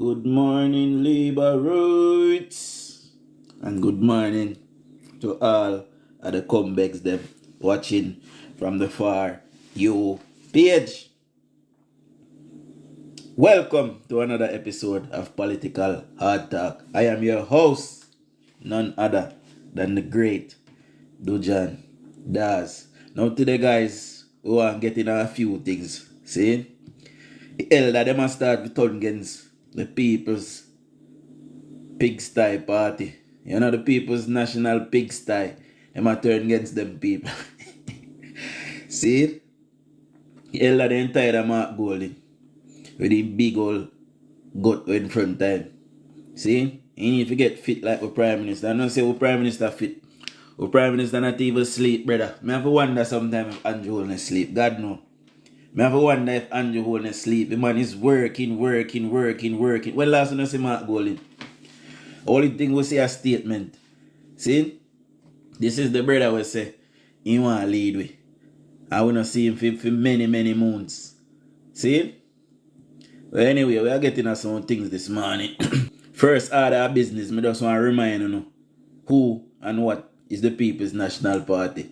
Good morning, Labour Roots. And good morning to all of the comebacks them watching from the far you page. Welcome to another episode of Political Hard Talk. I am your host, none other than the great DUJON'S. Now today guys, we want getting a few things. See? The elder them must start with turn against the people's pigsty party. You know the people's national pigsty. Them a turn against them people. See? The elder them tired of Mark Golding. With the big old gut in front time. See? You need to get fit like the Prime Minister. I don't say the Prime Minister fit. The Prime Minister not even sleep, brother. I have to wonder sometimes if Andrew Holness sleep. God no. I have to wonder if Andrew Holness sleep. The man is working. Well, last time I see Mark Golding. Only thing we say a statement. See? This is the brother we say he want to lead with. I want to see him for many months. See? Well, anyway, we are getting us some things this morning. First order of business, I just want to remind you who and what is the People's National Party.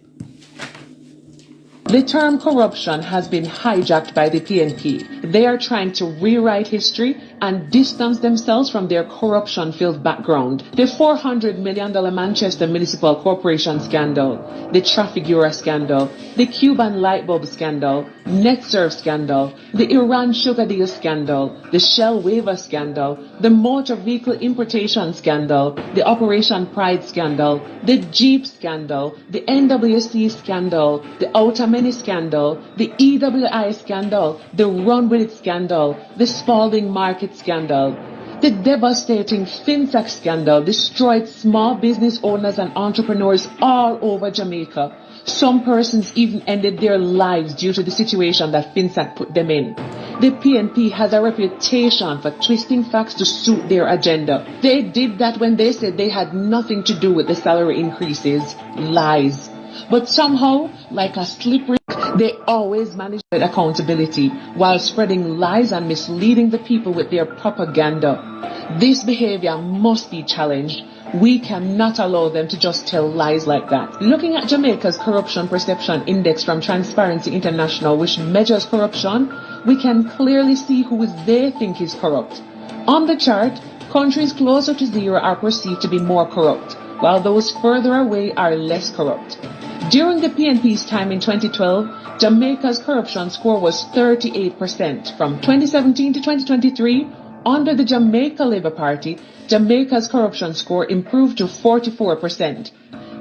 The term corruption has been hijacked by the PNP. They are trying to rewrite history and distance themselves from their corruption-filled background. The $400 million Manchester Municipal Corporation scandal, the Trafigura scandal, the Cuban light bulb scandal, NetServe scandal, the Iran sugar deal scandal, the Shell waiver scandal, the motor vehicle importation scandal, the Operation Pride scandal, the Jeep scandal, the NWC scandal, the Outer Many scandal, the EWI scandal, the Run With It scandal, the Spalding Market scandal. The devastating FinTech scandal destroyed small business owners and entrepreneurs all over Jamaica. Some persons even ended their lives due to the situation that FinTech put them in. The PNP has a reputation for twisting facts to suit their agenda. They did that when they said they had nothing to do with the salary increases. Lies. But somehow, like a slippery, they always manage accountability while spreading lies and misleading the people with their propaganda. This behavior must be challenged. We cannot allow them to just tell lies like that. Looking at Jamaica's Corruption Perception Index from Transparency International, which measures corruption, we can clearly see who they think is corrupt. On the chart, countries closer to zero are perceived to be more corrupt, while those further away are less corrupt. During the PNP's time in 2012, Jamaica's corruption score was 38%. From 2017 to 2023, under the Jamaica Labour Party, Jamaica's corruption score improved to 44%.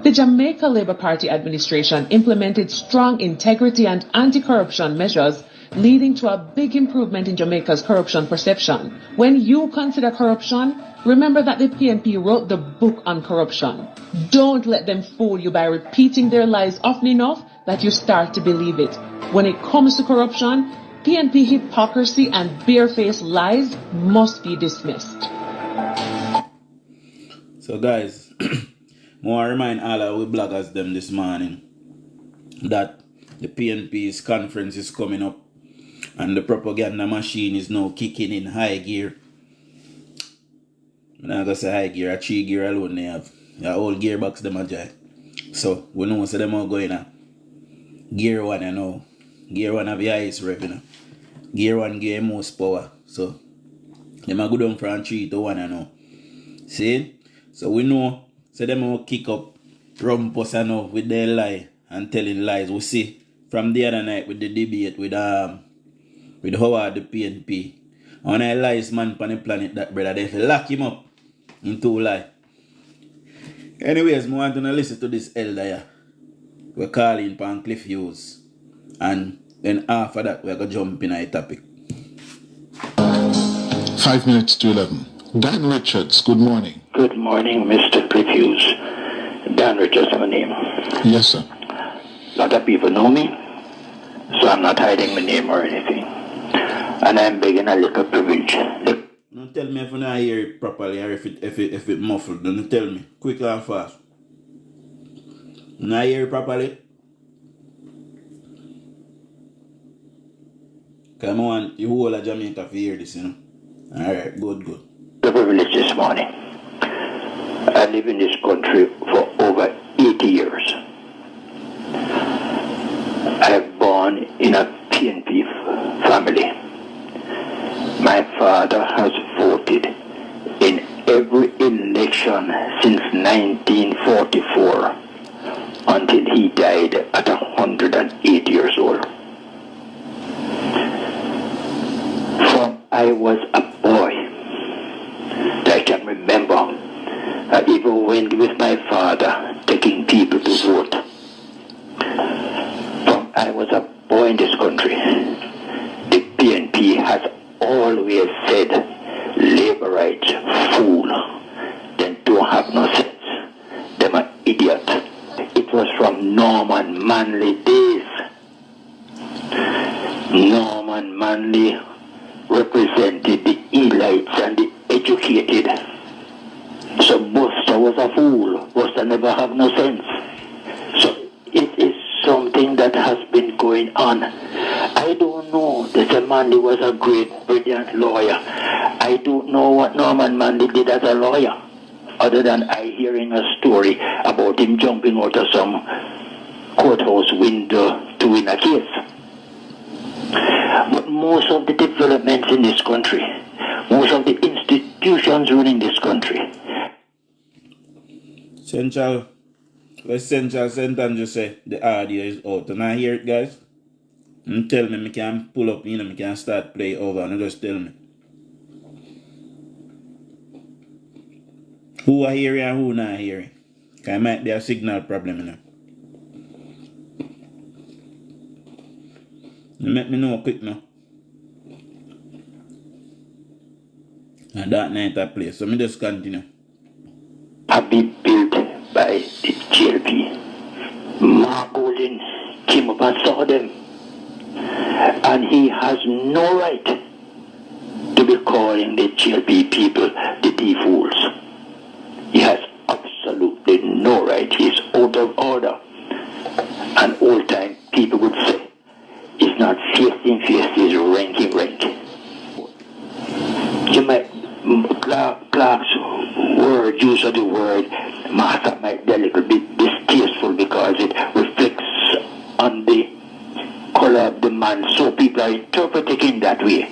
The Jamaica Labour Party administration implemented strong integrity and anti-corruption measures, leading to a big improvement in Jamaica's corruption perception. When you consider corruption, remember that the PNP wrote the book on corruption. Don't let them fool you by repeating their lies often enough that you start to believe it. When it comes to corruption, PNP hypocrisy and barefaced lies must be dismissed. So guys, I want to remind all of we bloggers them this morning that the PNP's conference is coming up and the propaganda machine is now kicking in high gear. I'm not going to say high gear, a 3 gear alone they have. The old gearbox them a jack. So we know so them are going to gear 1 you know. Gear 1 have the highest rev, you know. Gear 1 give most power. So them are go down from 3 to 1 you know. See? So we know so them will kick up rumpus you know with their lie and telling lies. We see from the other night with the debate with Howard the PNP. On a lies man on the planet that brother they lock him up in 2 lies. Anyways, I want to listen to this elder here. We're calling pan Cliff Hughes. And then after that we're gonna jump in a topic. 5 minutes to 11. Dan Richards, good morning. Good morning, Mr. Cliff Hughes. Dan Richards is my name. Yes, sir. A lot of people know me, so I'm not hiding my name or anything. And I'm begging a little privilege. Don't tell me if you not hear it properly or if it muffled. Don't tell me. Quick and fast. Not hear it properly? Because I want the whole of Jamaica to hear this, you know. Alright, good, good. The privilege this morning. I live in this country for over 80 years. I was born in a PNP family. My father has voted in every election since 1944 until he died at 108 years old. From I was a boy, I can remember I even went with my father taking people to vote. From I was a boy in this country, the PNP has always said labor rights fool, then don't have no sense, them an idiot. It was from Norman Manley days. Norman Manley represented the elites and the educated. So Buster was a fool. Buster never have no sense. So it is something that has been going on. I don't know that Manley was a great, brilliant lawyer. I don't know what Norman Manley did as a lawyer, other than I hearing a story about him jumping out of some courthouse window to win a case. But most of the developments in this country, most of the institutions running this country. Central, let's Central Sentence just say the audio is out. And I hear it, guys. And tell me, I can pull up, I can start play over and just tell me. Who are hearing and who not hearing? Because it might be a signal problem, You make me know quick now. And that night I play. So me just continue. Have been built by the GLP. Mark Golden came up and saw them. And he has no right to be calling the GLP people the D-fools. He has absolutely no right. He is out of order. And old time people would say, it's not face in face, it's rank in rank. You might, Clark's word, use of the word master might be a little bit distasteful because it reflects on the color of the man, so people are interpreting in that way.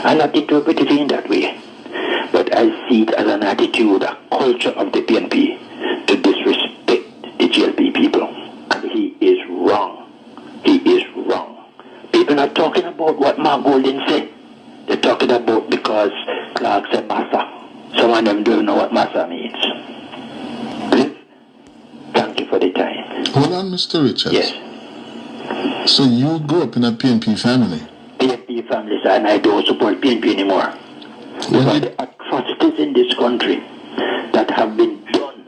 I'm not interpreting in that way, but I see it as an attitude, a culture of the PNP to disrespect the GLP people, and he is wrong. He is wrong. People are talking about what Mark Golden said. They're talking about because Clark said massa. Some of them don't know what massa means. Thank you for the time. Hold on, Mr. Richards. Yes. So you grew up in a PNP family? PNP family, sir, and I don't support PNP anymore. Because the atrocities in this country that have been done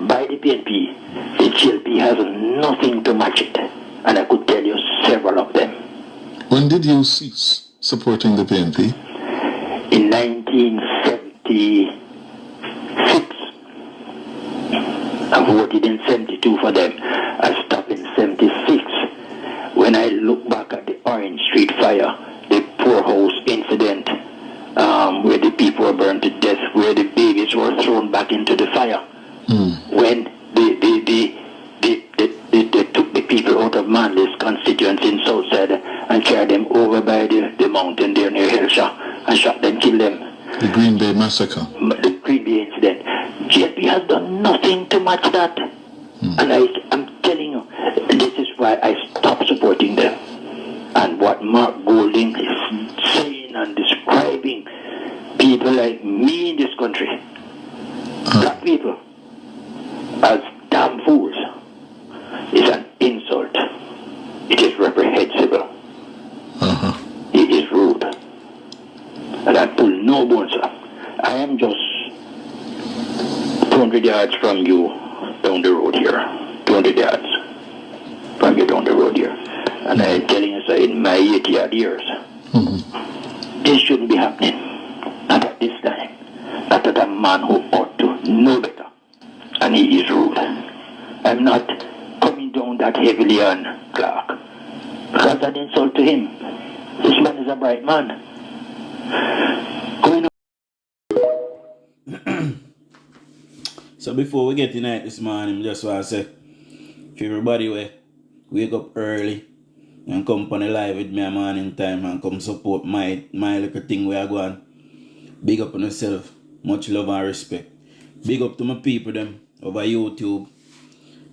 by the PNP, the GLP has nothing to match it. And I could tell you several of them. When did you cease supporting the PNP? In 1976. I voted in 72 for them. I stopped in 76. When I look back at the Orange Street fire, the poorhouse incident, where the people were burned to death, where the babies were thrown back into the fire, when they took the people out of Manley's constituency in Southside and carried them over by the mountain there near Hillshaw and shot them, killed them. The Green Bay Massacre. The Green Bay incident. JP has done nothing to match that. And I'm telling you, this is why I stopped supporting them. And what Mark Golding is saying and describing people like me in this country, black people, as damn fools, is an insult. It is reprehensible. It is rude. And I pull no bones. I am just 200 yards from you down the road here. 200 yards from you down the road here. And I'm telling you, sir, in my 80-odd years, this shouldn't be happening. Not at this time. Not at a man who ought to know better. And he is rude. I'm not coming down that heavily on Clark, because that's an insult to him. This man is a bright man. Going So before we get tonight this morning, just want to say, if everybody wake up early and come on the live with me a morning time and come support my little thing where I go on. Big up on yourself. Much love and respect. Big up to my people them over YouTube.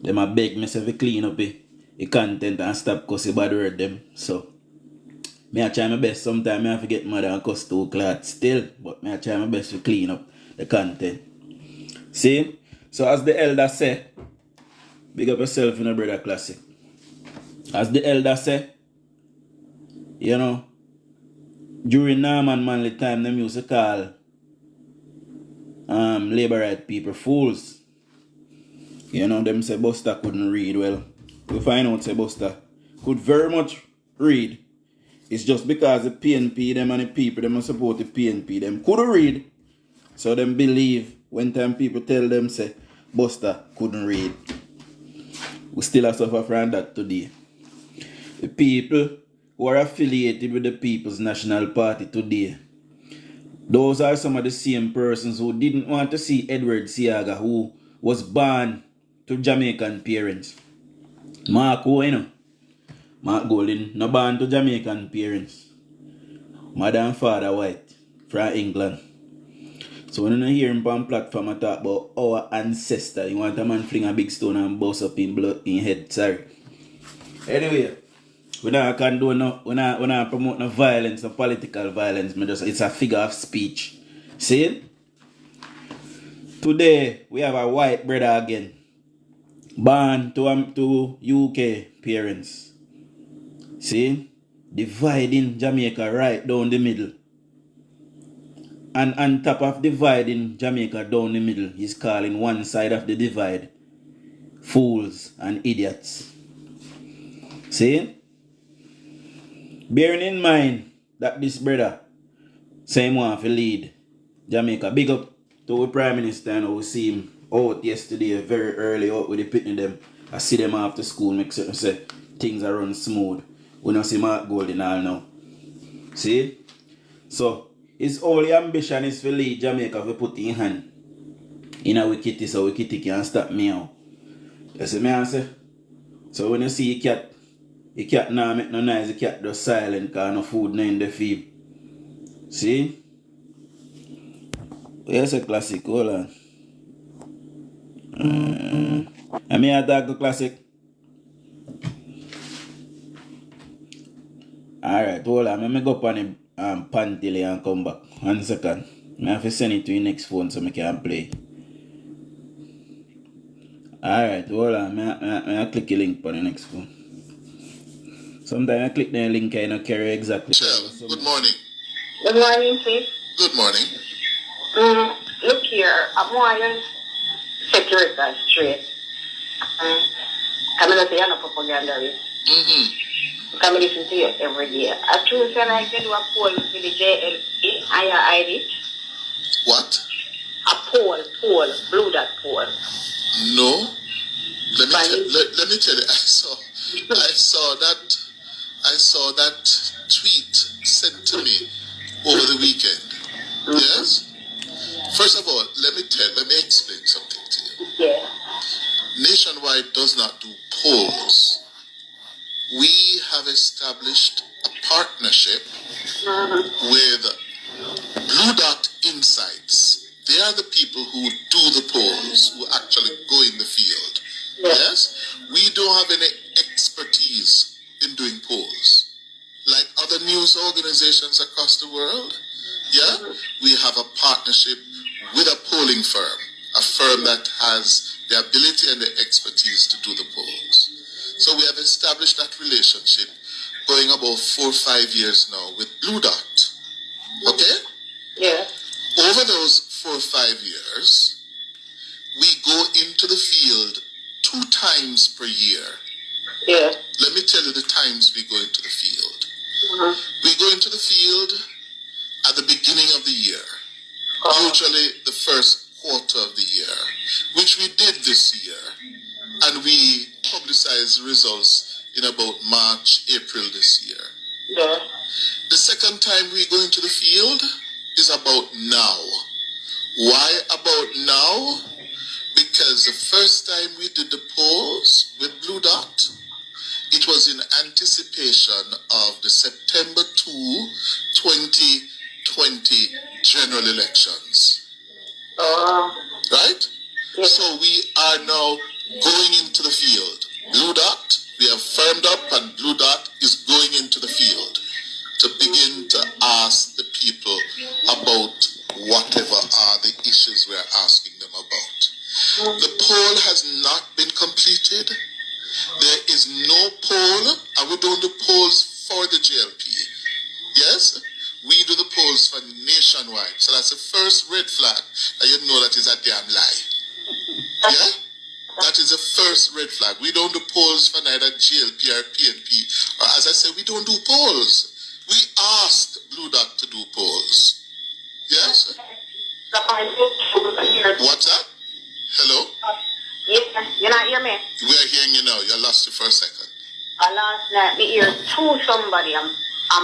Them a beg me to clean up the content and stop cussing bad word them. So me I try my best. Sometimes I have to get mad and cuss too clot still. But me I try my best to clean up the content. See? So as the elder say, big up yourself in a brother classic. As the elder say, you know, during Norman Manley time, them used to call labor right people fools. You know, them say Buster couldn't read. Well, we find out say Buster could very much read. It's just because the PNP, them and the people, them support the PNP, them couldn't read. So them believe when time people tell them say Buster couldn't read. We still have suffer from that today. The people who are affiliated with the People's National Party today, those are some of the same persons who didn't want to see Edward Siaga, who was born to Jamaican parents. Mark Golding, no born to Jamaican parents. Mother and father white from England. So when you hear him on platform I talk about our ancestor, you want a man fling a big stone and bust up in blood in head, sorry. Anyway, we not condone no, we not promote no violence, no political violence. It's a figure of speech. See? Today we have a white brother again. Born to UK parents. See? Dividing Jamaica right down the middle. And on top of dividing Jamaica down the middle, he's calling one side of the divide fools and idiots. See? Bearing in mind that this brother say he want to lead Jamaica. Big up to the Prime Minister, and we see him out yesterday very early out with the pitney them. I see them after school, make certain say things are run smooth. We don't see Mark Golding all now. See? So his only ambition is to lead Jamaica to put in hand in a kitty so kitty can stop meow. You see me answer? So when you see a cat now make no noise, the cat does silent because no food no in the feed. See? Here's a classic, hold on. I mean I talk the classic. Alright, hold on. Let me go up on the panty and come back. 1 second. I have to send it to your next phone so I can play. Alright, hold on. I click the link on the next phone. Sometimes I click the link and I carry exactly. Michelle, good morning. Good morning, please. Good morning. Look here, I want you to set your record straight. Come and say you're not propaganda. Come and listen to you every day. I choose when I can do a poll with the JLP, I ID. What? A poll, blue dot poll. No. Let me tell you, I saw that tweet sent to me over the weekend. Yes? First of all, let me explain something to you. Yeah. Nationwide does not do polls. We have established a partnership with Blue Dot Insights. They are the people who do the polls, who actually go in the field. Yes? We don't have any expertise in doing polls. Like other news organizations across the world, yeah? We have a partnership with a polling firm, a firm that has the ability and the expertise to do the polls. So we have established that relationship going about 4 or 5 years now with Blue Dot. Okay? Yeah. Over those 4 or 5 years, we go into the field 2 times per year. Yeah. Let me tell you the times we go into the field. We go into the field at the beginning of the year, usually the first quarter of the year, which we did this year, and we publicized results in about March, April this year. Yeah. The second time we go into the field is about now. Why about now? Because the first time we did the polls with Blue Dot, it was in anticipation of the September 2, 2020 general elections. Right? Yes. So we are now going into the field. Blue Dot, we have firmed up, and Blue Dot is going into the field to begin to ask the people about whatever are the issues we are asking them about. The poll has not been completed. There is no poll, and we don't do polls for the JLP. Yes? We do the polls for nationwide. So that's the first red flag that you know that is a damn lie. Yeah? That is the first red flag. We don't do polls for neither GLP or PNP. Or as I said, we don't do polls. We ask Blue Dot to do polls. Yes? What's that? Hello? Yes, you not hear me? We are hearing you now. You lost it for a second. Last night, me hear somebody I'm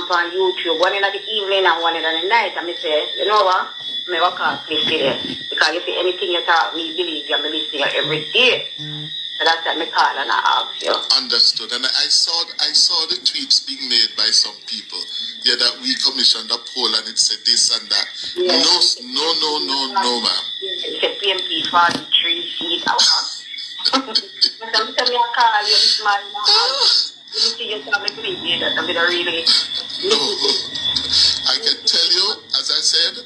on YouTube, one in the evening and one in the night, and me say, you know what? Me go call please today. Because you see anything you talk, me believe you, me listen to you every day. So that's why me call and I ask you. Understood. And I saw the tweets being made by some people. Yeah, that we commissioned a poll and it said this and that. Yes. No, ma'am. It's a PMP 43 seat. Sometimes I call you this man. You see you tell me please, that's a bit of really. No. I can tell you, as I said,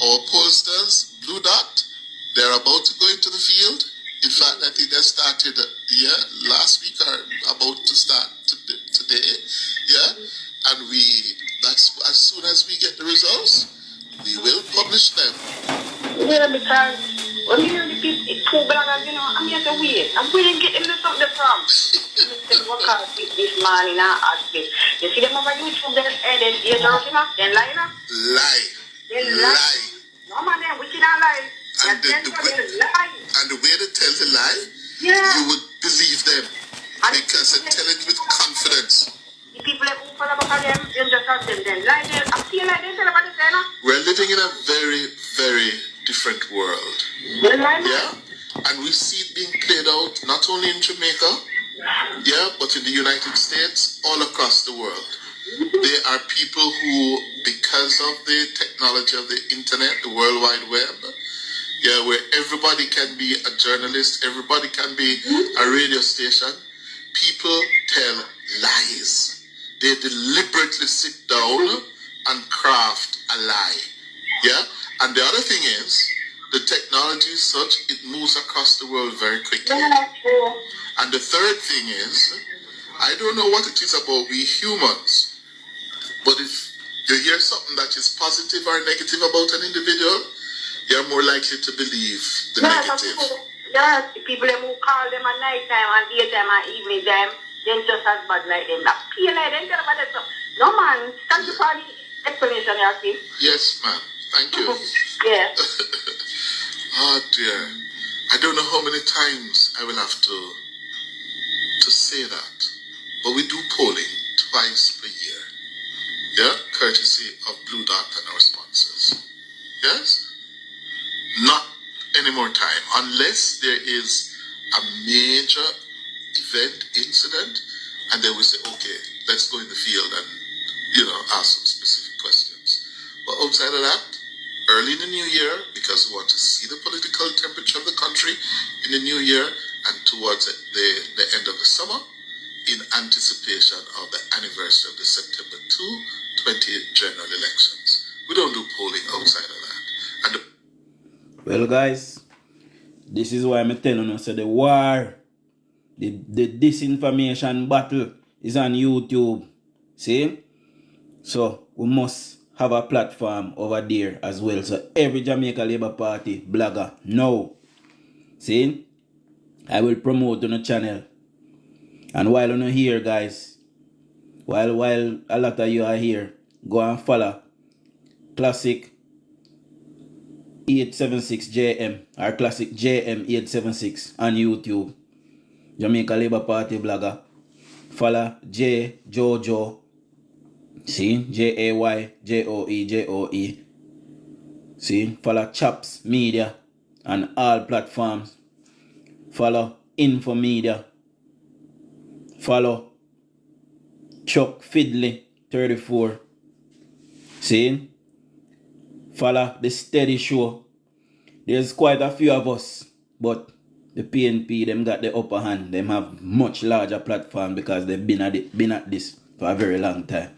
our pollsters, Blue Dot, they're about to go into the field. In fact, I think they started last week or about to start today. Yeah? And that's as soon as we get the results, we will publish them. Yeah, because when you hear the people, it's too bloggers, you know, I'm here to wait. I'm waiting to get into something from. What can't speak this man in our aspect. You see them over YouTube, they're then dangerous enough, then lie enough. Lie. Then lie. No man, then wicked and lie. And the way they tell the lie, yeah, you would believe them. Because they tell it with confidence. The people that who follow about them, they just have them then lie. I feel like they tell about the channel. We're living in a very, very different world. Yeah? And we see it being played out not only in Jamaica, yeah, but in the United States, all across the world. There are people who, because of the technology of the internet, the World Wide Web, yeah, where everybody can be a journalist, everybody can be a radio station, people tell lies. They deliberately sit down and craft a lie. Yeah? And the other thing is, the technology is such, it moves across the world very quickly. And the third thing is, I don't know what it is about we humans, but if you hear something that is positive or negative about an individual, you're more likely to believe the negative. Yes, the people who call them at night time and daytime and evening time, then just as bad like them. That feel like them tell about that stuff. No man, thank you for the explanation, Yasmin. Yes, ma'am. Thank you. Yeah. Oh dear. I don't know how many times I will have to say that. But we do polling twice per year. Yeah? Courtesy of Blue Dot and our sponsors. Yes? Not any more time. Unless there is a major event, incident, and then we say, okay, let's go in the field and, ask some specific questions. But outside of that, early in the new year, because we want to see the political temperature of the country in the new year, and towards the end of the summer, in anticipation of the anniversary of the September 2, 20 general elections. We don't do polling outside of that. And well, guys, this is why I'm telling you, so the war, the disinformation battle is on YouTube. See? So we must have a platform over there as well. So every Jamaica Labour Party blogger, no. See? I will promote on the channel. And while you're not here, guys, while a lot of you are here, go and follow Classic 876 JM or Classic JM 876 on YouTube. Jamaica Labour Party blogger. Follow J Jojo See? Jayjoe. See? Follow Chops Media on all platforms. Follow Info Media. Follow Chuck Fiddley 34. See? Follow The Steady Show. There's quite a few of us, but the PNP, them got the upper hand. Them have much larger platform because they've been at this for a very long time.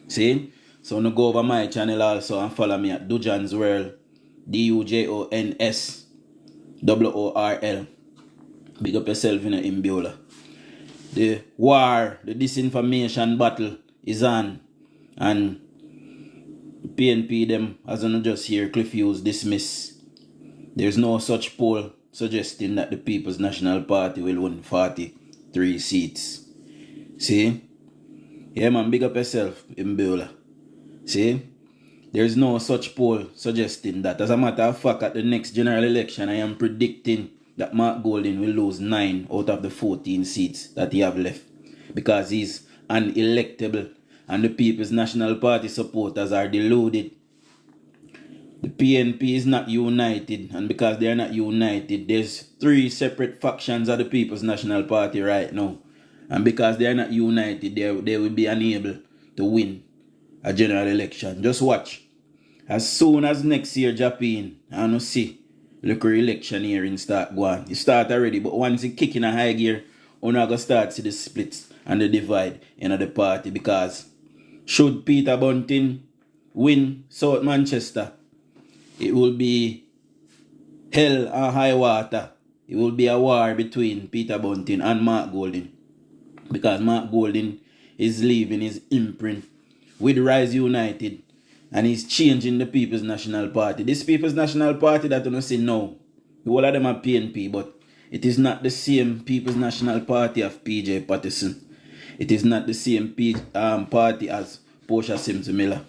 See? So now go over my channel also and follow me at DUJON'S World. DUJON'S WORL. Big up yourself in Imbiola. The war, the disinformation battle is on. And PNP them, as I just hear, Cliff Hughes dismiss. There's no such poll suggesting that the People's National Party will win 43 seats. See? Yeah man, big up yourself, Imbiola. See? There's no such poll suggesting that. As a matter of fact, at the next general election, I am predicting that Mark Golding will lose 9 out of the 14 seats that he have left. Because he's unelectable and the People's National Party supporters are deluded. The PNP is not united, and because they are not united, there's 3 separate factions of the People's National Party right now. And because they are not united, they will be unable to win a general election. Just watch. As soon as next year Japan, I don't see, look election hearing start going. It start already, but once it kick in a high gear, we're not going to start see the splits and the divide in the party. Because should Peter Bunting win South Manchester, it will be hell and high water. It will be a war between Peter Bunting and Mark Golding. Because Mark Golding is leaving his imprint with Rise United and he's changing the People's National Party. This People's National Party that you don't see now, all of them are PNP, but it is not the same People's National Party of PJ Patterson. It is not the same party as Portia Simpson Miller.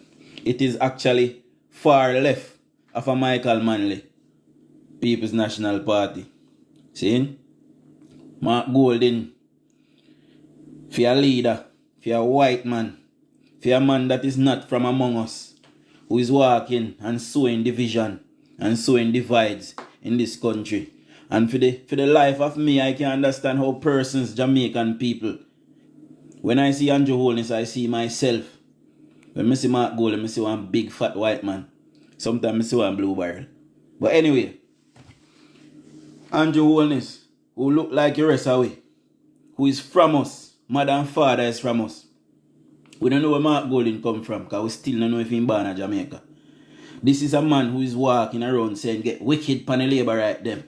It is actually far left of a Michael Manley People's National Party. See? Mark Golding, for a leader, for a white man, for a man that is not from among us, who is walking and sowing division and sowing divides in this country. And for the life of me, I can understand how persons, Jamaican people, when I see Andrew Holness, I see myself. When I see Mark Golding, I see one big fat white man. Sometimes I see one blue barrel. But anyway, Andrew Holness, who look like the rest away, who is from us, mother and father is from us. We don't know where Mark Golding come from, because we still don't know if he's born in Jamaica. This is a man who is walking around saying, get wicked pan the labor right them.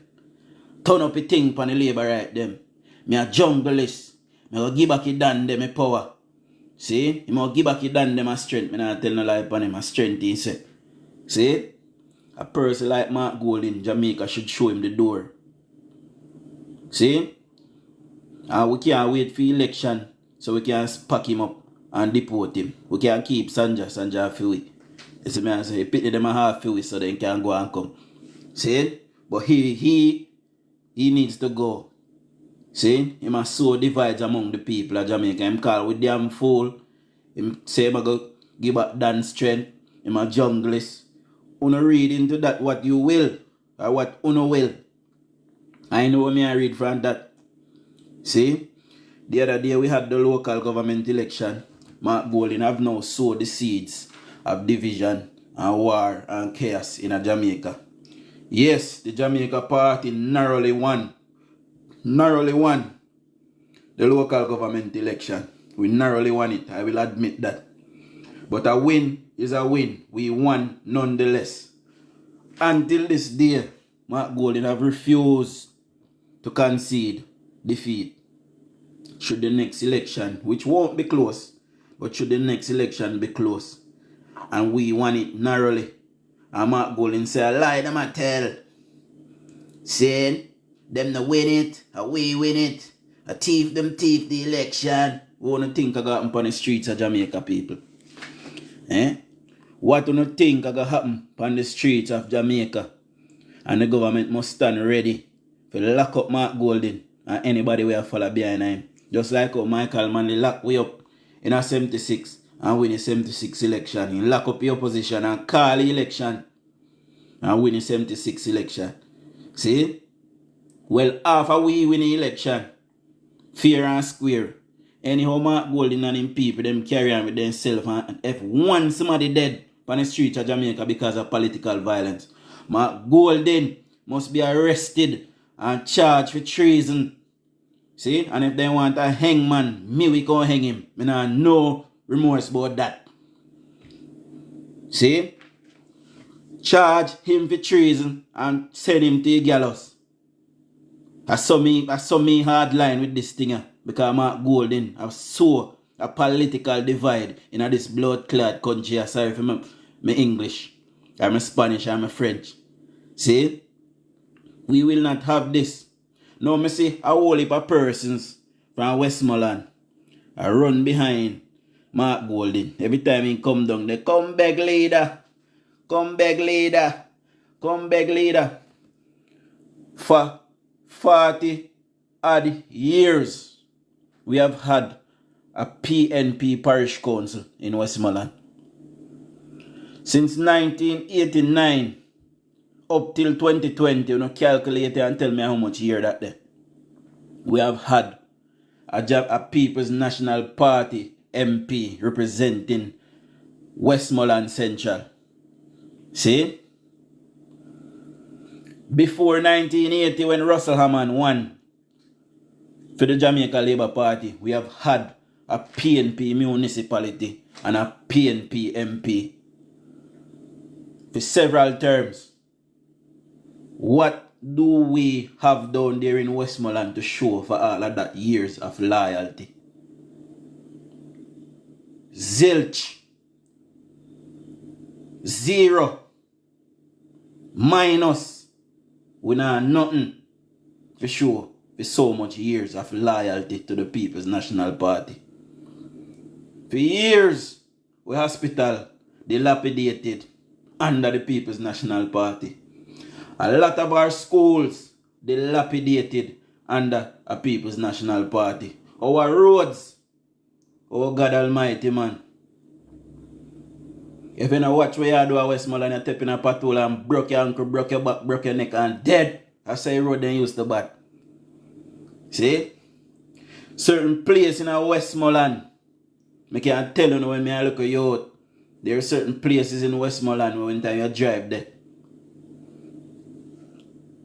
Turn up a thing pan the labor right them. Me a junglist. Me go give back a dan them a power. See? He go give back a dan them a strength. Me not tell no lie pan him a strength he say. See? A person like Mark Golding, Jamaica should show him the door. See? And we can't wait for election so we can pack him up and deport him. We can keep Sanja free. You see me I say, pity them a half free so they can go and come. See? But he needs to go. See? He must sow divides among the people of Jamaica. Him call with damn fool. Him say him go give back Dan strength. Him a junglist. Uno read into that what you will. Or what uno will. I know me I read from that. See? The other day we had the local government election. Mark Golding have now sowed the seeds of division and war and chaos in Jamaica. Yes, the Jamaica party narrowly won. Narrowly won the local government election. We narrowly won it. I will admit that. But a win is a win. We won nonetheless. Until this day, Mark Golding have refused to concede defeat. Should the next election, which won't be close, but should the next election be close, and we won it narrowly, and Mark Golding say, I lie them a tell. Saying, them no win it, and we win it. A thief them thief the election. We wanna think I got happen on the streets of Jamaica, people. What do you think I got happen on the streets of Jamaica? And the government must stand ready to lock up Mark Golding and anybody will follow behind him. Just like how Michael Manley locked way up in a 76 and win the 76 election. He lock up the opposition and call the election and win the 76 election. See? Well, after we win the election, fair and square, anyhow Mark Golden and him people, them carry on with themselves, and if one somebody dead on the streets of Jamaica because of political violence, Mark Golden must be arrested and charged with treason. See? And if they want a hangman, me we can hang him. Me nah no remorse about that. See? Charge him for treason and send him to the gallows. I saw me hard line with this thing because Mark Golden have saw a political divide in this blood-clad country. Sorry for my English, or my Spanish, or my French. See? We will not have this. Now, me see a whole heap of persons from Westmoreland I run behind Mark Golden. Every time he come down, they come back leader. Come back leader. Come back leader. For 40 odd years, we have had a PNP parish council in Westmoreland. Since 1989 up till 2020, you know, calculate it and tell me how much year that there. We have had a People's National Party MP representing Westmoreland Central. See? Before 1980, when Russell Hammond won for the Jamaica Labour Party, we have had a PNP municipality and a PNP MP for several terms. What do we have down there in Westmoreland to show for all of that years of loyalty? Zilch. Zero. Minus. We know nothing for sure for so much years of loyalty to the People's National Party. For years, we hospital dilapidated under the People's National Party. A lot of our schools dilapidated under a People's National Party. Our roads, oh God Almighty, man. If you don't watch where you do a Westmoreland, you step in a patrol and broke your ankle, broke your back, broke your neck and dead. That's how the road they used to bad. See? Certain place in a Westmoreland, I can tell you when I look at you out, there are certain places in Westmoreland when time you drive there.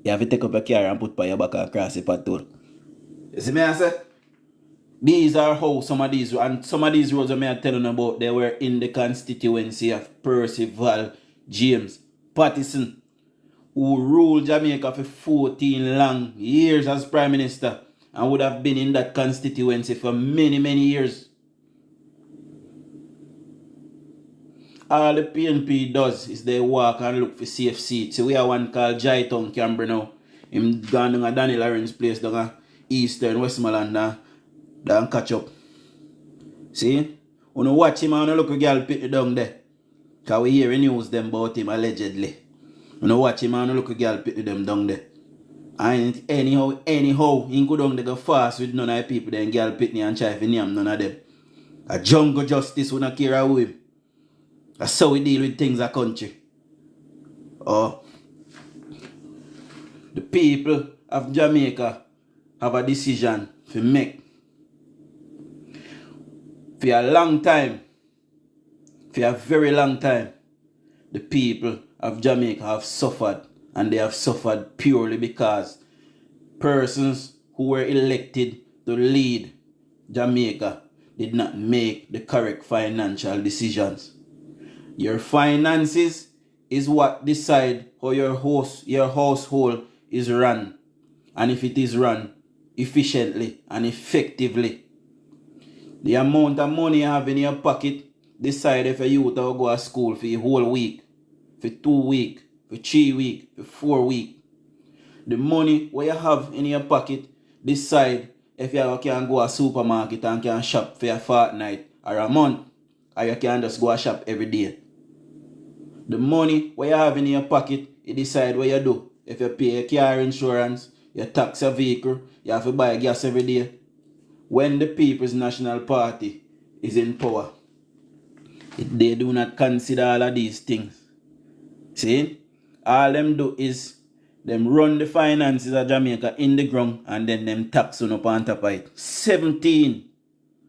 You have to take up a car and put by your back across the patrol. You see me I say? These are how some of these roads I'm telling you about, they were in the constituency of Percival James Patterson, who ruled Jamaica for 14 long years as Prime Minister and would have been in that constituency for many, many years. All the PNP does is they walk and look for safe seats. So we have one called Jaiton Canberra now. Him gone down at Danny Lawrence place down at Eastern Westmoreland now. Don't catch up. See? When you watch him and you look a girl pit down there. Because we hear news them about him allegedly. When you watch him and you look a girl pit them down there. And anyhow, he go down there go fast with none of the people then girl pit and try to name none of them. A jungle justice will not care about him. That's how we deal with things a country. Oh. The people of Jamaica have a decision to make. For a long time, for a very long time, the people of Jamaica have suffered, and they have suffered purely because persons who were elected to lead Jamaica did not make the correct financial decisions. Your finances is what decide how your household is run, and if it is run efficiently and effectively. The amount of money you have in your pocket decide if a youth will go to school for a whole week, for 2 weeks, for 3 weeks, for 4 weeks. The money what you have in your pocket decide if you can go to a supermarket and can shop for a fortnight or a month, or you can just go to shop every day. The money what you have in your pocket, it decide what you do. If you pay your car insurance, you tax your vehicle, you have to buy gas every day. When the People's National Party is in power, They do not consider all of these things. See? All them do is them run the finances of Jamaica in the ground and then them tax on up on top of it. 17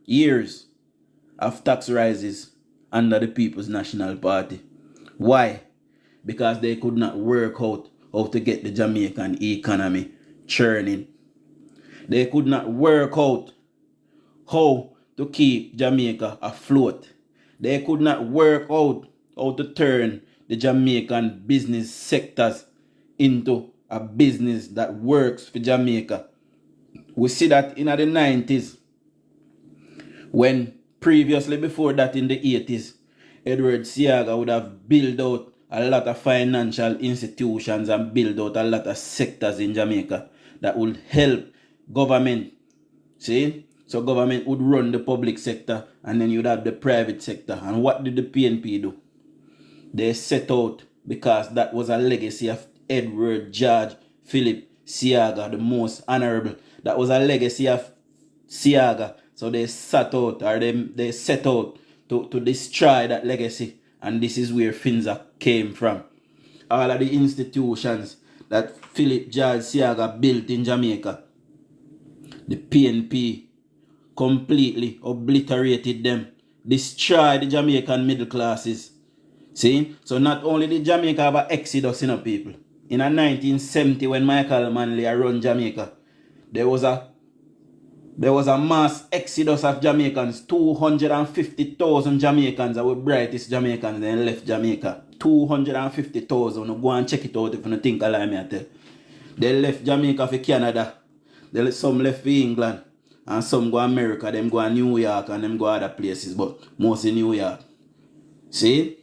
years of tax rises under the People's National Party. Why? Because they could not work out how to get the Jamaican economy churning. They could not work out how to keep Jamaica afloat. They could not work out how to turn the Jamaican business sectors into a business that works for Jamaica. We see that in the 90s, when previously before that in the 80s, Edward Siaga would have built out a lot of financial institutions and built out a lot of sectors in Jamaica that would help government. See? So government would run the public sector and then you'd have the private sector. And what did the PNP do? They set out, because that was a legacy of Edward George Philip Siaga, the most honorable. That was a legacy of Siaga. So they set out, they set out to destroy that legacy. And this is where Finza came from. All of the institutions that Philip George Siaga built in Jamaica, the PNP completely obliterated them, destroyed the Jamaican middle classes. See? So not only did Jamaica have an exodus in people. In 1970, when Michael Manley run Jamaica, there was a mass exodus of Jamaicans. 250,000 Jamaicans that were brightest Jamaicans then left Jamaica. 250,000. Go and check it out if you think I lie me I tell. They left Jamaica for Canada. Some left for England. And some go America. Them go to New York and them go other places. But mostly New York. See?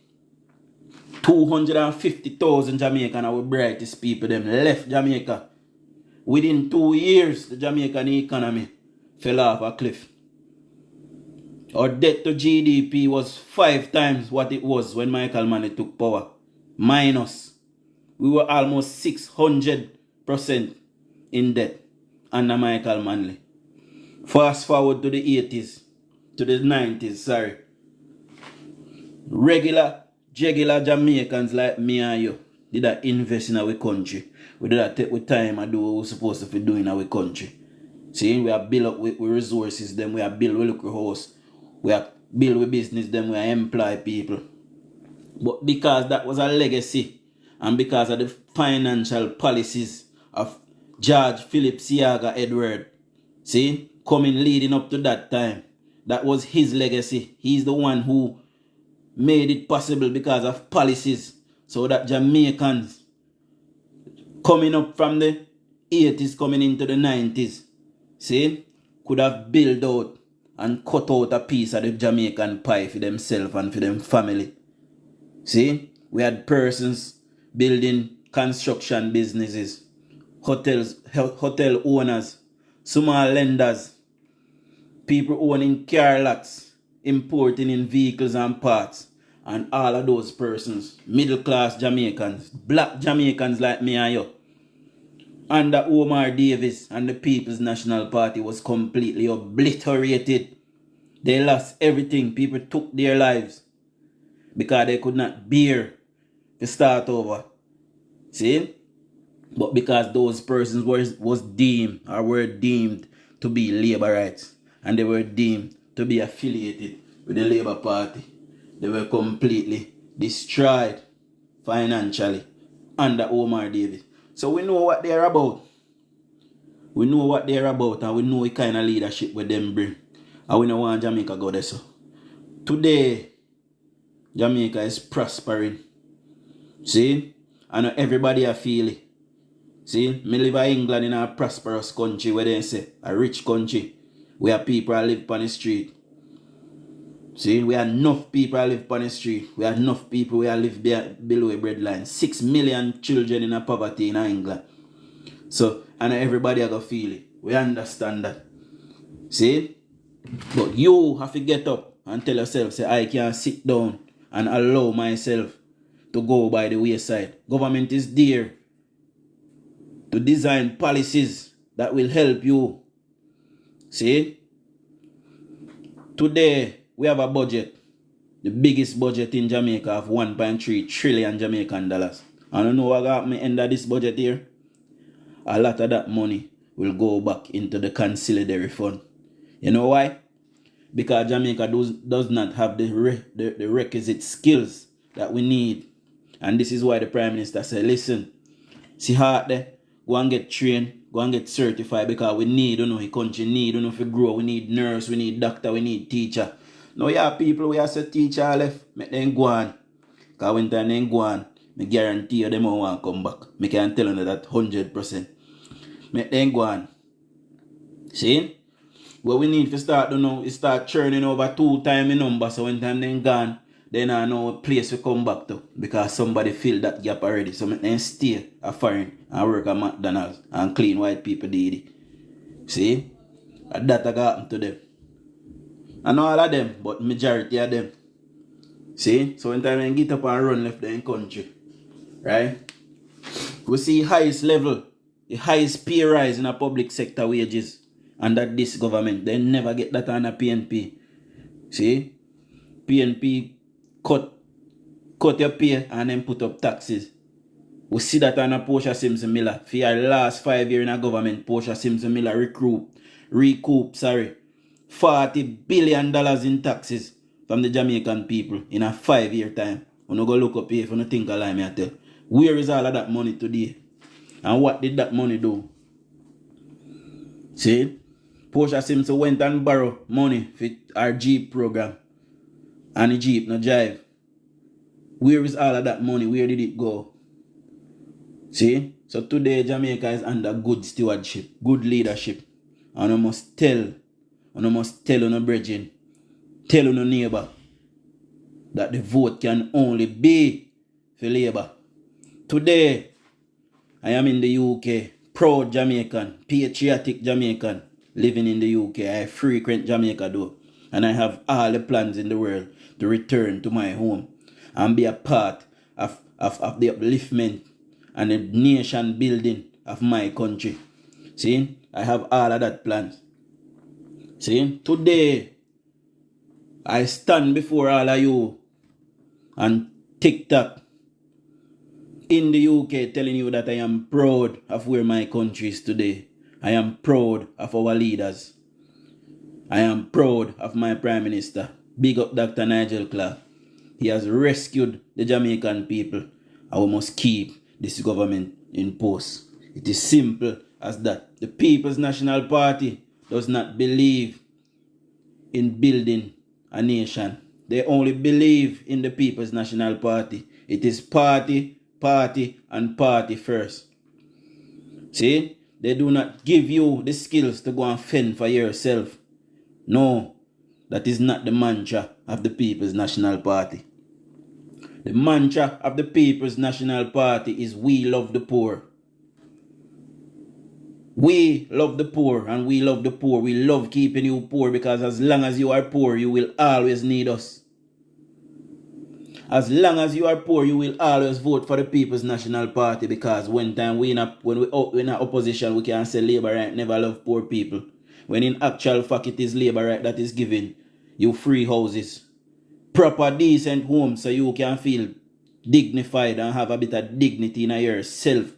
250,000 Jamaicans were brightest people. Them left Jamaica. Within 2 years, the Jamaican economy fell off a cliff. Our debt to GDP was 5 times what it was when Michael Manley took power. Minus. We were almost 600% in debt under Michael Manley. Fast forward to the 80s, to the 90s, sorry. Regular Jamaicans like me and you did that invest in our country. We did that take with time and do what we're supposed to be doing in our country. See, we are built up with resources, then we are built with local house. We are built with business, then we are employ people. But because that was a legacy, and because of the financial policies of George Philip Siaga Edward, see, coming leading up to that time, that was his legacy. He's the one who made it possible because of policies, so that Jamaicans coming up from the 80s, coming into the 90s, see, could have built out and cut out a piece of the Jamaican pie for themselves and for them family. See, we had persons building construction businesses, hotel owners, small lenders, people owning car lots, importing in vehicles and parts, and all of those persons, middle class Jamaicans, black Jamaicans like me and you, under Omar Davis and the People's National Party was completely obliterated. They lost everything. People took their lives because they could not bear to start over. See? But because those persons were deemed to be labor rights, and they were deemed to be affiliated with the Labour Party, they were completely destroyed financially under Omar Davis. So we know what they're about. We know what they're about, and we know what kind of leadership with them bring. And we don't want Jamaica go there. So today, Jamaica is prospering. See? And everybody I feel it. See? Me live in England, in a prosperous country where they say, a rich country, where people live on the street. See? We have enough people live on the street. We have enough people who live below a breadline. 6 million children in a poverty in England. So, and everybody have to feel it. We understand that. See? But you have to get up and tell yourself, say, I can't sit down and allow myself to go by the wayside. Government is there to design policies that will help you. See? Today, we have a budget. The biggest budget in Jamaica of 1.3 trillion Jamaican dollars. I don't know what got me end of this budget here. A lot of that money will go back into the conciliatory fund. You know why? Because Jamaica does not have the requisite skills that we need. And this is why the Prime Minister said, listen, see hard there, go and get trained, go and get certified, because we need, the country need, to grow. We need nurse, we need doctor, we need teacher. Now yeah, people, we have a teacher left, make them go on. Because when time they go on, I guarantee you them won't come back. I can tell you that 100%. Make them go on. See? What we need to start is start churning over 2 times the number, so when time they gone, then I know a place to come back to, because somebody filled that gap already. So make them stay a foreign and work at McDonald's and clean white people did it. See? And that happened to them. And not all of them, but majority of them. See? So when time they get up and run left the country, right? We see highest level, the highest pay rise in a public sector wages under this government. They never get that on a PNP. See? PNP cut your pay and then put up taxes. We see that on a Portia Simpson Miller. For your last 5 years in a government, Portia Simpson Miller recoup $40 billion in taxes from the Jamaican people in a 5-year time. When you go look up here, if you don't think I lie, me I tell. Where is all of that money today? And what did that money do? See? Portia Simpson went and borrowed money for our Jeep program. And the Jeep no drive. Where is all of that money? Where did it go? See? So today Jamaica is under good stewardship, good leadership. And I must tell on a brethren, tell on a neighbor that the vote can only be for Labour. Today, I am in the UK, proud Jamaican, patriotic Jamaican, living in the UK. I frequent Jamaica though, and I have all the plans in the world to return to my home and be a part of the upliftment and the nation building of my country. See, I have all of that plans. See, today, I stand before all of you and TikTok in the UK telling you that I am proud of where my country is today. I am proud of our leaders. I am proud of my Prime Minister. Big up Dr. Nigel Clark. He has rescued the Jamaican people, and we must keep this government in post. It is simple as that. The People's National Party does not believe in building a nation. They only believe in the People's National Party. It is party, and party first. See? They do not give you the skills to go and fend for yourself. No, that is not the mantra of the People's National Party. The mantra of the People's National Party is we love the poor. We love the poor, and we love the poor. We love keeping you poor, because as long as you are poor, you will always need us. As long as you are poor, you will always vote for the People's National Party, because when we in opposition, we can say Labour right never love poor people. When in actual fact it is Labour right that is giving you free houses, proper decent homes, so you can feel dignified and have a bit of dignity in yourself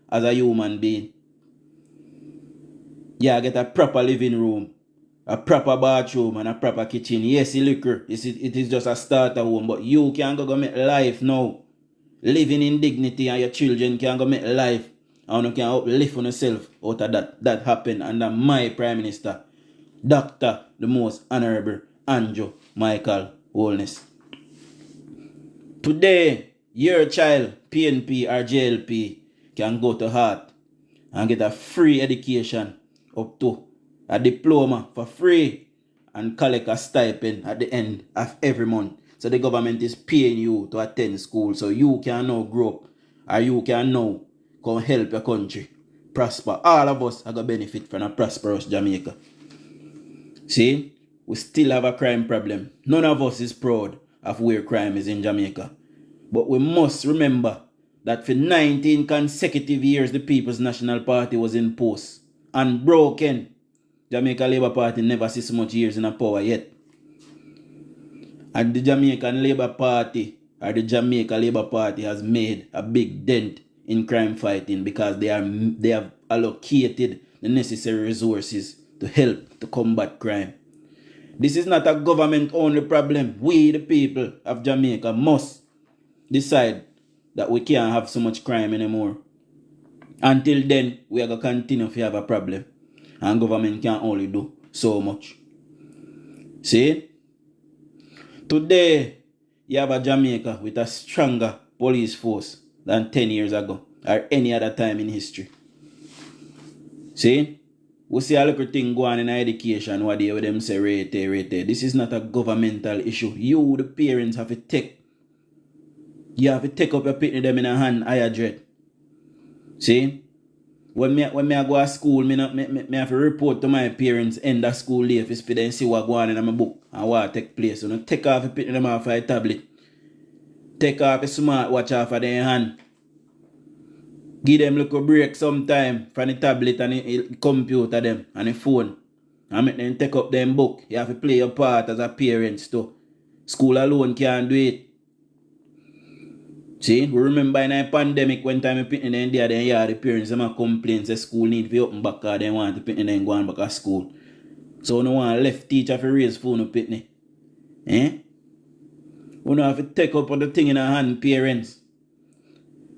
as a human being. Yeah, get a proper living room, a proper bathroom, and a proper kitchen. Yes, it is just a starter home, but you can go make life now. Living in dignity, and your children can go make life, and you can uplift on yourself out of that. That happened under my Prime Minister, Dr. the Most Honorable Andrew Michael Holness. Today, your child, PNP or JLP, can go to Heart and get a free education up to a diploma for free and collect a stipend at the end of every month. So the government is paying you to attend school, so you can now grow up, or you can now come help your country prosper. All of us are going to benefit from a prosperous Jamaica. See, we still have a crime problem. None of us is proud of where crime is in Jamaica. But we must remember that for 19 consecutive years, the People's National Party was in post. Unbroken. Jamaica Labour Party never see so much years in a power yet. And the Jamaican Labour Party or the Jamaica Labour Party has made a big dent in crime fighting because they have allocated the necessary resources to help to combat crime. This is not a government-only problem. We, the people of Jamaica, must decide that we can't have so much crime anymore. Until then, we are going to continue to have a problem. And government can only do so much. See? Today, you have a Jamaica with a stronger police force than 10 years ago or any other time in history. See? We see a little thing going in education what they with them say rate. This is not a governmental issue. You, the parents, have to take. You have to take up your pitney them in a hand, higher dread. See? When me I go to school, me have to report to my parents end of school day if them see what go on in my book and what take place. So don't take off your pitney them off a tablet. Take off a smartwatch off of their hand. Give them a little break sometime from the tablet and the computer them and the phone. And make them take up them book. You have to play your part as a parent too. School alone can't do it. See, we remember in a pandemic when time we pick in there, then yeah, the parents them complain say school need to be open back because they want to pick in and go on back to school. So no one left teacher to raise phone to pick. Eh? We don't have to take up on the thing in our hand, parents.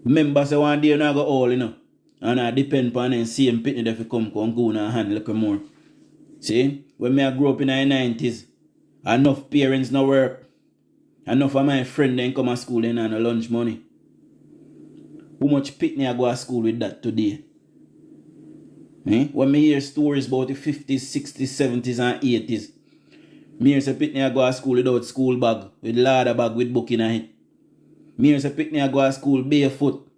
Members say one day you not go all, you know. And I depend upon them same pitney that if come go in our hand a little more. See? When I grew up in the 90s, enough parents no work. Enough of my friends then come to school and no lunch money. How much pitney I go to school with that today? Eh? When me hear stories about the 50s, 60s, 70s and 80s, me hear say pitney I go to school without school bag, with ladder bag with book in it. Me hear say pitney I go to school barefoot.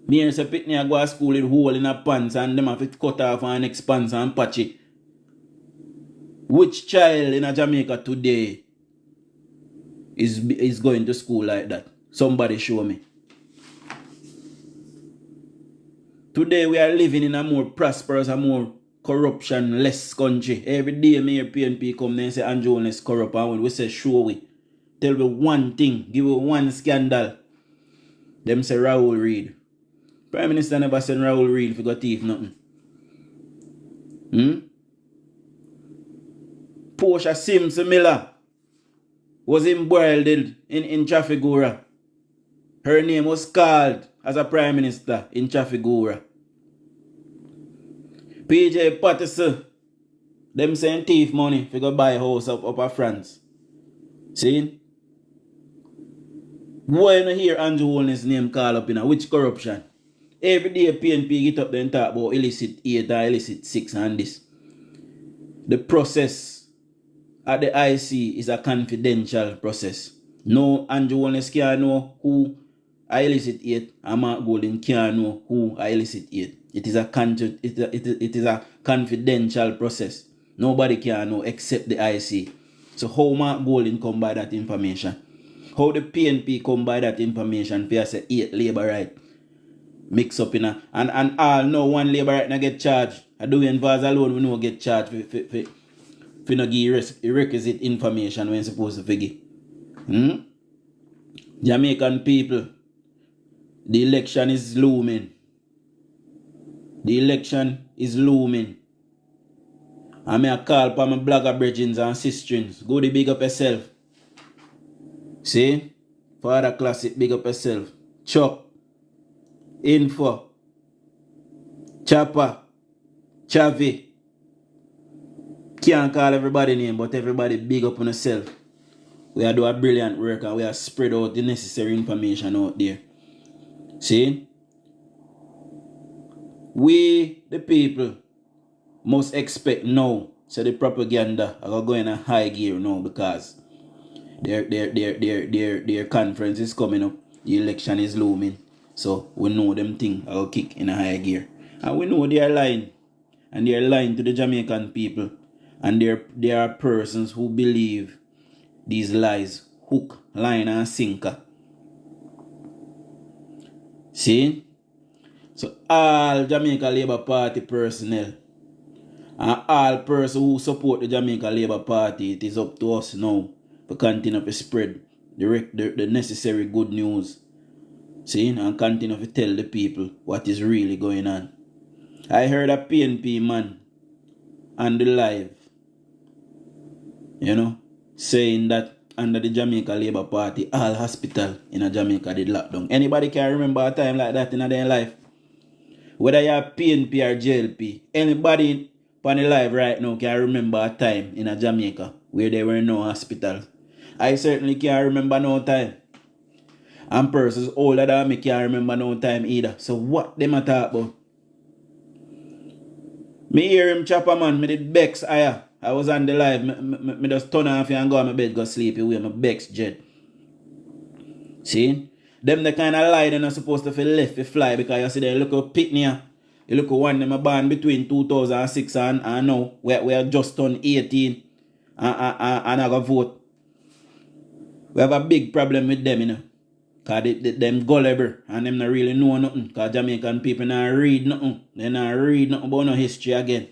Me hear say pitney I go to school with hole in a pants and them have to cut off an next pants and patch it. Which child in a Jamaica today is going to school like that? Somebody show me. Today we are living in a more prosperous, a more corruption less country. Every day me hear PNP come there and say DUJON'S is corrupt, and when we say show we, tell me one thing, give me one scandal. Them say Raul Reed. Prime Minister never send Raul Reed for got thief nothing. Portia Simpson Miller was embroiled in Trafigura. Her name was called as a Prime Minister in Trafigura. PJ Patterson, them saying thief money for go buy a house up at France. See? Why you hear DUJON'S name call up in which corruption? Every day PNP get up there and talk about illicit 8 or illicit 6 and this. The process at the IC is a confidential process. No DUJON'S can know who I illicit 8 and Mark Golden can know who I illicit 8. It is a confidential process. Nobody can know except the IC. So how Mark Golden come by that information? How the PNP come by that information for say 8 labor right mix up in a and all no one labor right now get charged. I do Vaz alone we no get charged for no give requisite information when supposed to give. Jamaican people, the election is looming. The election is looming. And I call upon my blogger brethren and sisters. Go to big up yourself. See? Father Classic, big up yourself. Chuck. Info. Chopper. Chavi. Can't call everybody name, but everybody big up on yourself. We are doing a brilliant work and we are spread out the necessary information out there. See? We, the people, must expect now. So the propaganda are going in a high gear now because their conference is coming up. The election is looming. So we know them things are kick in a high gear. And we know they are lying. And they are lying to the Jamaican people. And there are persons who believe these lies. Hook, line and sinker. See? So all Jamaica Labour Party personnel and all persons who support the Jamaica Labour Party, it is up to us now to continue to spread the necessary good news. See, and continue to tell the people what is really going on. I heard a PNP man on the live, saying that under the Jamaica Labour Party, all hospital in a Jamaica did lockdown. Anybody can remember a time like that in their life? Whether you're PNP or JLP, anybody on the live right now can remember a time in a Jamaica where there were no hospitals. I certainly can't remember no time. And persons older than me can't remember no time either. So what them a talk about? Me hear him chopper man, me did bex higher. I was on the live, me just turn off and go on my bed, go sleep away, my bex jet. See? Them the kind of lie they're not supposed to feel left to fly because you see they look up pitney. You look at one them a born between 2006 and now. We are just turned 18 and I go vote. We have a big problem with them, Because them gullible and them not really know nothing. Because Jamaican people not read nothing. They not read nothing about no history again.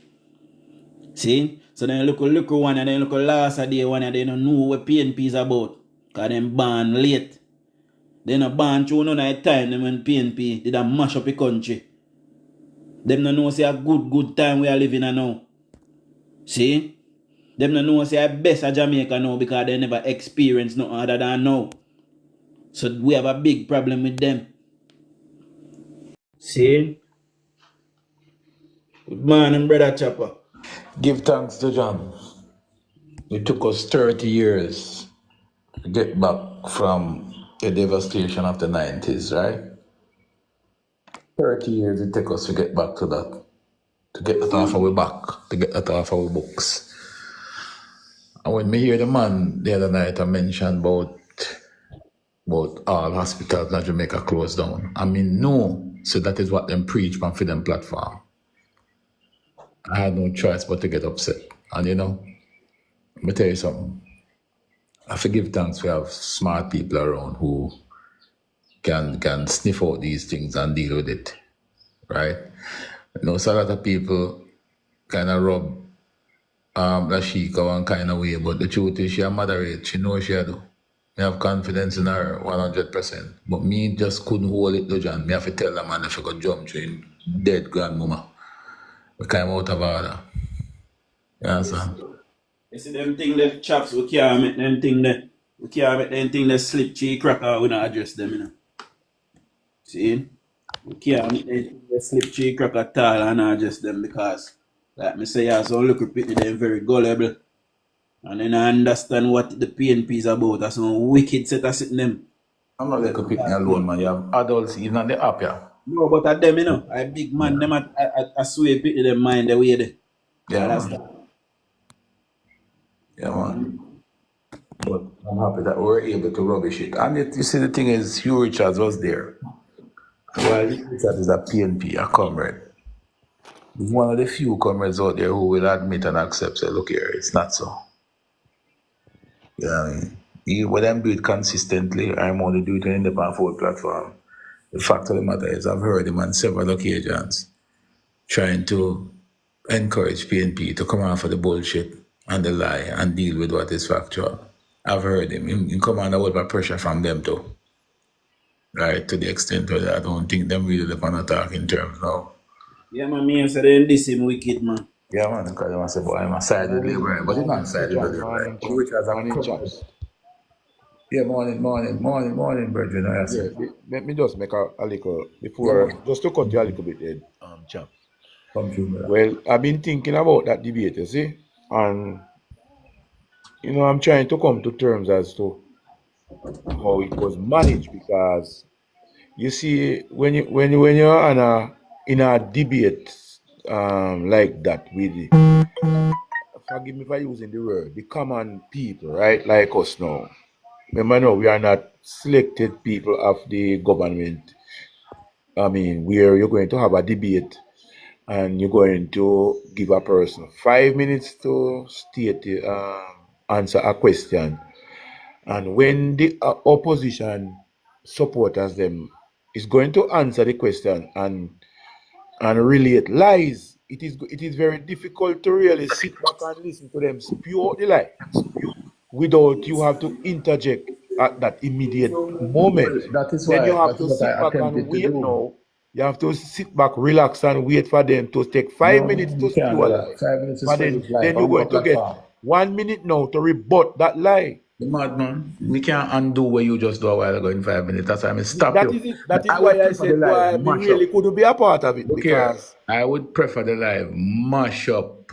See? So then look one and then look last day one and they don't know what PNP is about. Because them born late. They not born through none of the time them when PNP did a mash up the country. Them don't know say a good time we are living in now. See? Them don't know say a best of Jamaica now because they never experienced nothing other than now. So we have a big problem with them. See? Good morning, brother Chopper. Give thanks to John. It took us 30 years to get back from the devastation of the 90s, right? 30 years it took us to get back to that. To get that off our back, to get that off our books. And when me hear the man the other night I mentioned about all hospitals in Jamaica closed down, I mean, no. So that is what them preach on Freedom Platform. I had no choice but to get upset. And let me tell you something. I forgive thanks we have smart people around who can sniff out these things and deal with it. Right? So a lot of people kind of rub Lashika one kind of way, but the truth is she a moderate. She knows she do. I have confidence in her 100%. But me just couldn't hold it, John. Me have to tell the man if I could jump to him dead grandmama. We came out of order. You understand? You see them thing the chaps, we can't make them thing that slip cheek cracker, we not address them, See? We can't make them thing that slip cheek cracker at all and not address them because, like me say, yeah, so look repeat they're very gullible. And then I understand what the PNP is about. That's some wicked set of sitting them. I'm not like a pitney alone, man. You have adults even on the app, yeah. No, but at them, I big man, them I swear pitney them mind the way they. Yeah, that's man. Yeah, man. But I'm happy that we were able to rubbish it. And you see, the thing is, Hugh Richards was there. While Hugh Richards is a PNP, a comrade. He's one of the few comrades out there who will admit and accept, say, look here, it's not so. You know what I mean? When I'm doing it consistently, I'm only doing it on the independent forward platform. The fact of the matter is, I've heard him on several occasions trying to encourage PNP to come out for the bullshit and the lie and deal with what is factual. I've heard him. He come under a lot of pressure from them too. Right? To the extent where I don't think them really live on attack in terms now. Yeah, man, me and say they this him wicked, man. Yeah, man, because I say, boy, I'm a side with Labour, but he's not side with Labour. Which has a choice. Yeah, morning, brethren. Yeah, let me just make a little, before, just to cut you a little bit there, chap. Well, I've been thinking about that debate, you see, and, I'm trying to come to terms as to how it was managed, because, you see, when you're in a debate like that with, forgive me for using the word, the common people, right, like us now. Remember now, we are not selected people of the government. I mean, where you're going to have a debate and you're going to give a person 5 minutes to state, answer a question. And when the opposition supporters them is going to answer the question and relate lies, it is very difficult to really sit back and listen to them spew out the lie. without you have to interject at that immediate moment. Well, that is Then you have that is to what sit I back and attempted to wait do. now. You have to sit back, relax, and wait for them to take five No, minutes to you can't spew a do lie. that. 5 minutes is But spread his life then you're on the going to get platform. 1 minute now to rebut that lie. The madman, we can't undo what you just do a while ago in 5 minutes. That's why I stop That you. is it. That is I would why I prefer the said, live boy, me mash up. really couldn't be a part of it Look here, because, I would prefer the live mash up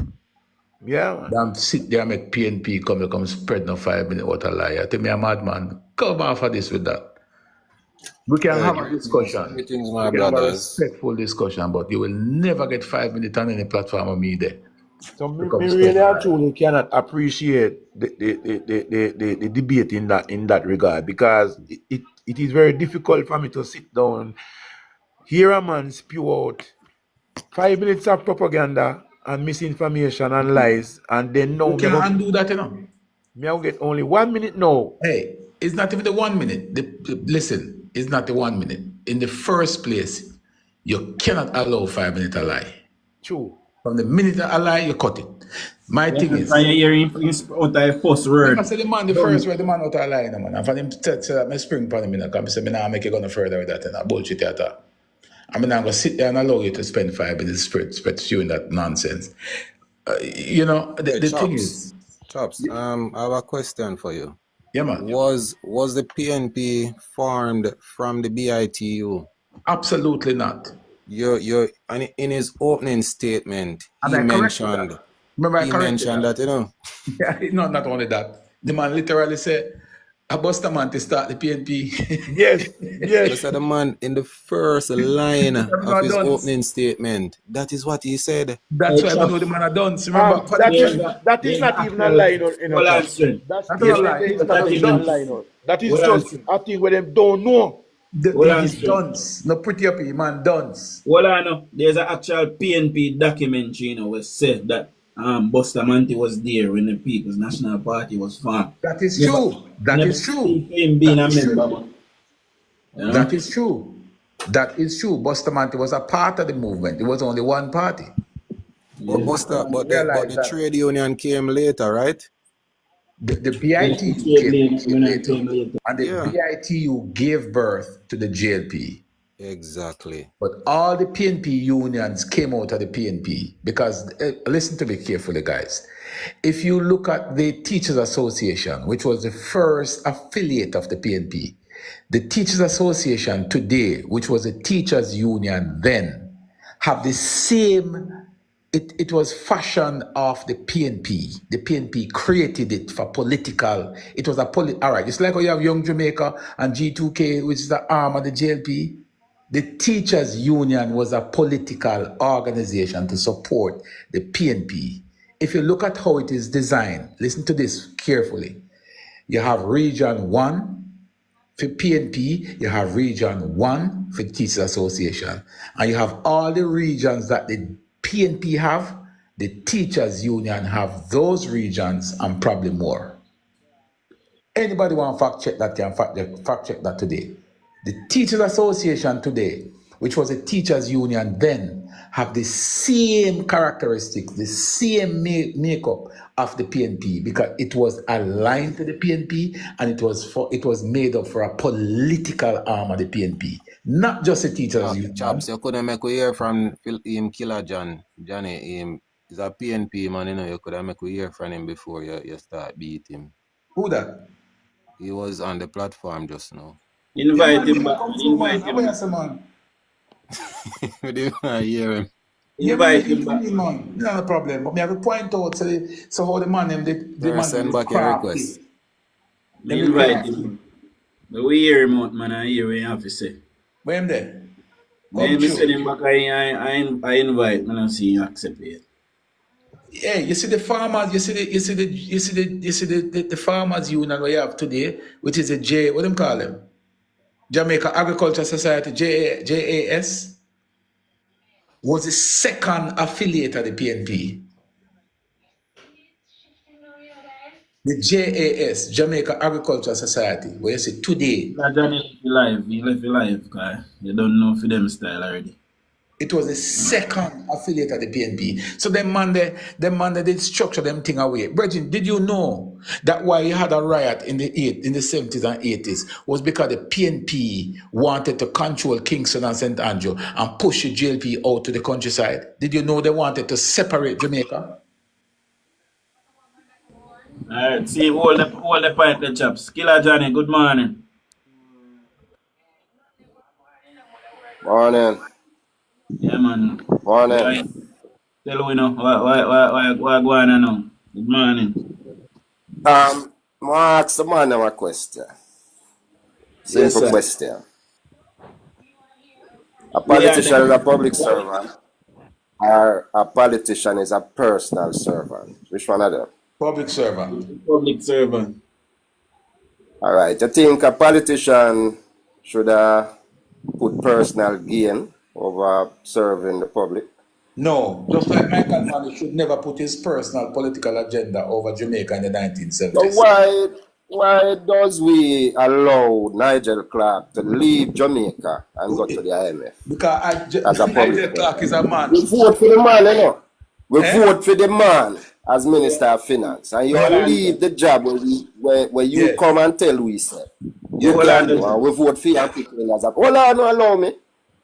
yeah, man. than sit there and make PNP come spread no 5 minutes what a lie. I tell me a madman, come off of this with that. We can have a discussion. Greetings, We my can have a brothers. respectful discussion, but you will never get 5 minutes on any platform of me there. So me Become really spread and lie. truly cannot appreciate the debate in that regard because it is very difficult for me to sit down, hear a man spew out 5 minutes of propaganda and misinformation and lies, and then now We can undo that, you know. me I get only 1 minute now. Hey, it's not even the 1 minute. Listen, it's not the 1 minute. In the first place, you cannot allow 5 minutes a lie. True. From the minute a lie, you cut it. My thing is, I hear him out of first I word. say the man, the first word, the man out of lie, no, man. And for him to say that, I spring upon him, you know, because I say, I nah make you go no further with that, and that bullshit at all. I mean, I'm going to sit there and allow you to spend 5 minutes spread spewing that nonsense. You know, Hey, the thing is, Chops, I have a question for you. yeah, man, Was the PNP formed from the BITU? absolutely not. And in his opening statement, And he I corrected mentioned that. Remember, I corrected that, you know. Yeah, not only that. The man literally said, I bust a man to start the PNP. Yes, yes. That's the man in the first line of not his done. opening statement. That is what he said. That's why I know the man are done. Remember, That is not even a lie in a chat. That That's not a statement lie. there is not even a lie. No. That is just a thing where them don't know. It is dunce. No pretty up, man, dunce. Well, I know there's an actual PNP documentary, you know, which said that Bustamante was there when the People's National Party was formed. That is true. That is true. Him being a member, but, you know? That is true. That is true. Bustamante was a part of the movement. It was only one party. But the trade union came later, right? The BITU came later. And the BITU gave birth to the JLP. Exactly. But all the PNP unions came out of the PNP because, listen to me carefully, guys. If you look at the Teachers Association, which was the first affiliate of the PNP, the Teachers Association today, which was a teachers union then, have the same. It was fashioned off the PNP. The PNP created it for political. It was all right. It's like how you have Young Jamaica and G2K, which is the arm of the JLP. The teachers union was a political organization to support the PNP. If you look at how it is designed, listen to this carefully. You have region 1 for PNP, you have region 1 for the Teachers Association, and you have all the regions that the PNP have, the teachers union have those regions and probably more. Anybody want to fact check that can fact check that today. The Teachers Association today, which was a teachers union then, have the same characteristics, the same makeup of the PNP because it was aligned to the PNP and it was made up for a political arm of the PNP, not just a teachers union. Chops, you couldn't make we hear from him Killer Johnny. Him is a PNP man, you know. You couldn't make we hear from him before you start beat him. Who that? He was on the platform just now. Invite him back. Invite him. We didn't want to hear him. Invite him back. Man. No problem. But me have to point out so how the man the man send back your request. Invite him. But we hear him out, man. I hear what you have to say. Where him there? Maybe send him back. I invite. Man, I see you accept it. Yeah, you see the farmers. You see the farmers union we have today, which is a what them call them? Jamaica Agriculture Society, JAS, was the second affiliate of the PNP. The JAS, Jamaica Agriculture Society, where you see today. Johnny left live, because you don't know for them style already. It was the second affiliate of the PNP. So them man they did structure them thing away. Brethren, did you know that why you had a riot in the 70s and 80s was because the PNP wanted to control Kingston and St. Andrew and push the JLP out to the countryside? Did you know they wanted to separate Jamaica? Alright, see, hold the point, the chaps. Killer Johnny, good morning. Morning. Yeah, man. Morning. Tell we know why go on now. Good morning. I ask the man a question. Yes, Simple sir. question. A We are politician is the a public servant, or a politician is a personal servant? Which one of them? Public servant. public servant. All right. You think a politician should put personal gain over serving the public? No, just like Michael Manley should never put his personal political agenda over Jamaica in the So 1970s. why does we allow Nigel Clark to leave Jamaica and go to the IMF Because as a Nigel public Clark is a man. We vote for the man, you know. We Eh? vote for the man as Minister of Finance. And you Yeah. leave the job where you Yeah. come and tell we say. You Hold can't on, do and we vote for you and pick you as a hold on, no, allow me.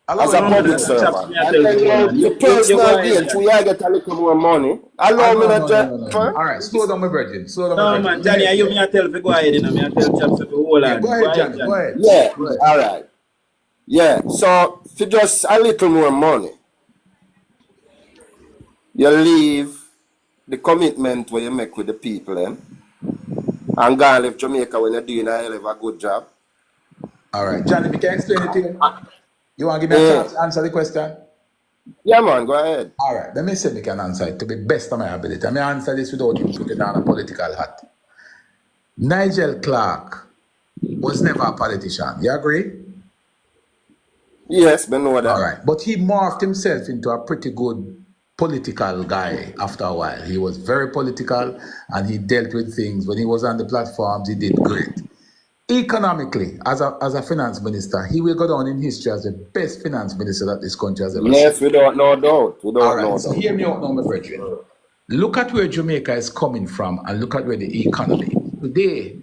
As a Allow him public to- servant. me, I And tell then you, the you personal go ahead, gain, so I get a little more money. Allow me to All right, slow down, my virgin. Slow down, No, my man, virgin. Johnny, you me I tell you go ahead, you know, me I tell chaps to hold Yeah, on. go ahead, Johnny. Go ahead. Yeah, Go ahead. all right. Yeah, so for just a little more money, you leave the commitment where you make with the people, and go and leave Jamaica when you're doing a hell of a good job. All right, Johnny, we can explain it to you. You want to give me a chance to answer the question? Yeah, man, go ahead. All right, let me see if we can answer it to the best of my ability. I may answer this without him putting on a political hat. Nigel Clark was never a politician. You agree? Yes, but know that. All right, but he morphed himself into a pretty good political guy after a while. He was very political and he dealt with things. When he was on the platforms, he did great. Economically, as a finance minister, he will go down in history as the best finance minister that this country has ever seen. Yes, we don't know doubt. We don't All know right, so doubt. hear me out now, my brethren. Look at where Jamaica is coming from and look at where the economy. Today,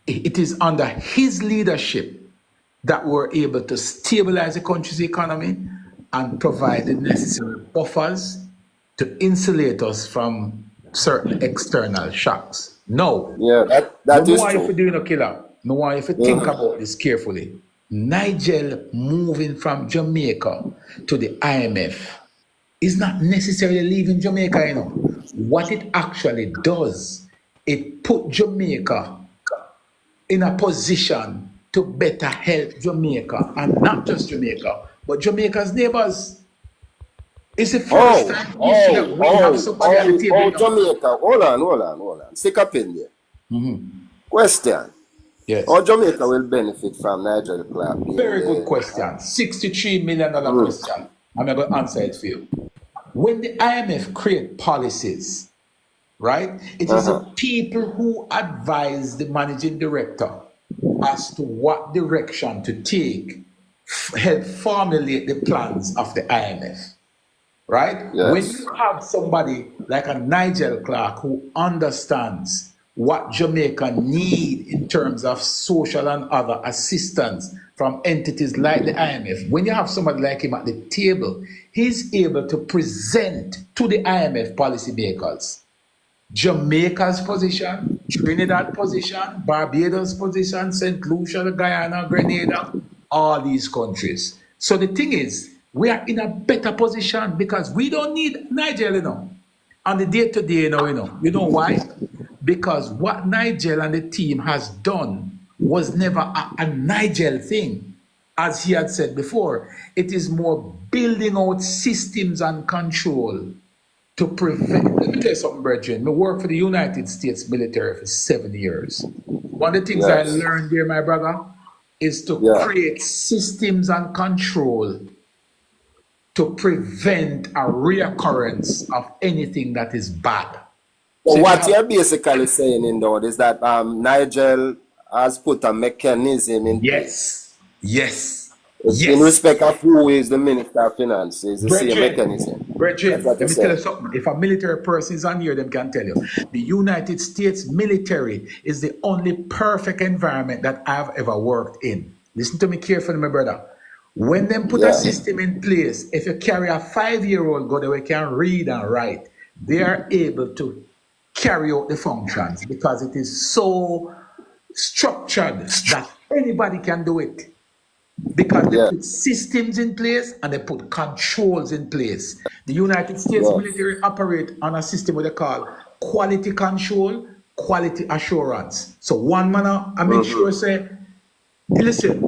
it is under his leadership that we're able to stabilize the country's economy and provide the necessary buffers to insulate us from certain external shocks. No. Yeah, that No is why if you true. doing a killer. No why if you think about this carefully. Nigel moving from Jamaica to the IMF is not necessarily leaving Jamaica, you know. What it actually does, it put Jamaica in a position to better help Jamaica, and not just Jamaica, but Jamaica's neighbors. It's the first time we see that we have somebody at the table. now. Jamaica. Hold on. Stick up in there. Question. Yes. How Jamaica will benefit from Nigel Clark? being Very there? good question. $63 million question. I'm going to answer it for you. When the IMF create policies, right, it is the people who advise the managing director as to what direction to take, help formulate the plans of the IMF. Right? Yes. When you have somebody like a Nigel Clark who understands what Jamaica need in terms of social and other assistance from entities like the IMF, when you have somebody like him at the table, he's able to present to the IMF policymakers Jamaica's position, Trinidad position, Barbados position, St. Lucia, Guyana, Grenada, all these countries. So the thing is, we are in a better position because we don't need Nigeria, you know, on the day-to-day, you know. You know why? Because what Nigel and the team has done was never a Nigel thing. As he had said before, it is more building out systems and control to prevent. Let me tell you something, brethren. I worked for the United States military for 7 years. One of the things I Yes. learned there, my brother, is to Yeah. create systems and control to prevent a reoccurrence of anything that is bad. So So what you you're basically saying in there is that Nigel has put a mechanism in place Yes. Yes. In respect of who is the Minister of Finance, it's the same mechanism. Brethren, That's what let me say. tell you something. If a military person is on here, them can tell you. The United States military is the only perfect environment that I've ever worked in. Listen to me carefully, my brother. When them put a system in place, if you carry a 5-year-old go there, we can read and write, they are able to carry out the functions because it is so structured that anybody can do it. Because they put systems in place and they put controls in place. The United States military operate on a system what they call quality control, quality assurance. So one man, I make sure say, listen,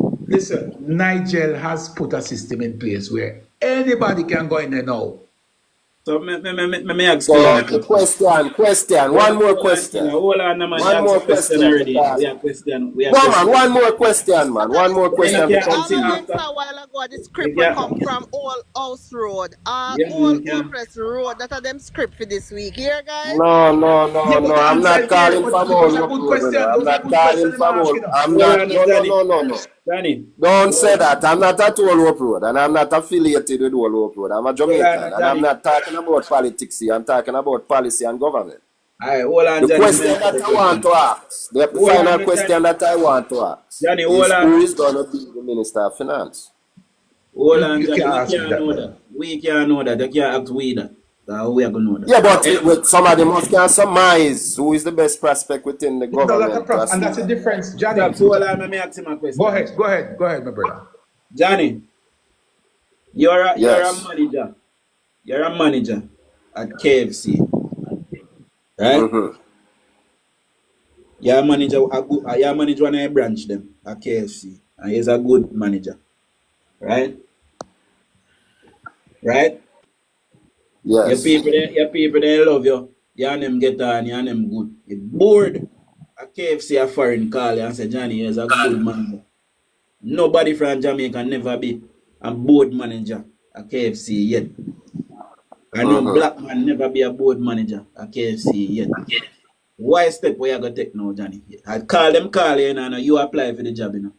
Nigel has put a system in place where anybody can go in there now. So me ask So, you. question. One more question. Hold on, man. One more question already. because- We have question. No, man, one more question, man. One more question. Yeah, to I continue. mentioned a while ago the script Yeah. will come from Old House Road. Yeah, Old yeah. Press Road. That are them script for this week. Here, guys? No. Yeah, but I'm answer not it calling here, for but more. those are good questions. I'm Those are not good calling questions for I'm more. asking. I'm not. No. Danny. Don't say that. I'm not at Old Hope Road, and I'm not affiliated with Old Hope Road. I'm a Jamaican, and I'm not talking about politics here. I'm talking about policy and government. Alright, hold on, The Johnny. question that I want to ask, the final question that I want to ask, Johnny, is hold on. who is going to be the Minister of Finance? Hold on, You Johnny. can't We ask me can't that, know man. that. We can't know that. You can't ask we that. How we are going to know that? Yeah, but with somebody must can surmise who is the best prospect within the No, government. and that's the difference, Johnny. Stop, so hold on, let me ask him a question. Go ahead, my brother. Johnny, you're a Yes. manager. You're a manager at KFC. Right? You're a manager, you're a manager on a branch them at KFC. And he's a good manager. Right? Right? Yes. Your people they love you. You and them get on, you and them good. You're bored. A KFC a foreign call you and say Johnny is a good manager. Nobody from Jamaica never be a board manager at KFC yet. I know black man never be a board manager at KFC yet. Why step where you gonna take now, Johnny? I call you, and you apply for the job, you know.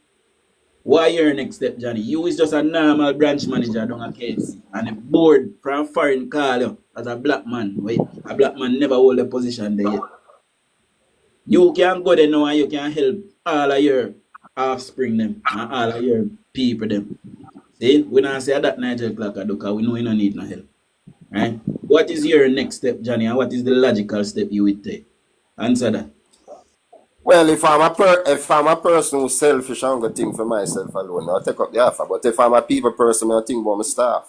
Why your next step, Johnny? You is just a normal branch manager down at KFC. And the board from foreign call you as a black man. Wait, a black man never hold a position there yet. You can go there now and you can help all of your offspring them and all of your people them. See, we don't say that Nigel Clark because we know you don't need no help. Right? What is your next step, Johnny, and what is the logical step you would take? Answer that. Well, if I'm a person who's selfish, I'm gonna think for myself alone. I'll take up the offer. But if I'm a people person, I'll think about my staff.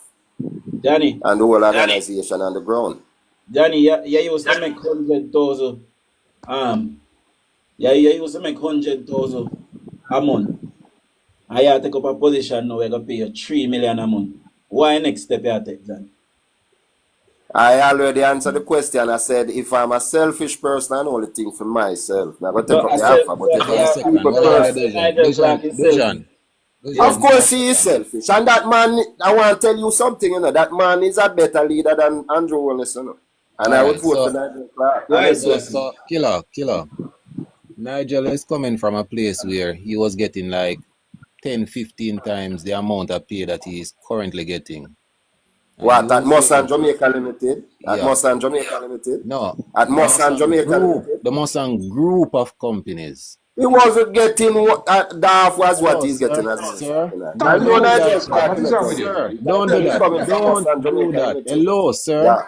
Johnny. And the whole organization on the ground. Johnny, you used to make 100,000. You used to make 100,000 a month. And you take up a position now, we're gonna pay you 3 million a month. Why next step you take, Johnny? I already answered the question. I said, if I'm a selfish person, I only think for myself. I'm going to take up the offer. But if I'm a people person, of course he is selfish. And that man, I want to tell you something, you know, that man is a better leader than Andrew Wallace, you know. And I would vote for Nigel Clark. So, killer. Nigel is coming from a place where he was getting like 10, 15 times the amount of pay that he is currently getting. What, at Mosan Jamaica Limited? At Mosan Jamaica Limited? No. At Mosan Jamaica Limited? The Mosan group of companies. He wasn't getting what Darf was what he's getting as well. Sir, don't do that. Don't do that. Hello, sir. Yeah.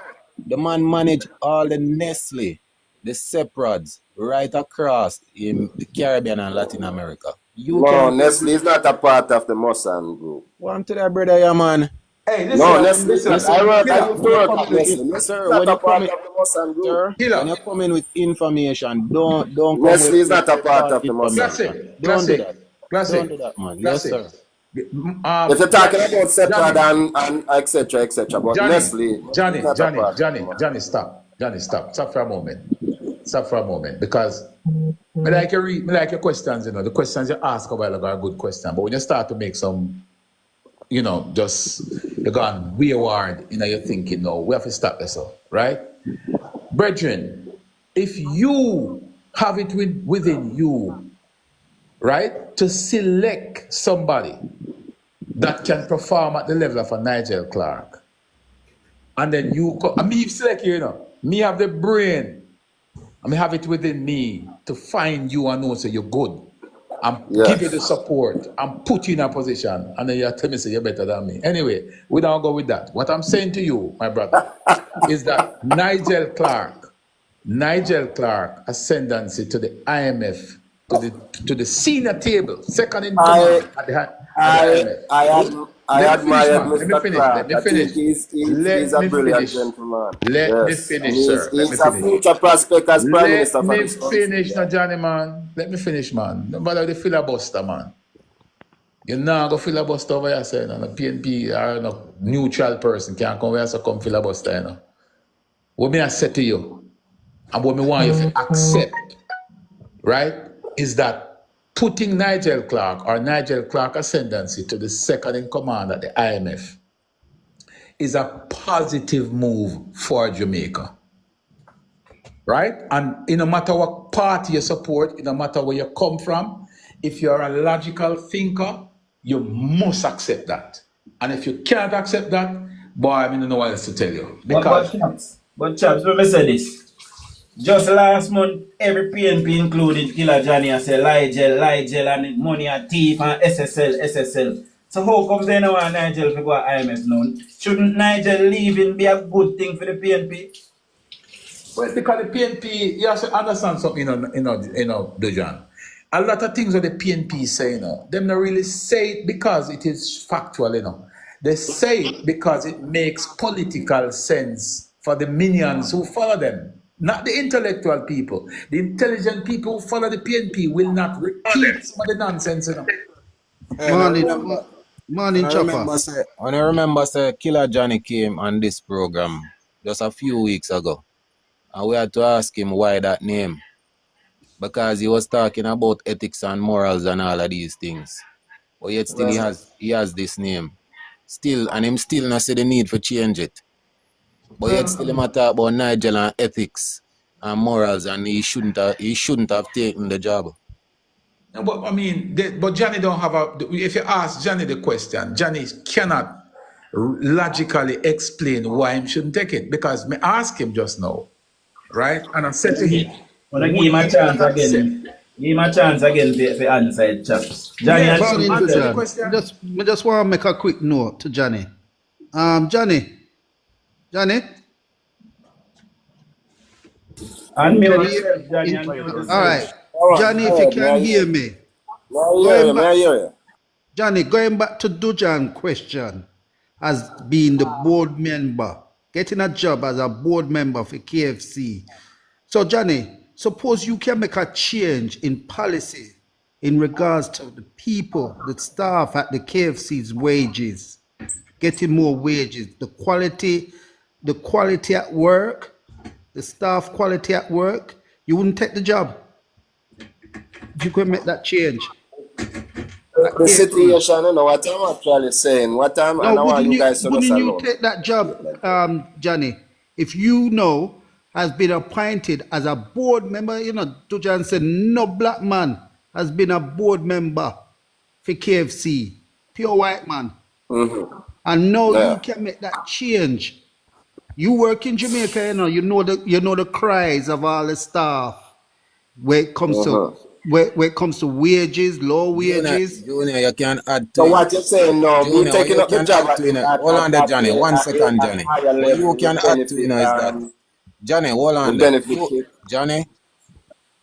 The man managed all the Nestle, the Seprads, right across in the Caribbean and Latin America. Nestle is not a part of the Mosan group. One to that brother, yeah, man. Hey, listen, no, listen. I used to work at Nestle. Sir, when you come in with information, don't come Nestle with is not a part of the Mosan. Don't do that. Don't do that, man. Yes, sir. If you're talking about Seprad and etc., but Nestle, Johnny, stop. Johnny, stop. Stop for a moment. Because I like your questions, you know. The questions you ask a while ago are good questions. But when you start to make some, you know, just you're gone wayward, you know, you're thinking, no, we have to stop this up, right? Brethren, if you have it within you, right, to select somebody that can perform at the level of a Nigel Clark. And then I mean, select you know, me have the brain, I mean, have it within me to find you and know so you're good. And give you the support and put you in a position. And then you tell me, say, you're better than me. Anyway, we don't go with that. What I'm saying to you, my brother, is that Nigel Clark ascendancy to the IMF, to the senior table, second in command at the IMF. I admire Mr. Let Clark. me I finish. think he's a brilliant gentleman. Let me finish, sir. He's a future prospect as Prime Minister for this country. Let me finish now, Johnny, man. Let me finish, man. No matter the filibuster, man. You now go filibuster over here, say, no, PNP or no neutral person can't come here, so come filibuster, you know. What me I say to you, and what me want you to accept, right, is that putting Nigel Clark or Nigel Clark ascendancy to the second in command at the IMF is a positive move for Jamaica. Right? And no matter what party you support, no matter where you come from, if you're a logical thinker, you must accept that. And if you can't accept that, boy, I don't know what else to tell you. Because but chaps, let me say this. Just last month, every PNP, including Killer Johnny, I say Ligel, and money and thief and SSL. So how come they know Nigel to go to IMF now? Shouldn't Nigel leaving be a good thing for the PNP? Well, because the PNP, you have to understand something, Dujon. A lot of things that the PNP say, them not really say it because it is factual, They say it because it makes political sense for the minions who follow them. Not the intellectual people. The intelligent people who follow the PNP will not repeat some of the nonsense. Morning, Chopper. I remember, Killer Johnny came on this program just a few weeks ago. And we had to ask him why that name. Because he was talking about ethics and morals and all of these things. But yet still he has this name. Still, and him still not see the need for change it. But yet still him talk about Nigel and ethics and morals, and he shouldn't have taken the job. No, but I mean, but Johnny don't have if you ask Johnny the question, Johnny cannot logically explain why he shouldn't take it. Because me ask him just now, right? And I said to him, Well, give him a chance again. Give him a chance again to answer it, chaps. Johnny, I just want to make a quick note to Johnny. Johnny. Unmute. All right. Johnny, if you can hear me. Johnny, going back to DUJON'S question as being the board member, getting a job as a board member for KFC. So, Johnny, suppose you can make a change in policy in regards to the people, the staff at the KFC's wages, getting more wages, the quality at work, the staff quality at work, you wouldn't take the job if you could make that change. The situation, what I'm actually saying, what I'm, and I want you guys to wouldn't you take that job, Johnny, if you has been appointed as a board member? DUJON said no black man has been a board member for KFC, pure white man. Mm-hmm. And now you can make that change. You work in Jamaica, you know the cries of all the staff when it comes to when it comes to wages, low wages. Junior, you can add to so it. what you're saying now, Junior, taking up the job hold on there, Johnny. 1 second, Johnny. What you can add to is that Johnny, hold on there. Johnny,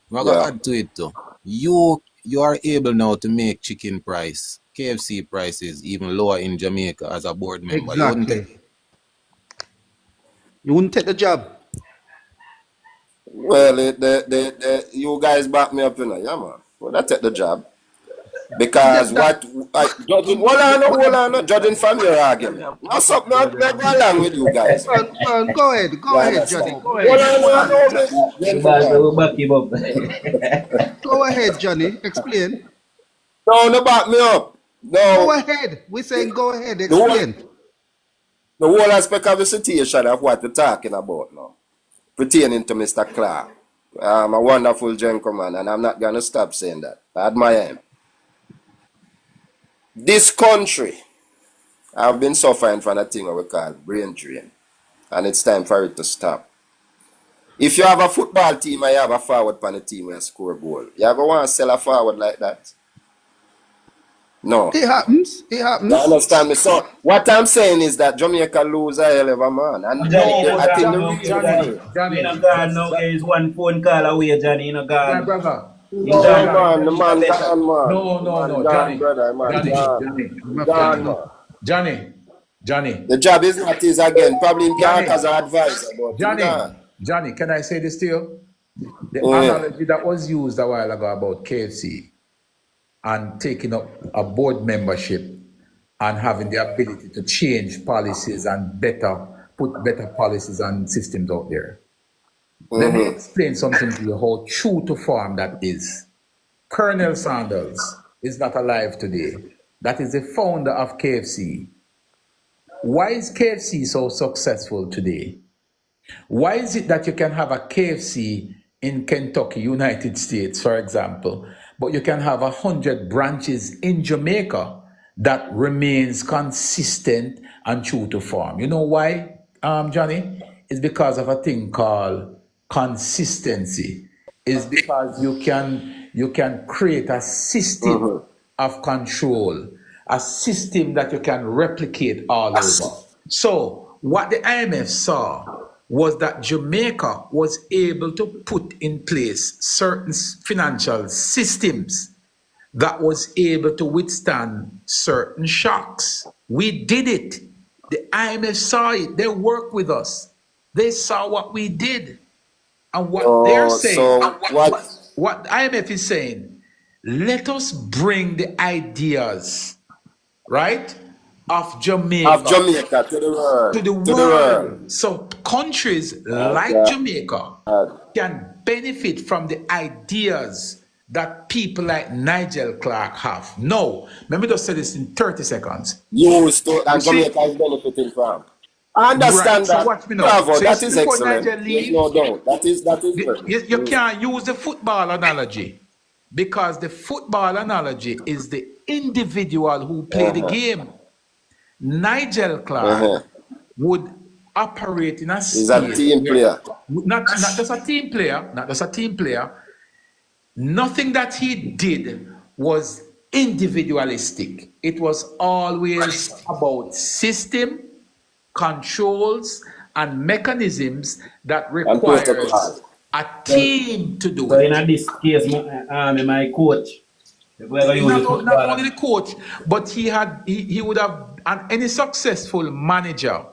we're going to add to it too. You are able now to make chicken price, KFC prices even lower in Jamaica as a board member. Exactly. You wouldn't take the job. Well, you guys back me up, yeah, man. Well, I take the job. Because judging, hold on, judging from your argument. What's up, man? Let's go along with you guys. Go ahead, Johnny. Go ahead, Johnny. Explain. No, back me up. No. Go ahead. We're saying go ahead. Explain. The whole aspect of the situation of what we're talking about now, pertaining to Mr. Clark. I'm a wonderful gentleman, and I'm not going to stop saying that. I admire him. This country I've been suffering from a thing we call brain drain, and it's time for it to stop. If you have a football team and you have a forward on the team and score a goal, you ever want to sell a forward like that? No. It happens. It You happens. understand me? So what I'm saying is that Jamaica lose a hell of a man. And I think the reason why. Johnny, God now is one phone call away, Johnny. My God. brother. No, man, the man gone, man. No, Gone, Johnny. brother, man, gone. Johnny. The job is not his again. Probably in Johnny. as an advisor, but Johnny, can I say this to you? The Oh, yeah. analogy that was used a while ago about KFC and taking up a board membership and having the ability to change policies and put better policies and systems out there. Let me explain something to you how true to form that is. Colonel Sanders is not alive today. That is the founder of KFC. Why is KFC so successful today? Why is it that you can have a KFC in Kentucky, United States, for example, but you can have 100 branches in Jamaica that remains consistent and true to form? You know why, Johnny? It's because of a thing called consistency. It's because you can create a system of control, a system that you can replicate all over. So what the IMF saw was that Jamaica was able to put in place certain financial systems that was able to withstand certain shocks. We did it. The IMF saw it. They worked with us. They saw what we did. And what they're saying, so what the IMF is saying, let us bring the ideas, right, of Jamaica to the world. to the world. So countries like Jamaica can benefit from the ideas that people like Nigel Clark have. No, let me just say this in 30 seconds. And Jamaica is benefiting from. I understand Right, that. so watch me now. Bravo, So that you is see before excellent. Nigel There's leave, no doubt. That is good. you can't use the football analogy because the football analogy is the individual who play the game. Nigel Clark would operate in a He's a team player. not just a team player, not just a team player. Nothing that he did was individualistic. It was always about system, controls, and mechanisms that requires a team to do So it. in this case, my coach. Not only the coach, but he would have, and any successful manager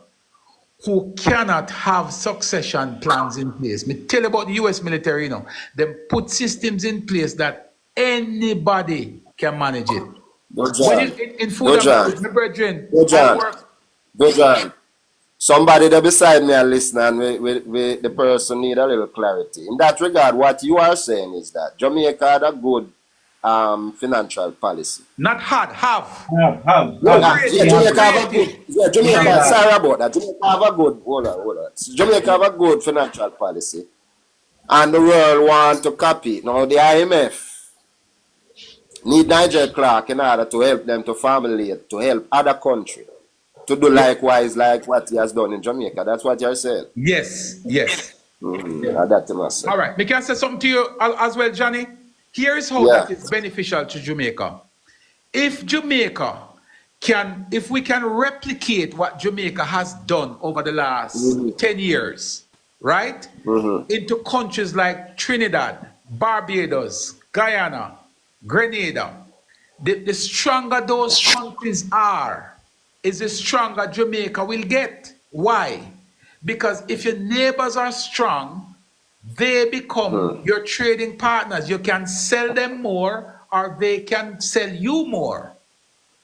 who cannot have succession plans in place. Me tell you about the US military, they put systems in place that anybody can manage it. In food and my brethren, Dojan. Somebody there beside me and listen, and the person need a little clarity. In that regard, what you are saying is that Jamaica had a good financial policy. Not hard, have. Jamaica have a good. Jamaica, sorry about that. Jamaica have a good. Hold on. Jamaica have a good financial policy, and the world want to copy it. Now the IMF need Nigel Clark in order to help them to formulate, to help other countries to do likewise, like what he has done in Jamaica. That's what you're saying. Yes. That's the All right, me can say something to you as well, Johnny. Here is how that is beneficial to Jamaica. If we can replicate what Jamaica has done over the last 10 years, right? Into countries like Trinidad, Barbados, Guyana, Grenada, the stronger those countries are, is the stronger Jamaica will get. Why? Because if your neighbors are strong, they become your trading partners. You can sell them more or they can sell you more.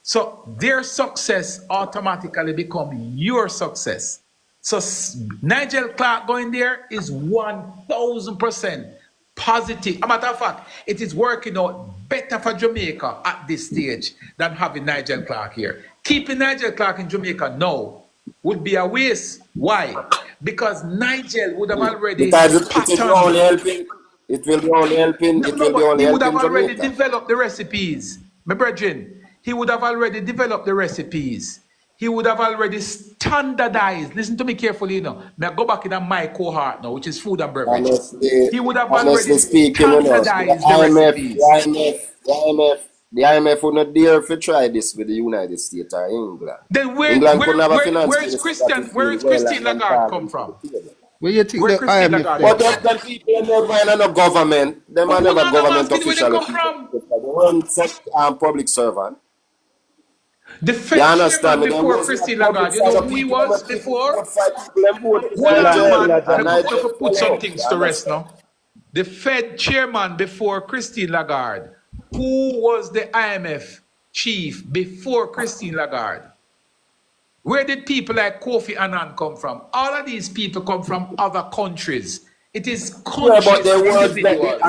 So their success automatically become your success. So Nigel Clark going there is 1000% positive. As a matter of fact, it is working out better for Jamaica at this stage than having Nigel Clark here. Keeping Nigel Clark in Jamaica now would be a waste. Why? Because Nigel would have already it will only helping. It will be only helping. He would have already developed the recipes. My brethren, he would have already developed the recipes. he would have already standardized. Listen to me carefully, you know. May I go back in my cohort now, which is food and beverage. He would have already Honestly speaking, you know, standardized the recipes. the IMF would not dare if you try this with the United States or England. Then England couldn't have a finance where's minister that Christine Lagarde come from? Where you think Where the Christine IMF Lagarde But come from? them people are never in no government. Them are But never I'm government asking where they official. come from. They weren't public servant. The You Fed understand chairman me? Them before was Christine not public Lagarde, you know servant who he people. was Them before? would fight people them vote in Hold on, Nigeria. man. And I Nigeria could put some things you to rest understand? now. The Fed chairman before Christine Lagarde, who was the IMF chief before Christine Lagarde? Where did people like Kofi Annan come from? All of these people come from other countries. It is Yeah, countries but they and was individuals.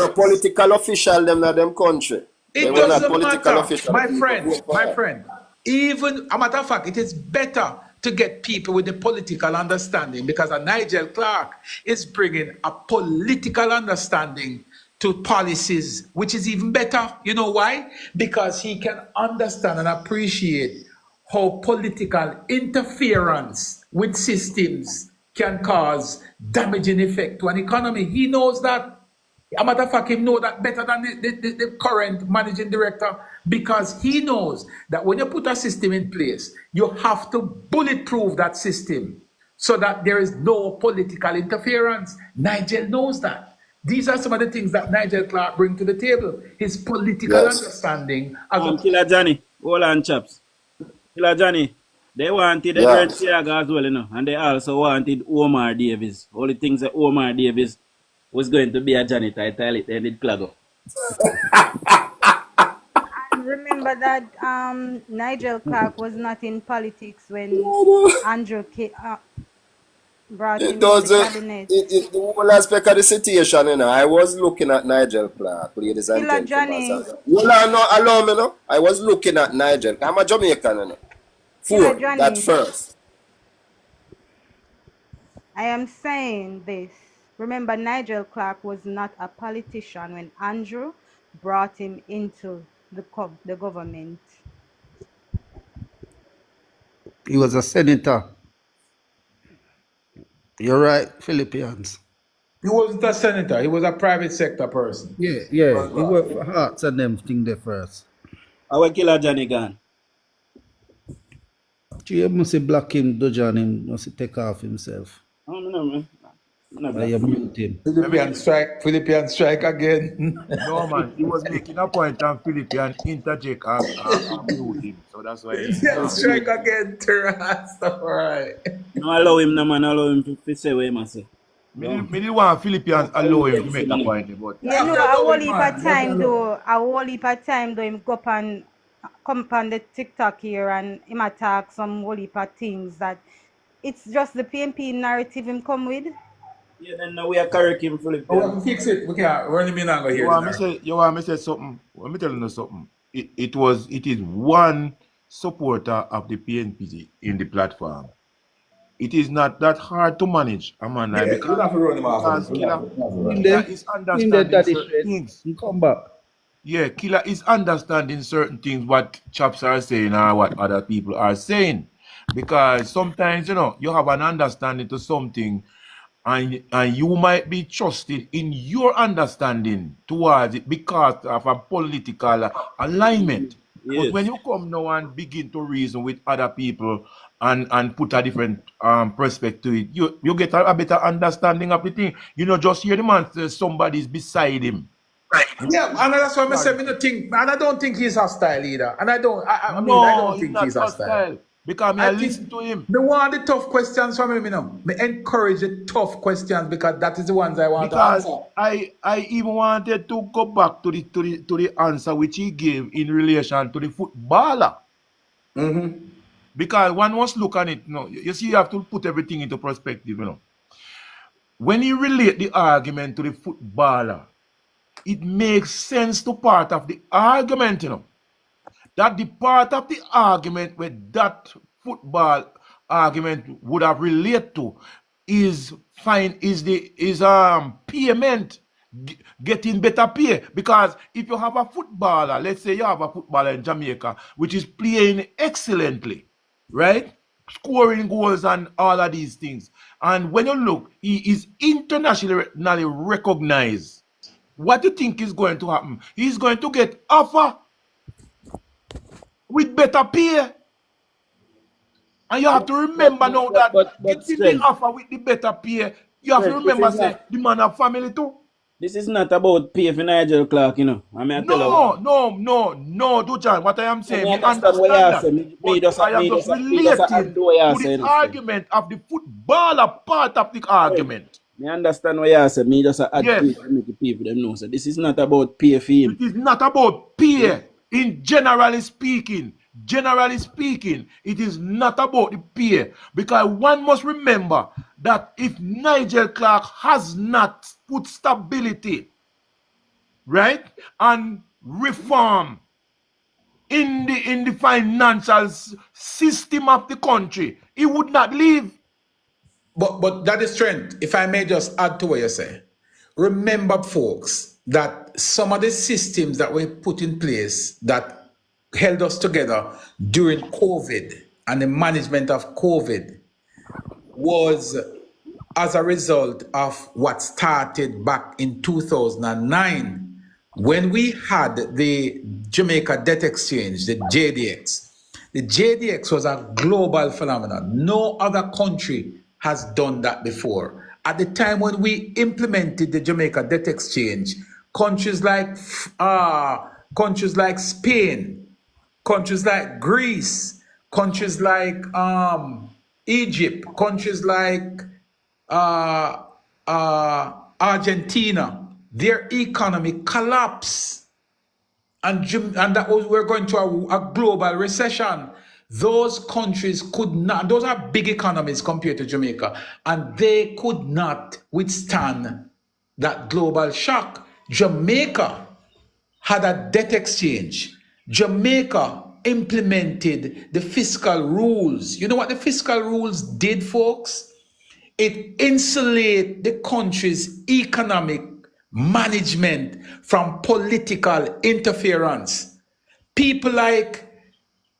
a political official them in them country. They It were not doesn't political matter, official. my friend. Even, a matter of fact, it is better to get people with a political understanding because Nigel Clark is bringing a political understanding to policies, which is even better. You know why? Because he can understand and appreciate how political interference with systems can cause damaging effect to an economy. He knows that. A matter of fact, he knows that better than the current managing director because he knows that when you put a system in place, you have to bulletproof that system so that there is no political interference. Nigel knows that. These are some of the things that Nigel Clark brings to the table. His political understanding. Killer Johnny, hold on, chaps. Killer Johnny, they wanted Edward Siaga as well, you know, and they also wanted Omar Davis. All the things that Omar Davis was going to be a janitor, I tell it, they did clog up. And remember that Nigel Clark was not in politics when Andrew brought him in the cabinet. The whole aspect of the situation, you know. I was looking at Nigel Clark, ladies and Killer gentlemen. Johnny. You know, allow me, no? I was looking at Nigel. I'm a Jamaican, you know. Killer Four, Johnny. that first. I am saying this. Remember, Nigel Clark was not a politician when Andrew brought him into the government. He was a senator. You're right, Philippians. He wasn't a senator, he was a private sector person. Yeah. He worked for Hearts and them thing there first. Our Killer Johnny gone. You must block him, Dujon, him must take off himself. Oh, no, man. You mute him. Philippian strike again. No, man. He was making a point and Philippian interject and mute him. So that's why he strike again, Terras. All right. No, allow him, no, man. Allow him to say what he must say. Me didn't want Philippians allow him to make that point. But Yeah, no, a whole heap of time though. A whole heap of time though. Him go up and come on the TikTok here and him attack some whole heap of things that it's just the PNP narrative him come with. Yeah, then now we are correcting Philip. Oh, we fix it. We can't. We're only not going to hear you want me say something? Let me tell you something. It is one supporter of the PNP in the platform. It is not that hard to manage. I'm on yeah, because have to run him off. Killer is understanding certain things. Come back. Yeah, Killer is understanding certain things what chaps are saying or what other people are saying. Because sometimes, you know, you have an understanding to something and you might be trusted in your understanding towards it because of a political alignment. Yes. But when you come now and begin to reason with other people and put a different perspective to it, you get a better understanding of the thing. You know, just hear the man say somebody's beside him. Right. Yeah, and that's why I say and I don't think he's hostile either. And I don't think he's hostile. Because I listen to him. Me want the tough questions from him, you know. Me encourage the tough questions because that is the ones I want to answer. I even wanted to go back to the answer which he gave in relation to the footballer. Mm-hmm. Because one must look at it, you know. You see, you have to put everything into perspective, you know. When you relate the argument to the footballer, it makes sense to part of the argument, you know. That the part of the argument where that football argument would have related to is payment getting better pay. Because if you have a footballer, let's say you have a footballer in Jamaica, which is playing excellently, right? Scoring goals and all of these things. And when you look, he is internationally recognized. What do you think is going to happen? He's going to get offer with better pay. And you have to remember now that getting the offer with the better pay, you have to remember say the man have family too. This is not about pay for Nigel Clark, you know. I mean, no, Dujan. What I am saying, I understand that. I am just relating to the argument of the footballer part of the argument. I understand what you say. Me just add pay to make the people them know. So this is not about pay for him. It is not about pay. In generally speaking, it is not about the pay. Because one must remember that if Nigel Clark has not put stability, right, and reform in the financial system of the country, he would not leave. But that is strength. If I may just add to what you say. Remember, folks, that some of the systems that were put in place that held us together during COVID and the management of COVID was as a result of what started back in 2009 when we had the Jamaica Debt Exchange, the JDX. The JDX was a global phenomenon. No other country has done that before. At the time when we implemented the Jamaica Debt Exchange, countries like Spain, countries like Greece, countries like Egypt, countries like Argentina, their economy collapsed, and that was, we're going to a global recession. Those countries could not, those are big economies compared to Jamaica, and they could not withstand that global shock. Jamaica had a debt exchange. Jamaica implemented the fiscal rules. You know what the fiscal rules did, folks? It insulated the country's economic management from political interference. People like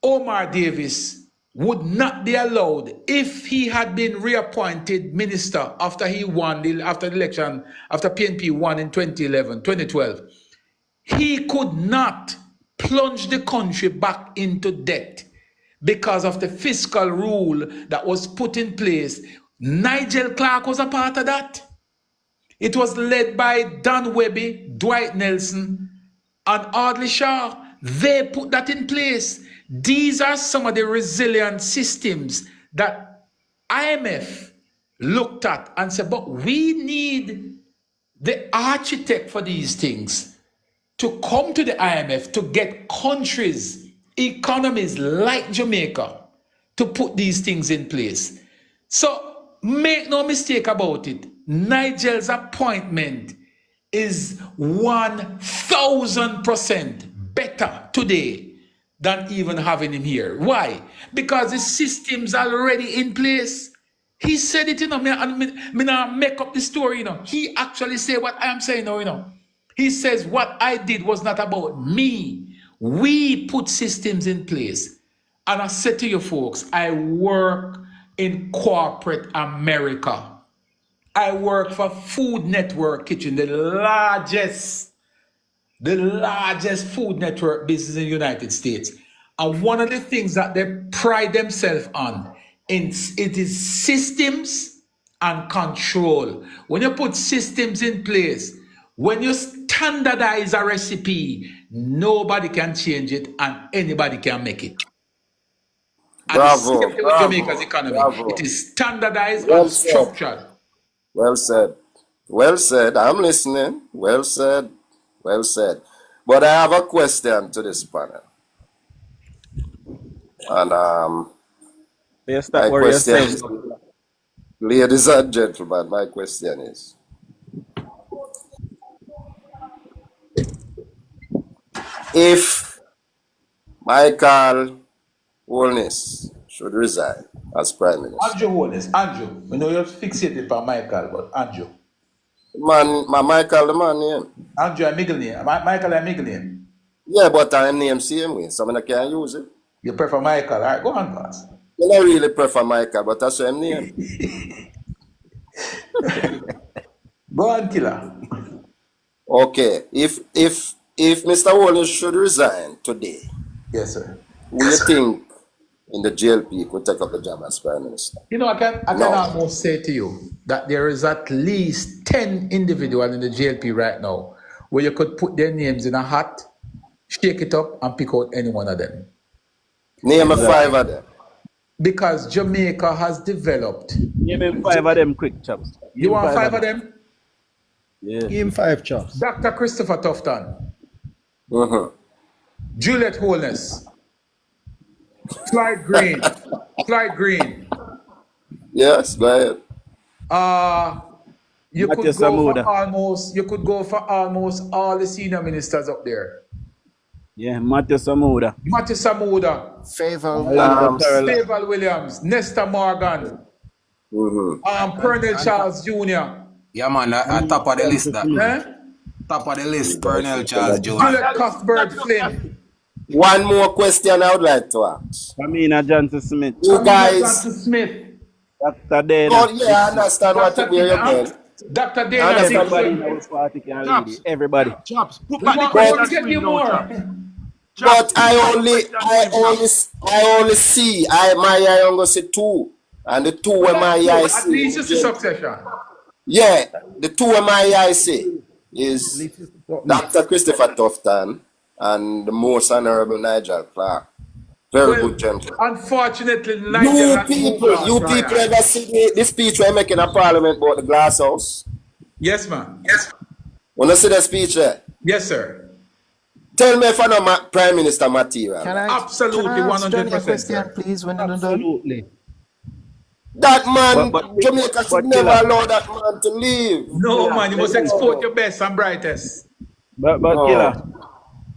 Omar Davis would not be allowed, if he had been reappointed minister after he won after the election, after PNP won in 2012, he could not plunge the country back into debt because of the fiscal rule that was put in place. Nigel Clark was a part of that. It was led by Don Webby, Dwight Nelson, and Audley Shaw. They put that in place. These are some of the resilient systems that IMF looked at and said, but we need the architect for these things to come to the IMF to get countries, economies like Jamaica to put these things in place. So make no mistake about it. Nigel's appointment is 1,000% better today than even having him here. Why? Because the system's already in place. He said it, you know, me not make up the story, you know. He actually said what I am saying now, you know. He says what I did was not about me. We put systems in place. And I said to you folks, I work in corporate America. I work for Food Network Kitchen, the largest food network business in the United States. And one of the things that they pride themselves on, it is systems and control. When you put systems in place, when you standardize a recipe, nobody can change it and anybody can make it. And Bravo, with Jamaica's economy, it is standardized and structured. Well said. Well said. I'm listening. Well said. Well said. But I have a question to this panel. And my question, ladies and gentlemen, my question is, if Michael Holness should resign as Prime Minister. Andrew Holness, Andrew. We know you're fixated by Michael, but Andrew. Man, my Michael, the man name. Andrew and middle name. Michael and middle name. Yeah, but I name same way, so I can't use it. You prefer Michael. All right, go on, boss. I don't really prefer Michael, but that's same name. Go on, killer. Okay, if Mr. Wallace should resign today, Yes, sir. will you think in the JLP could take up the job as Prime Minister? You know, I can No. almost say to you that there is at least 10 individuals in the JLP right now where you could put their names in a hat, shake it up, and pick out any one of them. Name a 5 of them. Because Jamaica has developed. Name him 5 of them quick, chaps. You want 5 of them? Yeah. Give him 5 chops. Dr. Christopher Tufton, Mm-hmm. Juliet Holness, Clyde Green, Clyde Green. Yes, go ahead. You Matthew could go Samuda. for almost all the senior ministers up there. Yeah, Matthew Samuda. Matthew Samuda, Faval Williams, Nesta Morgan, Pernell Charles Jr. Yeah, man, at top of the list. That top of the list, Pernell Charles Jr. Juliet Cuthbert Flynn. One more question I would like to ask. Pamina Johnson Smith. You guys. Johnson Smith. Dr. Dana. Oh, yeah, I understand what you mean again. Dr. Dana. Everybody in our party can lead it. Everybody. Chops, put We back the want question to get you now, more. Chops. But I only see my eye only see 2. And the 2 where my eye At see. least it's a succession. Yeah, the 2 where my eye see is Dr. Christopher Tufton and the most honorable Nigel Clark. Very good gentleman. Unfortunately, You Nigel people ever see the speech we're making in Parliament about the glass house? Yes, man. Wanna see the speech there? Yes, sir. Tell me if I know Prime Minister material. Absolutely, 100%, sir. Please, when Absolutely. That man, But Jamaica should never allow that man to leave. No, man, you must export your best and brightest. But No. killer.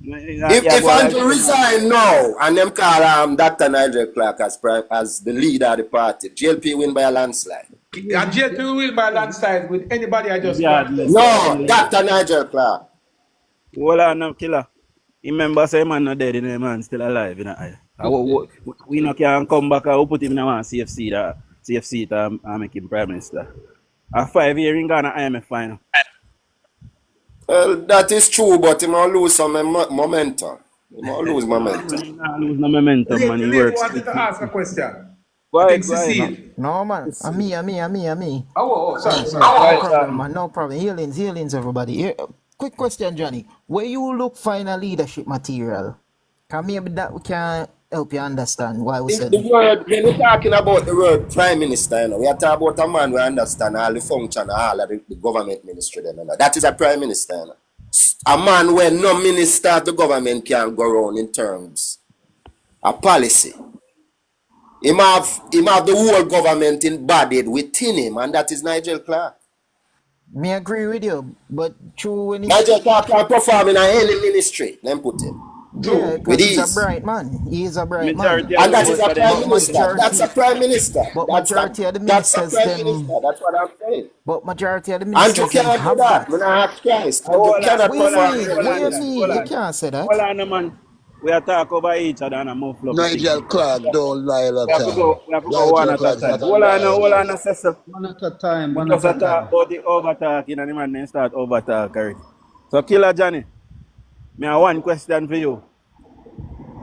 If Andrew resign now and them call Dr. Nigel Clark as the leader of the party, JLP win by a landslide. And JLP will by landslide with anybody I just No, Dr. Nigel Clark. Hold on now, killer. Remember, say man not dead, the man still alive. You know, we no can come back and put him in a CFC to make him Prime Minister. A 5-year in Ghana IMF final. Well, that is true, but he might lose some momentum. He might lose momentum. He not lose no momentum, man. He works. wanted to ask a question. Go Things ahead, to go ahead. see. No, man. Me. Oh, sorry. No problem, man. No problem. Healings, everybody. Here, quick question, Johnny. Where you look find a leadership material? Can maybe that we can help you understand why we said The word, when we're talking about the word Prime Minister, you know, we are talking about a man who understands all the function, all of the government ministry. You know. That is a Prime Minister. You know. A man where no minister of the government can go around in terms of policy. He have the whole government embodied within him, and that is Nigel Clark. Me agree with you, but true when Nigel Clark can perform in any ministry, then put him. yeah, With he's ease. a bright man. He is a bright man. Majority And that of is the a vote Prime for them. Minister. That's a Prime Minister. But That's majority of the that's a ministers, Prime them- Minister. That's what I'm saying. But majority of the And you ministers them can't do have that. that. When I ask Christ, Hold you on, cannot What hold you on, perform. mean? hold What you on, mean? hold You on. can't say that. Hold on, man. We are talking over each other and I move up. Nigel Clark don't lie all the We have to time. go one at a Clark is time. not a Hold on, liar. sister. One at a time, one Because at I a talk time. about the overtalking and the man then start overtalk already. So, Killer Johnny, me have one question for you.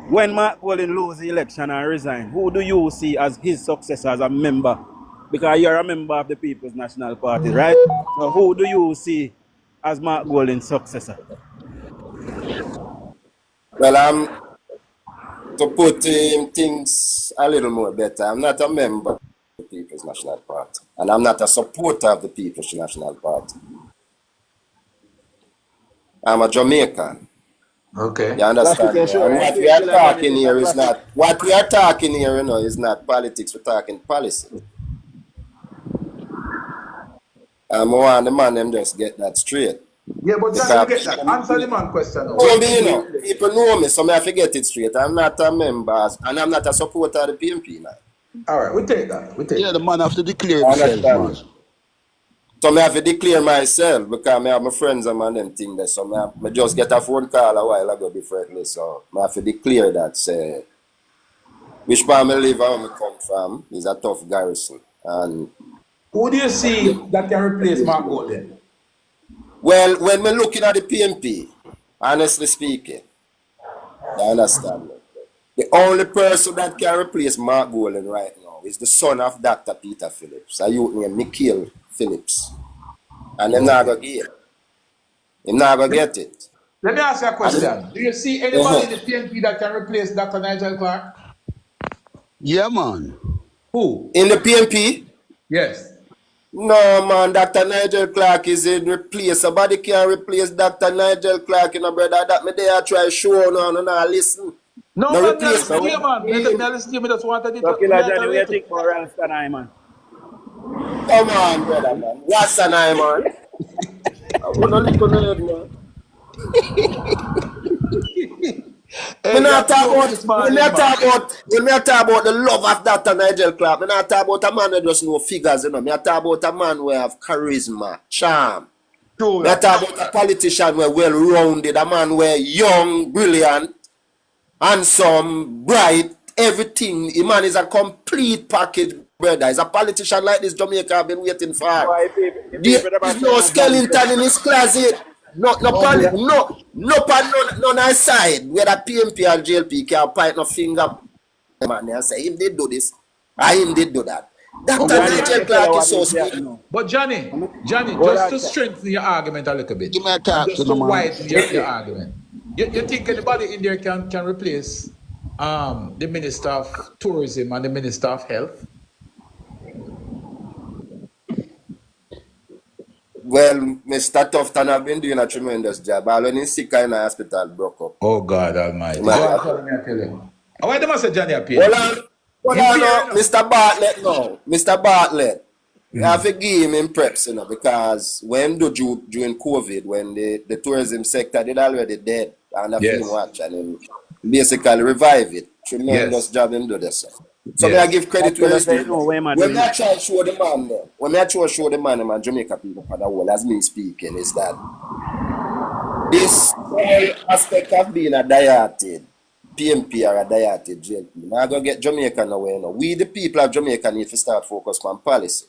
When Mark Wallen lose the election and resign, who do you see as his successor as a member? Because you're a member of the People's National Party, right? So who do you see as Mark Wallen's successor? Well, to put things a little more better, I'm not a member of the People's National Party. And I'm not a supporter of the People's National Party. I'm a Jamaican. Okay. You understand? That's And what we are talking here is not what we are talking here, you know, is not politics. We're talking policy. I want the man them just get that straight. Yeah, but Johnny, you get that. Answer the man question now. Oh, me, you know, people know me, so I have to get it straight. I'm not a member and I'm not a supporter of the PMP now. All right, we take that. Yeah, the man have to declare I himself, man. understand. So I have to declare myself because I have my friends and them thing there. So I just get a phone call a while ago differently. So I have to declare that say which part I live and where I come from is a tough garrison. And who do you see that can replace Mark Golden? well, when we're looking at the PNP, honestly speaking, you understand me? The only person that can replace Mark Golden right now is the son of Dr. Peter Phillips, a youth named Nikhil Phillips. And they're not going to get it. They're not going to get it. Let me ask you a question. Do you see anybody in the PNP that can replace Dr. Nigel Clark? Yeah, man. Who? In the PNP? Yes. No, man. Dr. Nigel Clark is in replace. Somebody can replace Dr. Nigel Clark, you know, brother. That me there try show no listen. No, No man, replace. man. Listen to me, just wanted it. So, Killer Johnny, what do you think about Ralston, man? Come on, brother, man. What's an eye, man? I want to look on the head, man. When I talk about the love of Dr. Nigel Clark, when I talk about a man who just know figures, you know. I talk about a man who have charisma, charm. I talk about a politician who well-rounded, a man who young, brilliant, handsome, bright, everything. The man is a complete package, brother. He's a politician like this Jamaica have been waiting for. There is no skeleton in his closet. No side where the PNP and JLP can point no finger man and say him did do this, I him did do that. Dr. Nigel Clark is so sweet. But Johnny, just to strengthen your argument a little bit, Give me a tap, just to widen your argument. You think anybody in there can replace the Minister of Tourism and the Minister of Health? Well, Mr. Tufton have been doing a tremendous job. All when he's sick in the hospital broke up. Oh God Almighty. Why do I say Johnny appear? Hold on, Mr. Bartlett now. Mr. Bartlett. You have to give him in preps, you know, because when during COVID, when the tourism sector did already dead and the film watch and him basically revive it. Tremendous job him do this. So I give credit to his when I try to show the man there, when I try to show the man and Jamaica people for the whole as me speaking is that this whole aspect of being a dieted PNP or a dieted JLP. Now I go get Jamaica nowhere now. We the people of Jamaica need to start focus on policy.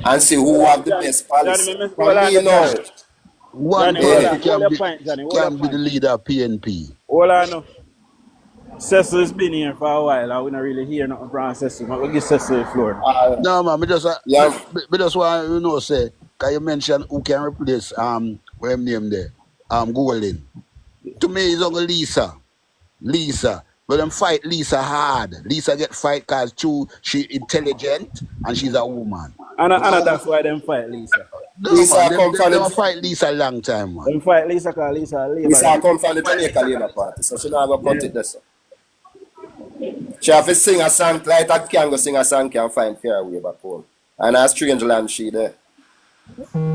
And see who have the best policy. One person can be the leader of PNP. All I know. Cecil's been here for a while. I wouldn't really hear nothing from Cecil. But we'll give Cecil the floor. No, man, we just want to know, say, can you mention who can replace what him name there? Golden. To me, it's only Lisa. But them fight Lisa hard. Lisa get fight because she intelligent and she's a woman. And that's why them fight Lisa. No, Lisa come from the fight Lisa a long time, man. Them fight Lisa because Lisa come from the Jamaica Labour Party, so she not go cut it this. She have to sing a song like that can go sing a song can find fair way back home. And a strange land she there.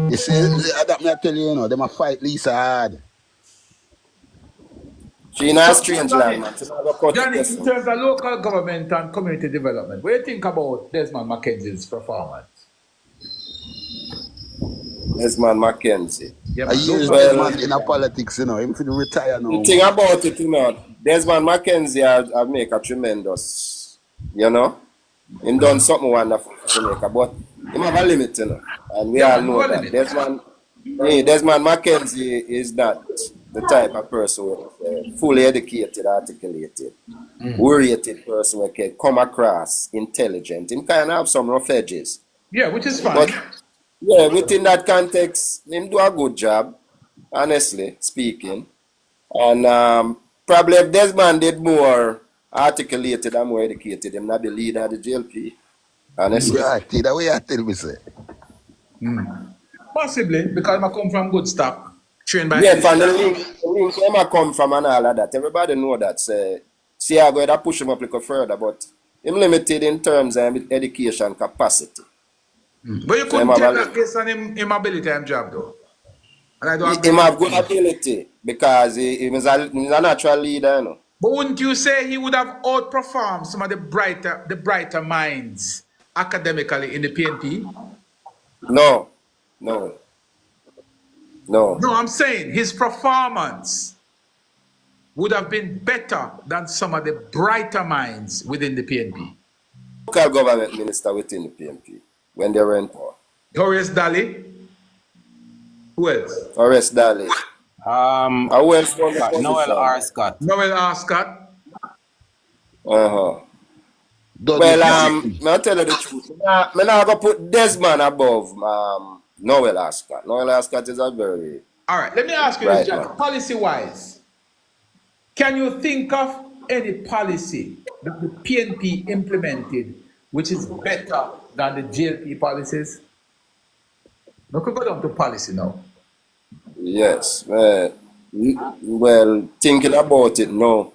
You see, that me I tell you, them a fight Lisa hard. She in a strange land, man. Johnny, in terms of local government and community development, what do you think about Desmond McKenzie's performance? Desmond McKenzie. Yeah, man, in a politics, you know, him for retire now. The thing about it, you know, Desmond McKenzie have make a tremendous, you know. He done something wonderful for Jamaica, but he have a limit, you know. And we all know that. Desmond McKenzie is not the type of person who is fully educated, articulated, oriented person who can come across intelligent. He kind of have some rough edges. Yeah, which is fine. But, yeah, within that context, him do a good job, honestly speaking. And probably if Desmond did more articulated and more educated, him not the leader of the JLP. Honestly. Yeah, the way I tell me, say. Possibly, because I come from good stock. Trained by from the links where I come from and all of that. Everybody know that. See, I'm going to push him up a little further, but I'm limited in terms of education capacity. But you couldn't take that based on him ability and job, though. And I don't him have good ability because he's a natural leader, you know. But wouldn't you say he would have outperformed some of the brighter minds academically in the PNP? No, no, no. No, I'm saying his performance would have been better than some of the brighter minds within the PNP. Local government minister within the PNP when they were in power. Horace Daly. Who else? Horace Daly. Who else won the position? Noel R. Scott. Noel R. Scott. Well, I'll tell you the truth. I'm not going to put Desmond above Noel R. Scott. Noel R. Scott is a very... All right, let me ask you this, Jack. Policy-wise, can you think of any policy that the PNP implemented which is better than the GLP policies? We could go down to policy now. Yes. Well, thinking about it, no.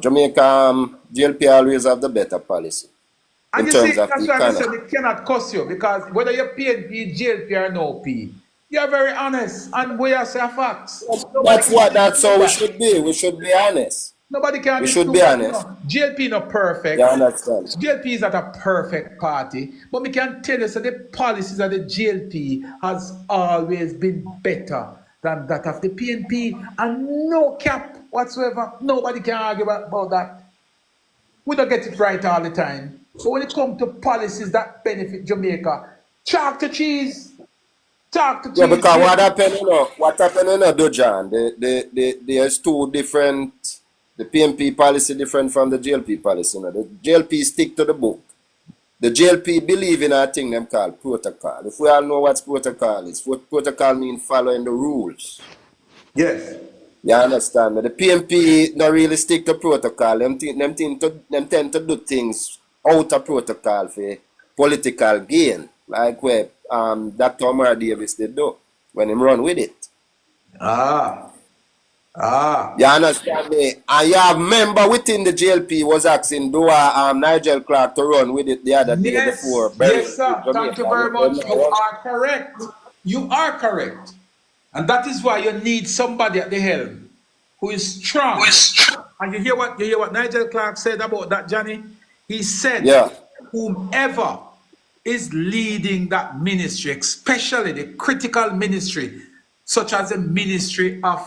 Jamaica, GLP always have the better policy. And you see, that's why I said it cannot cost you, because whether you're PNP, GLP, or no P, you're very honest, and we are say facts. That's how we should be. We should be honest. Nobody can. We should be honest. GLP not perfect. You understand? GLP is not a perfect party, but we can tell you that the policies of the GLP has always been better than that of the PNP, and no cap whatsoever. Nobody can argue about that. We don't get it right all the time. So when it comes to policies that benefit Jamaica, chalk to cheese. Chalk to cheese. Yeah, because what happened, Dujon, there's two different, the PNP policy different from the GLP policy. The GLP stick to the book. The GLP believe in a thing them called protocol. If we all know what protocol is, what protocol means following the rules. Yes. You understand? The PNP don't really stick to protocol. Them tend to do things out of protocol for political gain. Like where Dr. Omar Davis did do when him run with it. You understand me? And you have member within the GLP was asking Nigel Clark to run with it the other day before. Yes, sir. Thank you very much. You are correct. You are correct. And that is why you need somebody at the helm who is strong. And you hear what Nigel Clark said about that, Johnny? He said, whomever is leading that ministry, especially the critical ministry, such as the Ministry of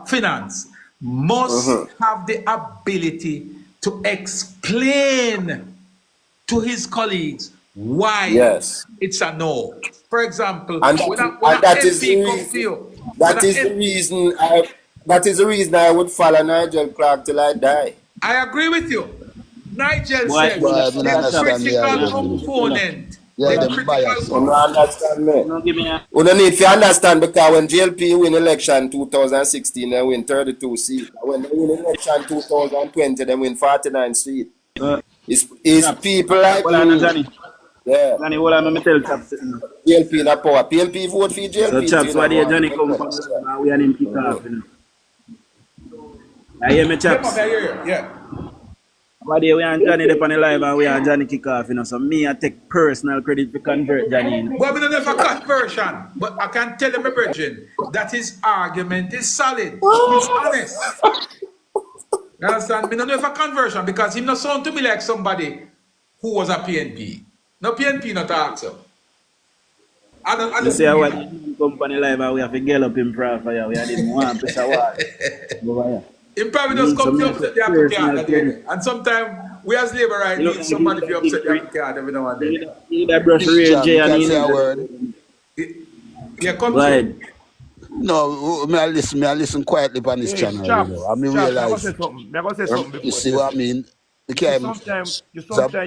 Finance, must have the ability to explain to his colleagues why it's a no. For example, that is the reason I would follow Nigel Clark till I die. I agree with you. Nigel said the critical component. The critical understand me. You don't need to understand, because when JLP win election 2016, they win 32 seats. When they win election 2020, they win 49 seats. It's people like Johnny. Yeah. Johnny, what I'm going to tell Chaps? JLP in a power. PNP vote for JLP. So Chaps, what did Johnny come from? We are him kick off. I hear me, Chaps. Yeah. What day we and Johnny up on the live and we and Johnny kick off, So me, I take personal credit for convert Johnny. Well, we don't have a conversion, but I can tell him, Virgin, that his argument is solid. He's honest. You understand? We don't have a conversion because he not sound to me like somebody who was a PNP. No PNP not talk so. You see what company live and we have to get up in profile. We didn't want to push a wall. He probably just come to upset the apple card. And sometimes we as labor right need somebody to upset the apple card every now and then. Need a brush real J and say a word. Yeah, come to No, I listen quietly on this channel. I mean, realize. You see what I mean? Sometimes you have to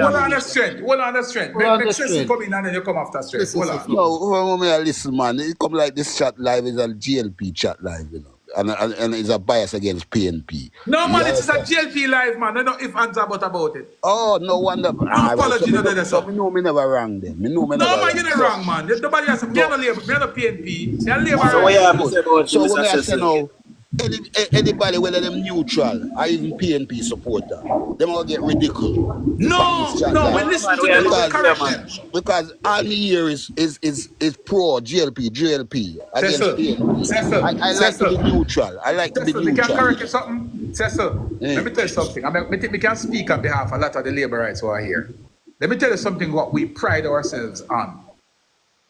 hold on the strength. Make sense come in and then you come after strength. No, when I listen, man, it come like this chat live is a GLP chat live, And it's a bias against PNP. No, man, it's a GLP live, man. I don't know if answer about it. Oh, no wonder. Apology, so me know me never wrong then. No, man, you're not wrong, man. Nobody has me on the labor, me on the PNP. So what you have to say about so when I say now, anybody, whether them neutral or even PNP supporter, them all get ridiculed. No, we listen to them because all me here is pro GLP against PNP. I like to be neutral. I like to be neutral. We can correct you something, Cecil. Let me tell you something. I think we can speak on behalf of a lot of the labor rights who are here. let me tell you something what we pride ourselves on.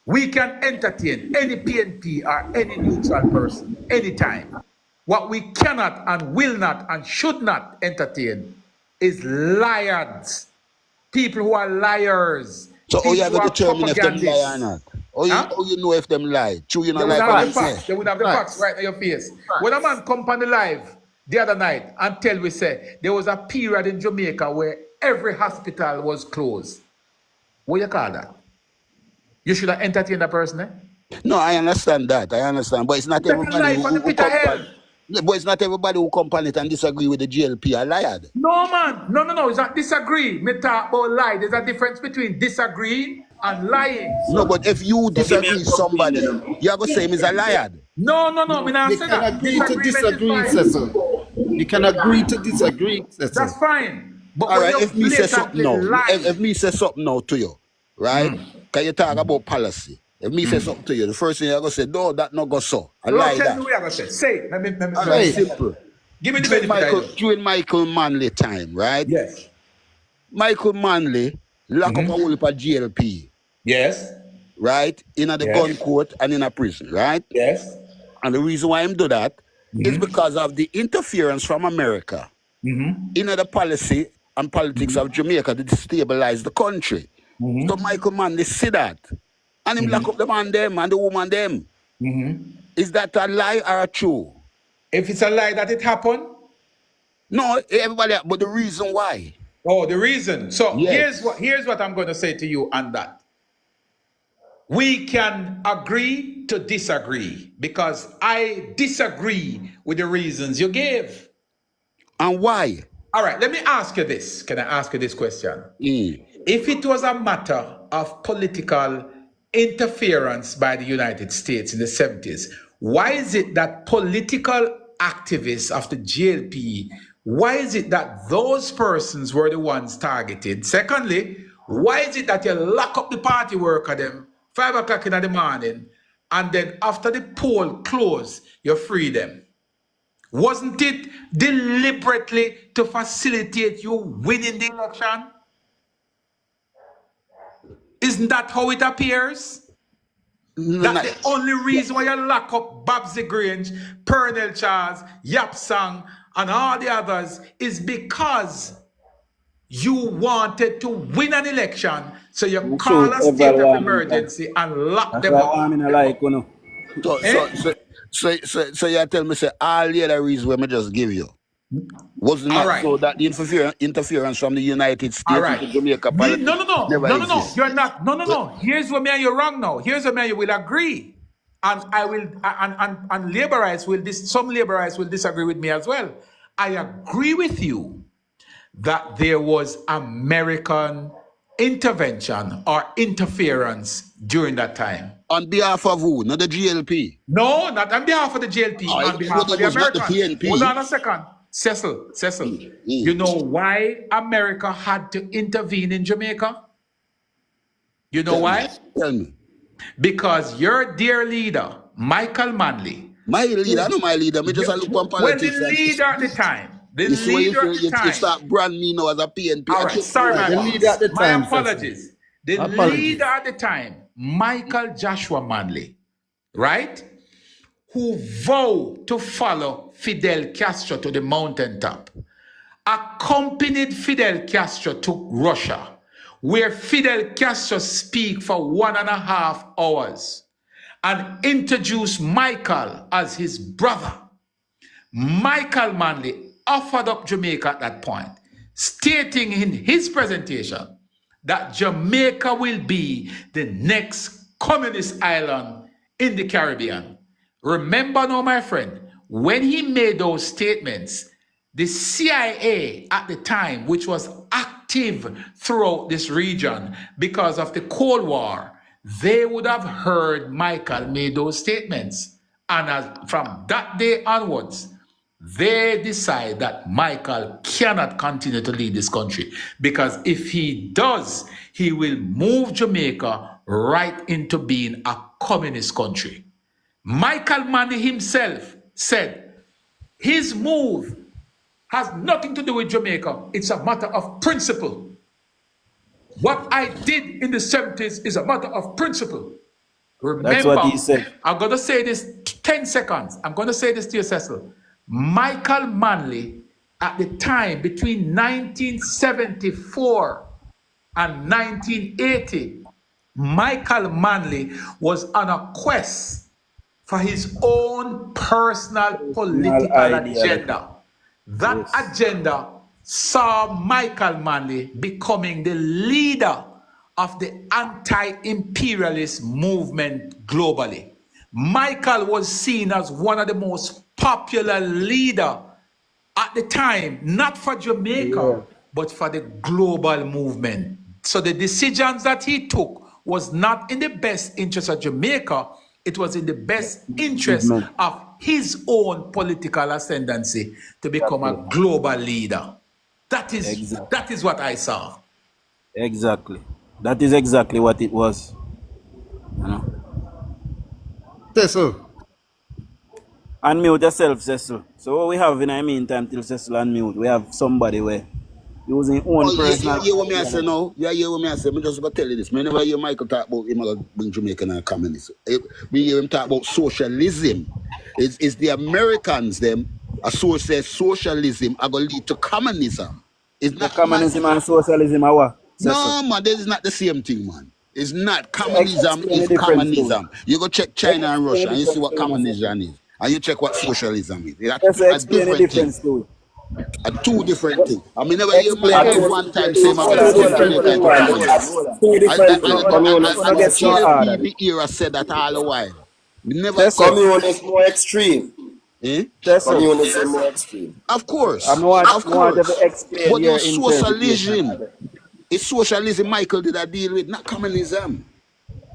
We can entertain any PNP or any neutral person anytime. What we cannot and will not and should not entertain is liars. People who are liars. So how you People going who to are determine if them lie or propagandists. not? How you know if them lie? True, you They not would like what have them the say. facts. They would have the facts right in your face. When a man come on the live the other night and tell we say there was a period in Jamaica where every hospital was closed. What you call that? You should have entertained that person, eh? No, I understand that. I understand. But it's not Take a everybody life on the who pit of come hell. on. But it's not everybody who come on it and disagree with the GLP are lied. No, man. No. It's not disagree. Me talk about lie. There's a difference between disagree and lying. No, but if you disagree with somebody, you are going to say him is a liar. No. Me not You say can that. agree to Disagreement disagree, is Cecil. fine. You can agree to disagree, Cecil. That's fine. But All when right, you if me say something blatantly now, lie, if me say something now to you, right? Can you talk about policy? If me say something to you, the first thing you're going to say, no, that not go so. I no, lie tell that. me what you're going to say. Say it. Let me All right, simple. Give me the benefit. During Michael Manley time, right? Yes. Michael Manley lock up a whole heap of GLP. Yes. Right? In the gun court and in a prison, right? Yes. And the reason why him do that is because of the interference from America in the policy and politics of Jamaica to destabilize the country. So Michael Manley see that. And him lock up the man them and the woman them. Is that a lie or a true? If it's a lie that it happened? No, everybody, but the reason why. Oh, the reason. So Yes. here's what I'm going to say to you on that. We can agree to disagree because I disagree with the reasons you gave. And why? All right, let me ask you this. Can I ask you this question? If it was a matter of political interference by the United States in the 70s, why is it that political activists of the GLP, why is it that those persons were the ones targeted? Secondly, why is it that you lock up the party worker them 5 o'clock in the morning and then after the poll close, you free them? Wasn't it deliberately to facilitate you winning the election? Isn't that how it appears? That's the only reason why you lock up Babsy Grange, Pernell Charles, Yap Sang, and all the others is because you wanted to win an election, so you call a state of emergency and lock them up. So you tell me, say, all the other reasons we just give you wasn't not so that the interference from the United States into Jamaica politics No. You're not. No. Here's where me and you're wrong now. Here's where me and you will agree. And I will, and laborites will, some laborites will disagree with me as well. I agree with you that there was American intervention or interference during that time. On behalf of who? Not the GLP? No, not on behalf of the GLP. On behalf of the Americans. Hold on a second. Cecil, you know why America had to intervene in Jamaica? You know why? Tell me. Because your dear leader, Michael Manley. My leader? I know my leader. Me just look on politics. Well, the leader at the time. You start brand me now as a PNP. All right, sorry, my apologies. The Apologies. leader at the time, Michael Joshua Manley, right? Who vowed to follow Fidel Castro to the mountaintop, accompanied Fidel Castro to Russia, where Fidel Castro speak for 1.5 hours and introduced Michael as his brother. Michael Manley offered up Jamaica at that point, stating in his presentation that Jamaica will be the next communist island in the Caribbean. Remember now, my friend, when he made those statements, the CIA at the time, which was active throughout this region because of the Cold War, they would have heard Michael made those statements. And from that day onwards, they decide that Michael cannot continue to lead this country because if he does, he will move Jamaica right into being a communist country. Michael Manley himself said his move has nothing to do with Jamaica. It's a matter of principle. What I did in the 70s is a matter of principle. That's what Remember, he said. I'm going to say this 10 seconds. I'm going to say this to you, Cecil. Michael Manley, at the time between 1974 and 1980, Michael Manley was on a quest for his own personal political agenda. That agenda saw Michael Manley becoming the leader of the anti-imperialist movement globally. Michael was seen as one of the most popular leaders at the time, not for Jamaica, but for the global movement. So the decisions that he took was not in the best interest of Jamaica, it was in the best interest of his own political ascendancy to become a global leader. That is what I saw. Exactly. That is exactly what it was. You know? Cecil. Unmute yourself, Cecil. So what we have in the meantime till Cecil unmute, we have somebody where using own personal... You hear what me I say now? You hear what me I say? Me just about tell you this. Me never hear Michael talk about him being Jamaican and communist. We hear him talk about socialism. It's the Americans, them, associate socialism are going to lead to communism. It's not communism and socialism are what? No, man, this is not the same thing, man. It's not. Communism is communism. You go check China and Russia and you see what communism is. And you check what socialism is. That's a different thing. Two different things. I mean, never hear Michael one time say my the era said that all the while. Never communism more extreme. Communism more extreme. Of course. Of course. But your socialism. It's socialism Michael did a deal with, not communism.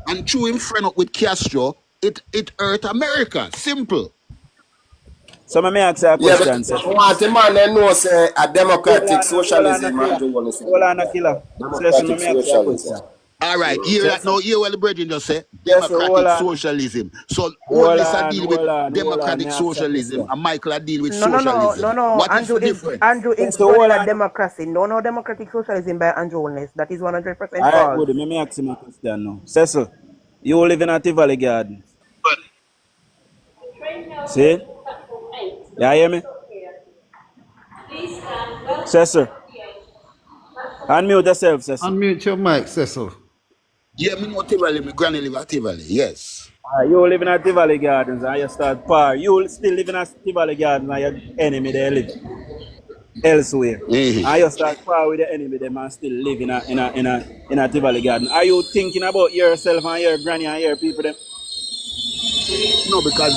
And through him friend up with Castro, it hurt America. Simple. So let me ask you a question. Yeah, but want a man that knows a democratic socialism. Hold on, Killer. Democratic socialism. All right, hear that now. Hear what the brethren just say. Democratic socialism. So all this I deal with democratic socialism, and Michael I deal with socialism. No. What Andrew is the difference? Andrew is for democracy. No democratic socialism by Andrew Holness. That is 100% false. All right, good. Let me ask him a question now. Cecil, you live in a Tivoli Garden. See? You hear me? Cecil. Unmute yourself, Cecil. Unmute your mic, Cecil. Yeah, me know Tivoli, my granny live at Tivoli, yes. You live in a Tivoli Gardens and you start par. You still live in a Tivoli Gardens and your enemy they live elsewhere. And you start par with the enemy them and still live in a Tivoli Garden. Are you thinking about yourself and your granny and your people them? No, because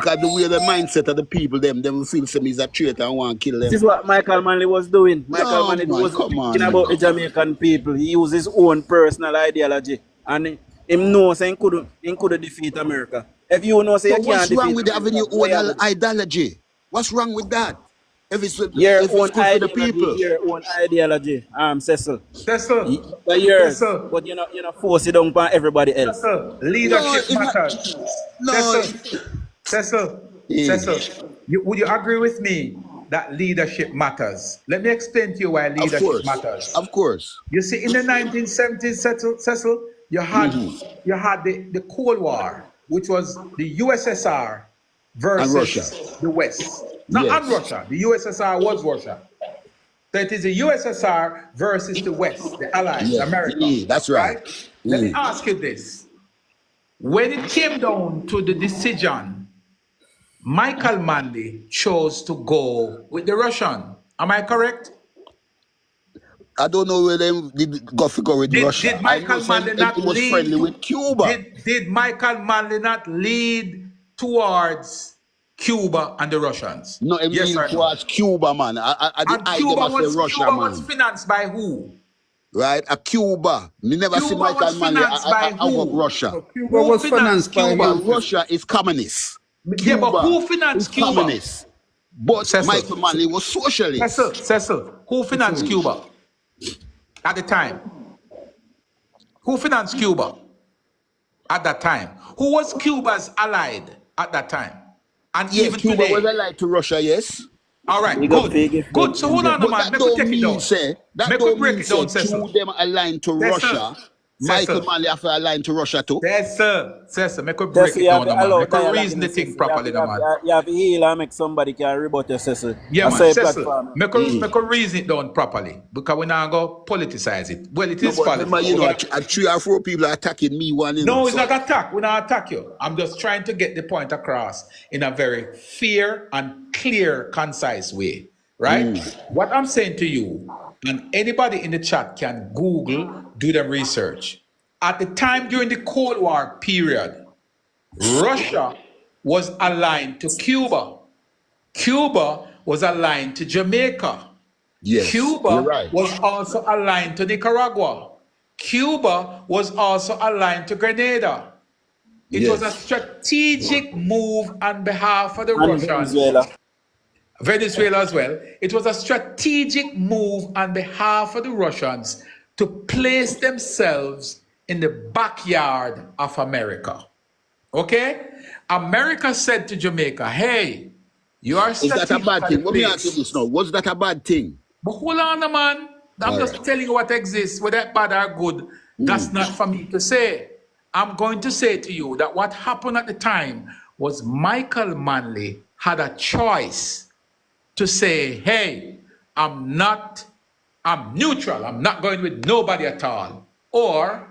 the way the mindset of the people them will feel some is a traitor and want to kill them. This is what Michael Manley was doing. Michael Manley was thinking about the Jamaican people. He used his own personal ideology. And him knows he couldn't defeat America. If you know, say you can't defeat What's wrong with having your own ideology? What's wrong with that? If it's good for the people. Your own ideology, Cecil. Cecil. For yours. But you're not force it down on everybody else. Cecil. Leadership matters. No. Cecil. Would you agree with me that leadership matters? Let me explain to you why leadership matters. Of course. You see, in the 1970s, Cecil, you had the Cold War, which was the USSR versus the West. Not Russia. The USSR was Russia. So it is the USSR versus the West, the Allies, America. That's right. Let me ask you this. When it came down to the decision, Michael Manley chose to go with the Russian. Am I correct? I don't know where they did go with Russia. Did Michael Manley not was friendly with Cuba. Did Michael Manley not lead towards Cuba and the Russians? No, it lead towards Cuba, man. Cuba was financed by who? Right, Cuba. Me never see Michael Manley about Russia. So Cuba was financed by Cuba. Russia is communist. Yeah, but who financed Cuba? Communist. But Michael Manley was socialist. Cecil, who financed Cuba at the time? Who financed Cuba at that time? Who was Cuba's allied at that time? And even Cuba today, was allied to Russia, yes. All right, Big up good. Fig Good. So hold on, But man. that Make we don't take it mean down. say that Make we don't break mean it say down, through Cecil. them aligned to Russia. Michael Cecil. Manley have to align to Russia too. Cecil, make we break Cecil, it you have down, to man. allow Make we dialogue reason in the the thing Cecil. properly, man. You have to heal and make somebody can rebut your Cecil. Yeah, I man, say Cecil, platform. make we reason it down properly because we now go politicize it. Well, it No, is but politics. remember, you know, 3 or 4 people are attacking me one. You know, No, it's so not attack. We not attack you. I'm just trying to get the point across in a very fair and clear, concise way. Right? What I'm saying to you, and anybody in the chat can Google, do them research. At the time during the Cold War period, Russia was aligned to Cuba. Cuba was aligned to Jamaica. yes, you're Cuba right. was also aligned to Nicaragua. Cuba was also aligned to Grenada. It was a strategic move on behalf of the And Russians. Venezuela as well. It was a strategic move on behalf of the Russians to place themselves in the backyard of America. Okay? America said to Jamaica, hey, you are Is that a bad thing? Let me ask you this now. Was that a bad thing? But hold on, man. I'm just telling you what exists. Whether bad or good, that's not for me to say. I'm going to say to you that what happened at the time was Michael Manley had a choice to say, hey, I'm neutral. I'm not going with nobody at all. Or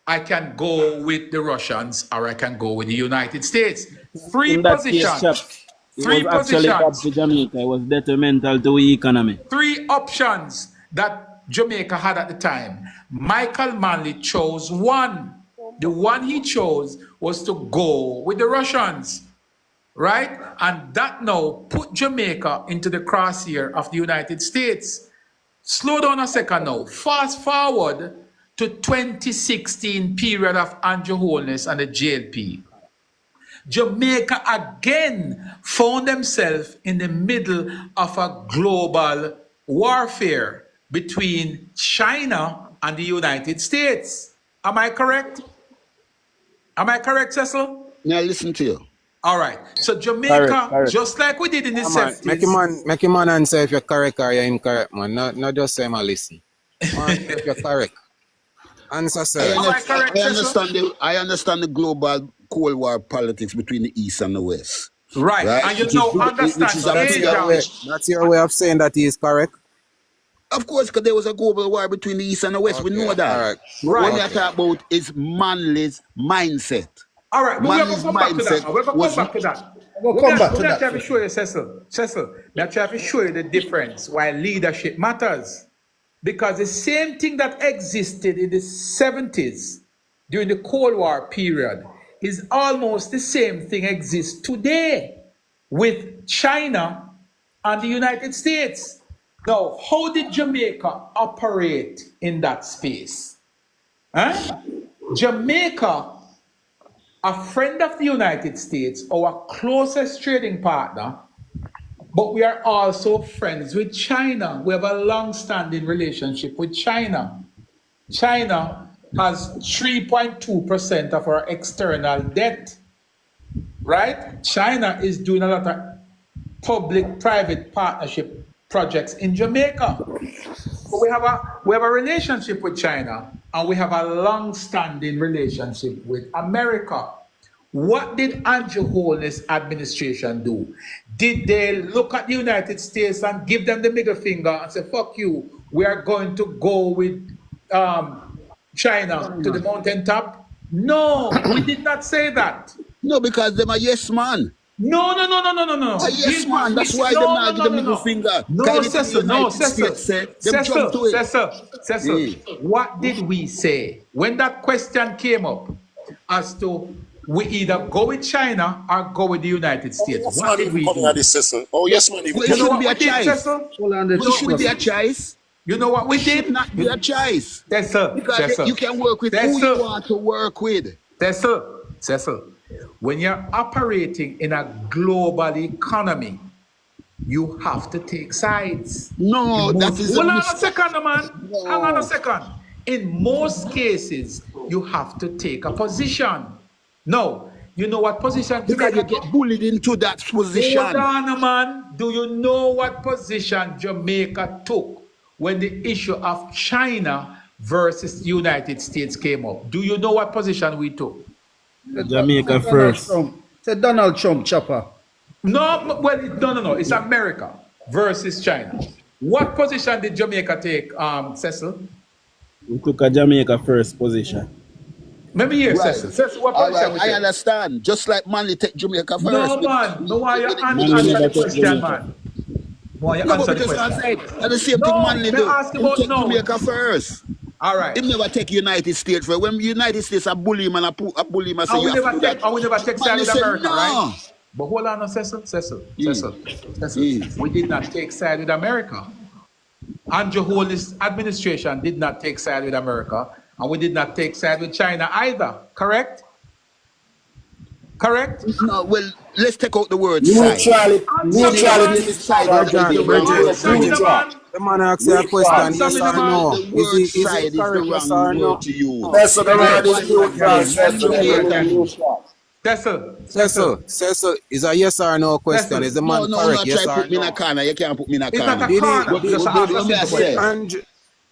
I can go with the Russians or I can go with the United States. Three positions. It was actually bad for Jamaica. It was detrimental to the economy. 3 options that Jamaica had at the time. Michael Manley chose one. The one he chose was to go with the Russians, right? And that now put Jamaica into the crosshair of the United States. Slow down a second now. Fast forward to 2016 period of Andrew Holness and the JLP. Jamaica again found themselves in the middle of a global warfare between China and the United States. Am I correct? Am I correct, Cecil? Yeah, listen to you. All right. So Jamaica, Correct. just like we did in the 70s. Make a man answer if you're correct or you're incorrect, man. Not just say, man, listen. Man, if you're correct. Answer, sir. I understand the global Cold War politics between the East and the West. Right. And you know, that's your way of saying that he is correct? Of course, because there was a global war between the East and the West. We know that. Right. What we are talking about is Manley's mindset. All right, but we're going to come back to that. We're going to come back to that. We'll come back to that. I'm trying to show you, Cecil, I'm trying to show you the difference why leadership matters. Because the same thing that existed in the 70s during the Cold War period is almost the same thing exists today with China and the United States. Now, how did Jamaica operate in that space? Jamaica, a friend of the United States, our closest trading partner, but we are also friends with China. We have a long-standing relationship with China. China has 3.2% of our external debt, right? China is doing a lot of public-private partnership projects in Jamaica. But we have a relationship with China, and we have a long-standing relationship with America. What did Andrew Holness administration do? Did they look at the United States and give them the middle finger and say, fuck you, we are going to go with China to the mountaintop? No, we did not say that. No, because them are yes man. No. A yes man, that's why they not give the middle finger. No, Cecil, what did we say? When that question came up as to we either go with China or go with the United States. What did we do? Oh, yes, man. It shouldn't be a choice. It shouldn't be a choice. You know what we did? It should not be a choice. Cecil, because you can work with who you want to work with. Cecil, when you're operating in a global economy, you have to take sides. No, that is Hold on a second, man. No. Hang on a second. In most cases, you have to take a position. No, You know what position Because Jamaica you get bullied into that position. Hold on, man. Do you know what position Jamaica took when the issue of China versus the United States came up? Do you know what position we took? Jamaica first. Say Donald Trump, chopper. No, well, no. It's America versus China. What position did Jamaica take, Cecil? We took a Jamaica first position. Let me hear Cecil. Cecil, what position we I take? understand. Just like Manly take Jamaica first. No, man. No, why you answer the question, man? Why you answer the question? At the same thing Manly do. Take Jamaica first. All right. He never take United States first. When United States a bully him and a bully him and say we never take side with America, no. right? But hold on, Cecil. We did not take side with America. Andrew Holness administration did not take side with America, and we did not take side with China either. Correct? Correct? No, well, let's take out the word Neutrality. The man asks you a question, yes or no? Is it correct, yes or no? That's what the word is neutral. Cecil, is a yes or no question? Is the man correct, yes or no? Put me in a corner. You can't put me in a corner. It's not a corner.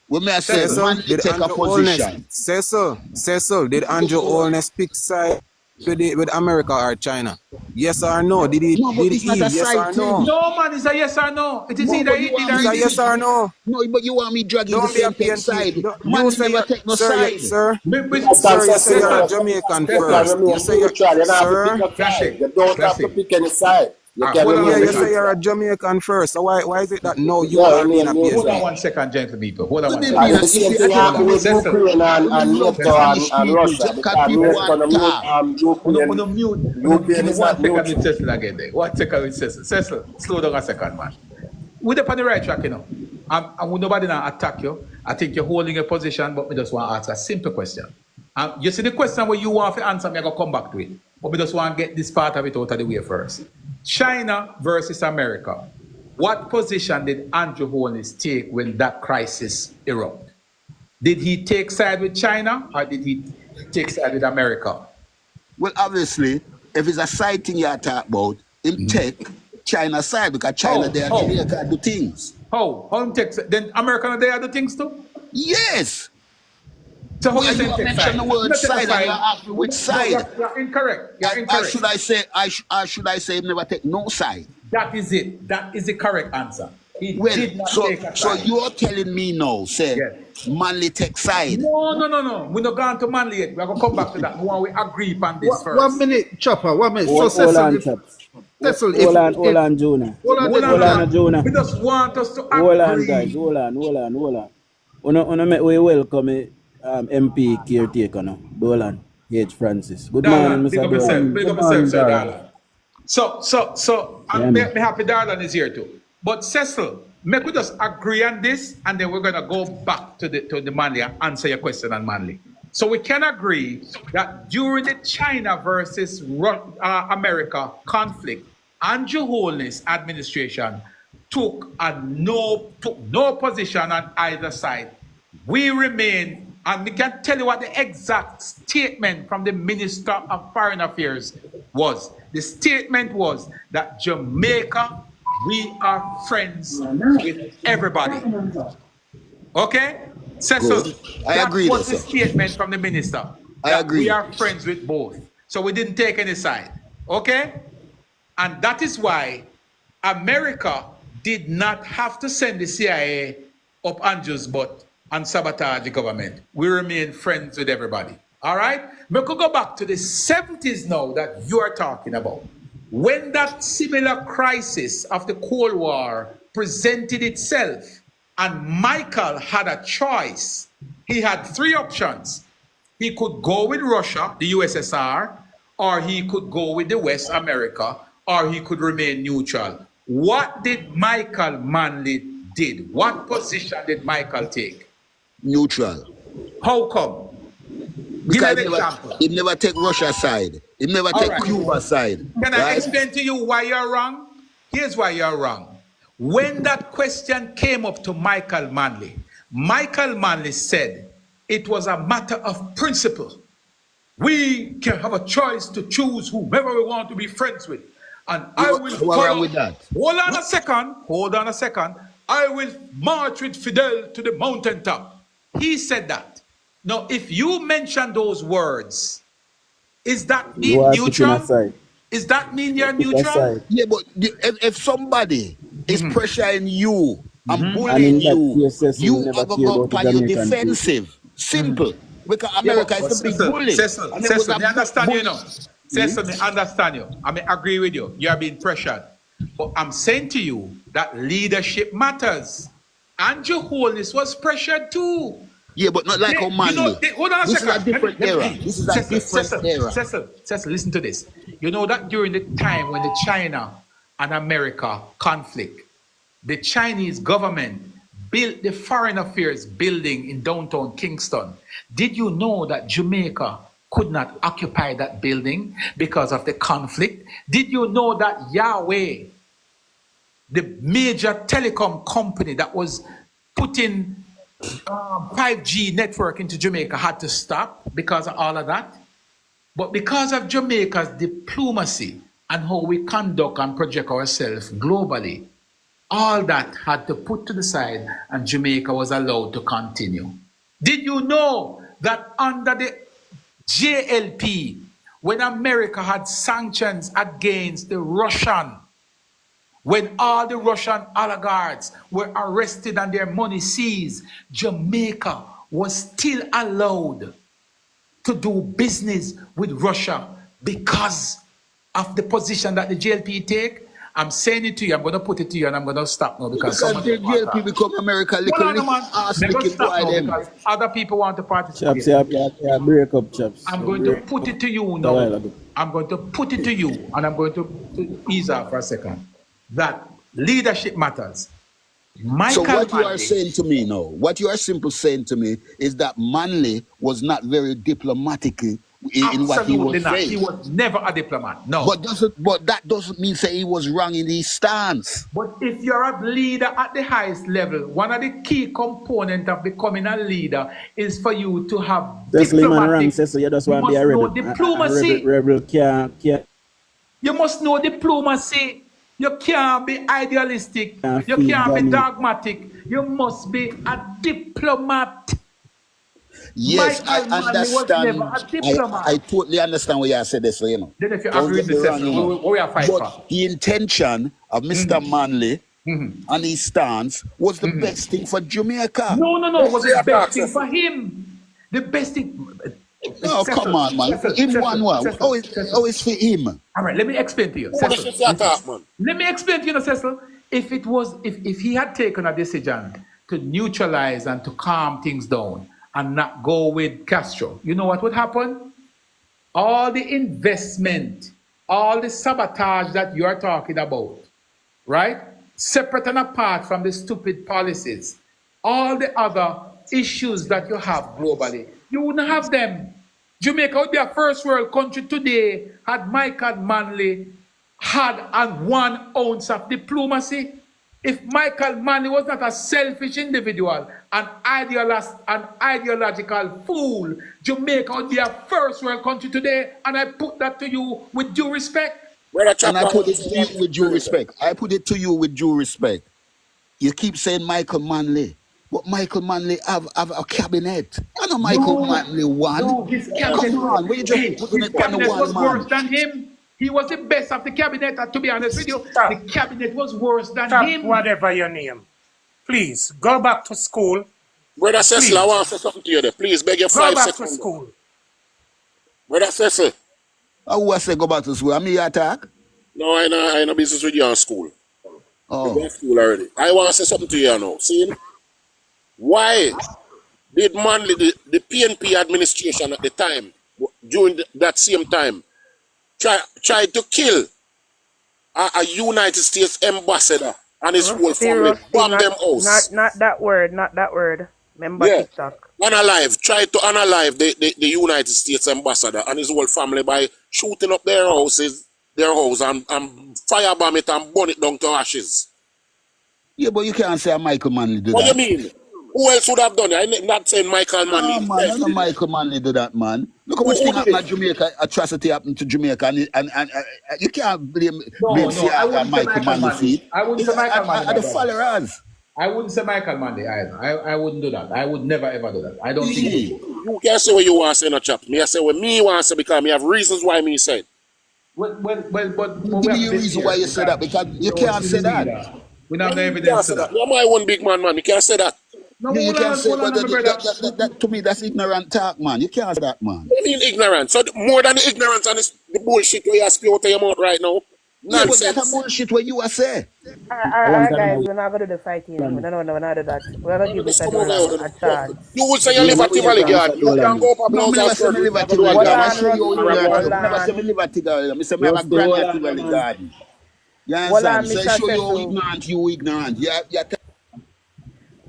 When I say, Manly take a position. Cecil, did Andrew Holness pick side with America or China? Yes or no? Did he yes or no? No, man, it's a yes or no. It is either it's a yes or no. No, but you want me dragging the same side. You say never take no side. Sir, you say you're Jamaican first. You say you're You don't have to pick any side. You say you're a Jamaican first. So why is it that no, you are being a Hold on 1 second, gentle people. Hold on 1 second. And the same thing happened with Ukraine and NATO and Russia. Because Ukraine is not neutral. 1 second with Cecil. Cecil, slow down a second, man. We're up on the right track, you know. And nobody now attack you. I think you're holding a position, but we just want to ask a simple question. You see the question where you want to answer me, I'm going to come back to it. But we just want to get this part of it out of the way first. China versus America. What position did Andrew Holness take when that crisis erupted? Did he take side with China or did he take side with America? Well, obviously, if it's a side thing you're talking about, him take China's side because China there Jamaica do things. How him take? Then America there do things too? Yes. So how you mention the word side and you ask me which side? You're incorrect. You're incorrect. Should I say never take no side? That is it. That is the correct answer. He well, did not take a side. So you're telling me now, say, Manly take side? No. We're not going to Manly yet. We're going to come back to that. We want to agree on this first. 1 minute, Chopper. 1 minute. Hold on, Jonah. Hold on, Jonah. We just want us to agree. Hold on, guys. Hold on. We welcome MP caretaker now. Dolan H. Francis. Good morning, Mr. Dolan. Big up yourself, Sir Darlan. So I'm happy Darlan is here too. But Cecil, make we just agree on this, and then we're gonna go back to the Manly and answer your question on Manly. So we can agree that during the China versus America conflict, Andrew Holness administration took no position on either side. We remain. And we can tell you what the exact statement from the Minister of Foreign Affairs was. The statement was that Jamaica, we are friends with everybody. Okay? Cecil, I agree. That was the statement from the minister. I agree. We are friends with both. So we didn't take any side. Okay? And that is why America did not have to send the CIA up Andrew's butt and sabotage the government. We remain friends with everybody. All right? We could go back to the 70s now that you are talking about. When that similar crisis of the Cold War presented itself and Michael had a choice, he had 3 options. He could go with Russia, the USSR, or he could go with the West America, or he could remain neutral. What did Michael Manley did? What position did Michael take? Neutral. How come? Because he never take Russia side. He never take Cuba side. Can I explain to you why you're wrong? Here's why you're wrong. When that question came up to Michael Manley said it was a matter of principle. We can have a choice to choose whomever we want to be friends with. And Yeah, I but will what wrong follow. with that? Hold on a second. Hold on a second. I will march with Fidel to the mountaintop. He said that. Now, if you mention those words, is that You mean are sitting neutral? aside. Is that mean you're Sit neutral? aside. Yeah, but if somebody is pressuring you and And bullying in that you, case, Cecil, we you never are going care to about go the on your Jamaican people. defensive. Simple. Because Yeah, America is but a big bully. And it was Cecil, a me understand you, bully. you know. Cecil, me understand you. I mean, agree with you. You are being pressured. But I'm saying to you that leadership matters. Andrew Holness was pressured too. Yeah, but not like how manly. Hold on a This is a second. different era. This is a different era. Cecil, listen to this. You know that during the time when the China and America conflict, the Chinese government built the Foreign Affairs building in downtown Kingston. Did you know that Jamaica could not occupy that building because of the conflict? Did you know that Yahweh, the major telecom company that was putting 5G network into Jamaica, had to stop because of all of that? But because of Jamaica's diplomacy and how we conduct and project ourselves globally, all that had to put to the side and Jamaica was allowed to continue. Did you know that under the JLP, when America had sanctions against the Russian, when all the Russian oligarchs were arrested and their money seized, Jamaica was still allowed to do business with Russia because of the position that the JLP take? I'm saying it to you, I'm going to put it to you, and I'm going to stop now because Because the JLP become America little ass I'm going to licking stop boy now them. because other people want to participate. Chaps, yeah, break up, chaps. I'm going to put it to you now. I'm going to put it to you, and I'm going to ease off for a second. That leadership matters. So what you are saying to me now, what you are simply saying to me is that Manley was not very diplomatic in what he was saying. He was never a diplomat. No. But that doesn't mean say he was wrong in his stance. But if you're a leader at the highest level, one of the key components of becoming a leader is for you to have diplomatic. Cecil, you just want to be a rebel. Diplomacy. Rebel can't. You must know diplomacy. You can't be idealistic. You can't be dogmatic. You must be a diplomat. Yes, Michael I understand. Was never a diplomat. I totally understand what you said this, you know. Then if you agree with this, what we are fighting for? The intention of Mr. Manley and his stance was the best thing for Jamaica. No. It was the best thing for him. The best thing. Oh, come on, man. In one word. Oh, it's for him. All right, let me explain to you. Let me explain to you, Cecil. If he had taken a decision to neutralize and to calm things down and not go with Castro, you know what would happen? All the investment, all the sabotage that you are talking about, right? Separate and apart from the stupid policies, all the other issues that you have globally, you wouldn't have them. Jamaica would be a first world country today had Michael Manley had 1 ounce of diplomacy. If Michael Manley was not a selfish individual, an ideological fool, Jamaica would be a first world country today. And I put that to you with due respect. And I put it to you with due respect. I put it to you with due respect. You keep saying Michael Manley. But Michael Manley have a cabinet. I know Michael Manley won. No, his cabinet, come on, his cabinet was worse than him. He was the best of the cabinet, to be honest with you. The cabinet was worse than him. Whatever your name. Please, go back to school. Brother Cecil, I want to say something to you there. Please, beg your 5 seconds. Go back to school. Brother Cecil. Who I say go back to school? I'm here attack? No, I know business with you on school. Oh. You're in school already. I want to say something to you now. See? Why did Manley, the PNP administration at the time, during that same time, try to kill a United States ambassador and his whole family, bomb them house? Not that word. Remember TikTok. Try to unalive the United States ambassador and his whole family by shooting up their house and firebomb it and burn it down to ashes. Yeah, but you can't say Michael Manley did what that. What do you mean? Who else would have done it? I'm not saying Michael Manley. No, man, I know Michael Manley do that, man. Look how much Who thing did happened it? at Jamaica, atrocity happened to Jamaica, and you can't blame No, I Siaga and wouldn't say Michael Michael Manley for Manley. it. I wouldn't say Michael Manley, Are my the brother. followers. I wouldn't say Michael Manley either. I wouldn't do that. I would never ever do that. I don't think Yeah. You can't say what you want to say, no chap. Me, I say what me want to say because me have reasons why me said. but we Give have me to a be reason fair why you say that, because we you don't can't see say the that. leader. We don't have the You can't evidence to say that. that. You're my one big man, man. You can't say that. No, Yeah, you can say, hold but on, my brother. that to me, that's ignorant talk, man. You can't say that, man. I mean ignorance. So more than the ignorance and the bullshit where you spew out of your mouth right now. Yeah, but that's a Nonsense. bullshit what you are say. A long Alright, time guys, now. we're not gonna do the fighting. We don't know, we're not do that. We're gonna give Just Mr. come over Dolan here a with the fuck. chance. You would say you Yeah, live me at wait Tivoli for Yard. Mr. You Dolan can now. go up a No, blouse me and never say shirt. me You live can at go do a Tivoli job. Garden. I Hold show on, you how Mr. ignorant you. Hold Me never say on. me live at Tivoli. Me say me have a Just the granny whole at on, Tivoli man. Garden. You Hold understand? on, So I Mr. show you how Cecil. ignorant you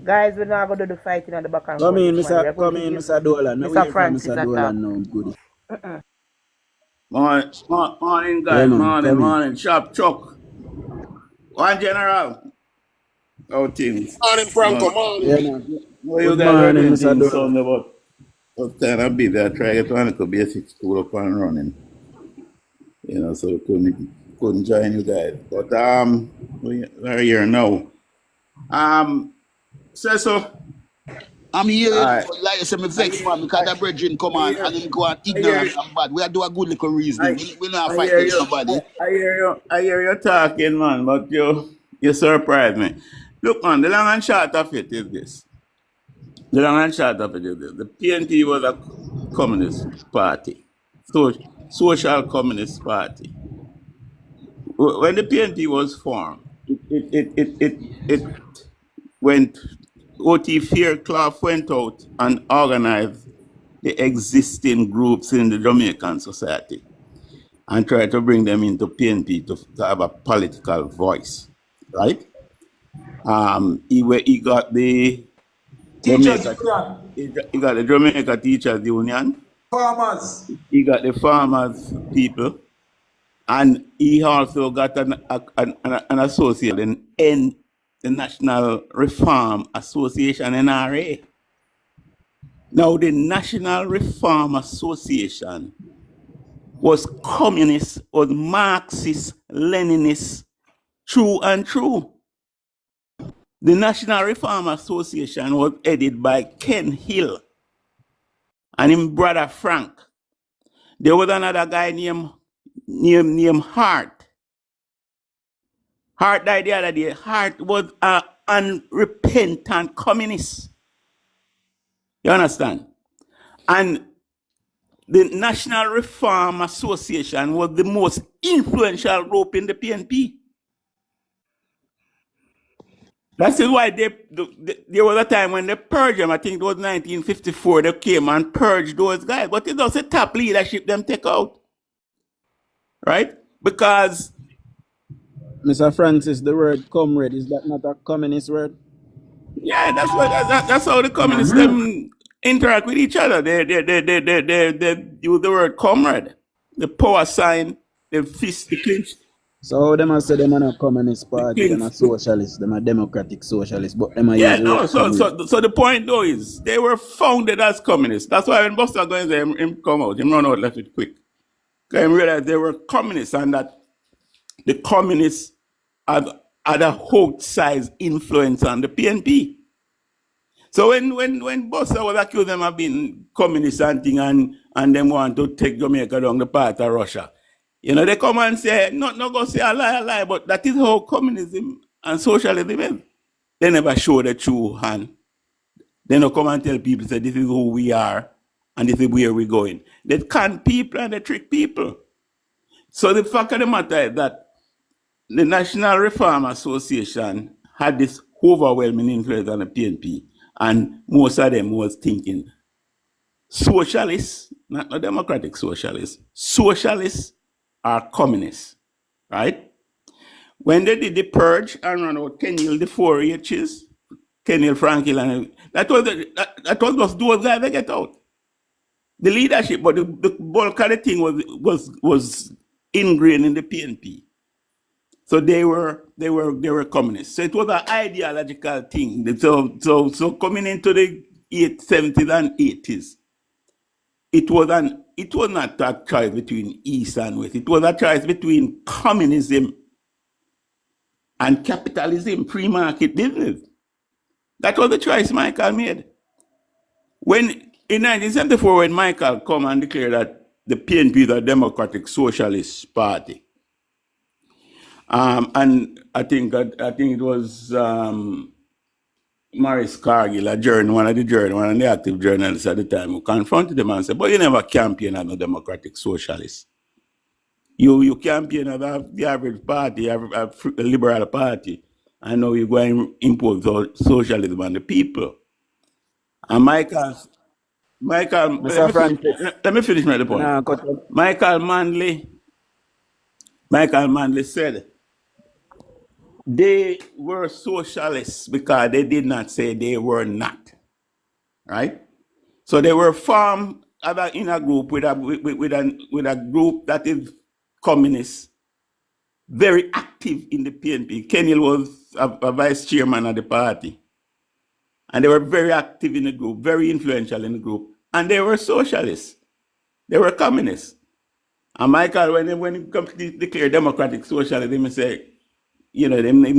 Guys, we're not gonna do the fighting on the back and Come forth in, this morning. We're going Come to in, give Mr. Dolan. Me Mr. wait for Francis Mr. a talk. Dolan now, goody. Morning, Yeah, guys. man, come in. Morning. Sharp Chuck. One general. How things? Morning, Franco. Morning. Yeah, man. What you Good guys were morning, doing Mr. things Dolan. Sunday, but was kind of busy. I tried to get one little basic school up and running. So we couldn't join you guys. But we are here now. So I'm here, I but like I said, me I vex man because the brethren come on hear and him go on I hear ignorant and bad. We do a good little reasoning. I We not I fight hear against you. nobody. I hear you talking, man, but you surprise me. Look, man, the long and short of it is this. The long and short of it is this. The PNP was a communist party, social communist party. When the PNP was formed, it went. OT Fairclough went out and organized the existing groups in the Jamaican society and tried to bring them into PNP to have a political voice, right? He got the Teachers Jamaica, Union. he got the Jamaica Teachers Union, Farmers. he got the farmers people, and he also got an association in the National Reform Association, NRA. Now, the National Reform Association was communist, was Marxist, Leninist, true and true. The National Reform Association was headed by Ken Hill and his brother Frank. There was another guy named Hart. Hart died the other day. Hart was an unrepentant communist. You understand? And the National Reform Association was the most influential group in the PNP. That's why there was a time when they purged them. I think it was 1954. They came and purged those guys. But it was the top leadership them take out. Right? Because Mr. Francis, the word comrade, is that not a communist word? yeah, that's how the communists them interact with each other. They use the word comrade, the power sign, the fist, the clinch, So them I say them are not communist the party, them clinch. are socialist, them are democratic socialist, but them are Yeah, use the no. word comrade. So the point though is they were founded as communists. That's why when Buster goes there, him come out, him run out, left it quick. Because he realized they were communists and that the communists had a outsized influence on the PNP. So when Buster was accused them of being communist and thing and them want to take Jamaica down the path of Russia, they come and say, not go say a lie, but that is how communism and socialism is. They never show the true hand. They don't come and tell people, say, this is who we are and this is where we're going. They con people and they trick people. So the fact of the matter is that the National Reform Association had this overwhelming influence on the PNP, and most of them was thinking socialists, not no democratic socialists are communists, right? When they did the purge and run out Kenil, the 4 H's, Kenil, Franklin, and that was just those guys that get out. The leadership, but the bulk of the thing was ingrained in the PNP. So they were communists. So it was an ideological thing. So coming into the 70s and 80s, it was not a choice between East and West. It was a choice between communism and capitalism, free market business. That was the choice Michael made. When in 1974, when Michael come and declared that the PNP is a Democratic Socialist Party, and I think it was Maurice Cargill, one of the active journalists at the time, who confronted him and said, "But you never campaign as a Democratic Socialist. You campaign as the average party, a liberal party, and now you go and impose socialism on the people." And Michael, Mr. Francis. let me finish my point. Nah, Michael Manley said they were socialists because they did not say they were not, right? So they were formed in a group with a group that is communist, very active in the PNP. Kenil was a vice chairman of the party. And they were very active in the group, very influential in the group. And they were socialists. They were communists. And Michael, when he comes to declare democratic socialism, he say, you know, he's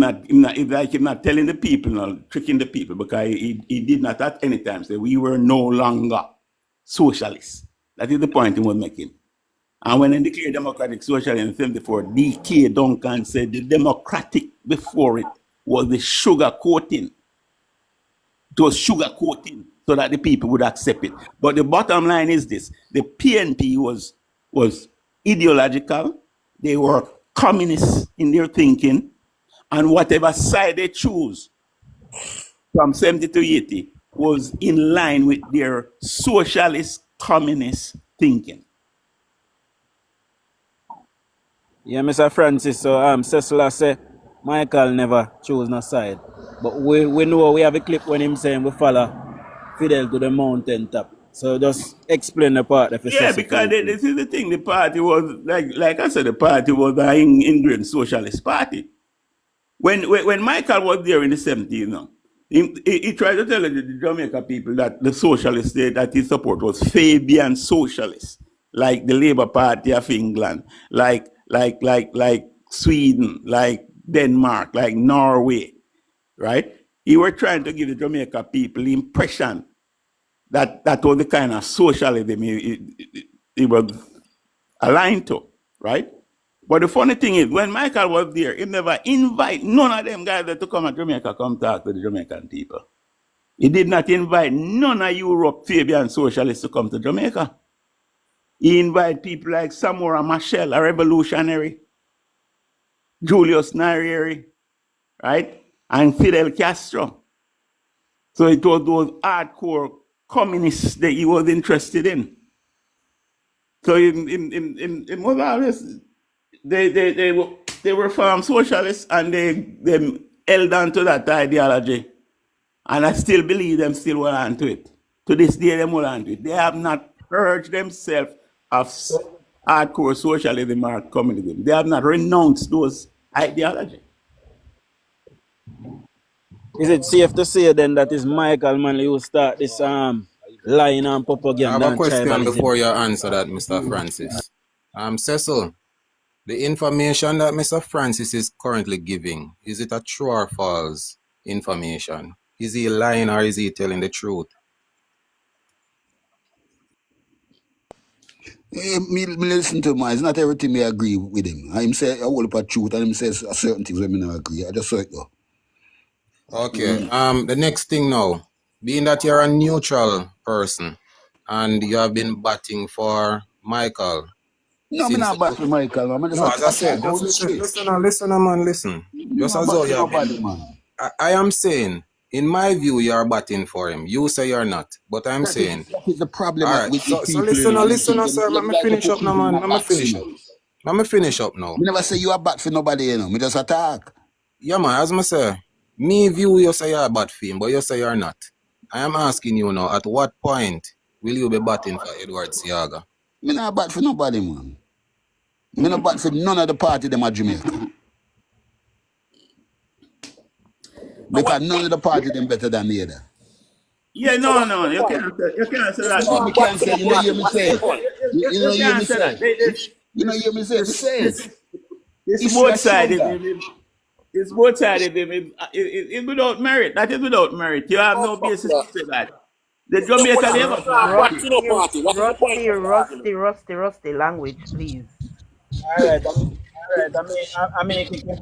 not telling the people, not tricking the people, because he did not at any time say we were no longer socialists. That is the point he was making. And when he declared democratic socialism in 74, D.K. Duncan said the democratic before it was the sugar coating. It was sugar coating so that the people would accept it. But the bottom line is this: the PNP was ideological, they were communists in their thinking, and whatever side they choose from 70 to 80 was in line with their socialist communist thinking. Yeah, Mr. Francis, so Cecil say Michael never chose no side. But we know we have a clip when him saying we follow Fidel to the mountain top. So just explain the part if it's because this is the thing, the party was like I said, the party was an ingrained socialist party. When Michael was there in the 70s, you know, he tried to tell the Jamaica people that the socialist state that he support was Fabian socialist, like the Labour Party of England, like Sweden, like Denmark, like Norway, right? He were trying to give the Jamaica people the impression that was the kind of socialism he was aligned to, right? But the funny thing is, when Michael was there, he never invite none of them guys to come to Jamaica, come talk to the Jamaican people. He did not invite none of Europe Fabian socialists to come to Jamaica. He invited people like Samora Machel, a revolutionary, Julius Nyerere, right? And Fidel Castro. So it was those hardcore communists that he was interested in. So in was always, they were farm socialists, and they held on to that ideology. And I still believe them still hold on to it. To this day, they hold on to it. They have not purged themselves of hardcore socialism or communism. They have not renounced those ideologies. Is it safe to say then that is Michael Manley who start this lying and propaganda? I have a question before you answer that, Mr. Francis. Cecil, the information that Mr. Francis is currently giving, is it a true or false information? Is he lying or is he telling the truth? Me listen to him, it's not everything me agree with him. I him say a whole lot of truth, and him says certain things where me not agree. I just saw it though. Okay. The next thing now, being that you're a neutral person and you have been batting for Michael. No, I'm not batting for Michael, man. No, as I said, just listen, man, listen. Just as though you're I am saying, in my view, you're batting for him. You say you're not, but I'm saying that is the problem. All right, with so listen, sir. Let me finish up now, man. Let me finish up now. Me never say you are bad for nobody, you know. Me just attack. Yeah, man. As I say, me view you say you're bad for him, but you say you're not. I am asking you now, at what point will you be batting for Edward Seaga? Me not bad for nobody, man. Me not bad for none of the party them at Jamaica. Because none of the party them better than the other. Yeah, So no, what's no, the you point? can't say If that. you No, are me back can't to say, the you know party, hear me what's the say it. point? You You know hear me can't say say that. it. You know hear me say it. Me say it. This History both has shown sided. that. It's both sided. It's without merit. That is without merit. You have Oh, no fuck basis to that. say that. The Hold Jamaica on, never if you are back party. to the Rusty, party, what is the point rusty, of the argument? rusty, rusty, rusty language, please. Alright, I may kick him.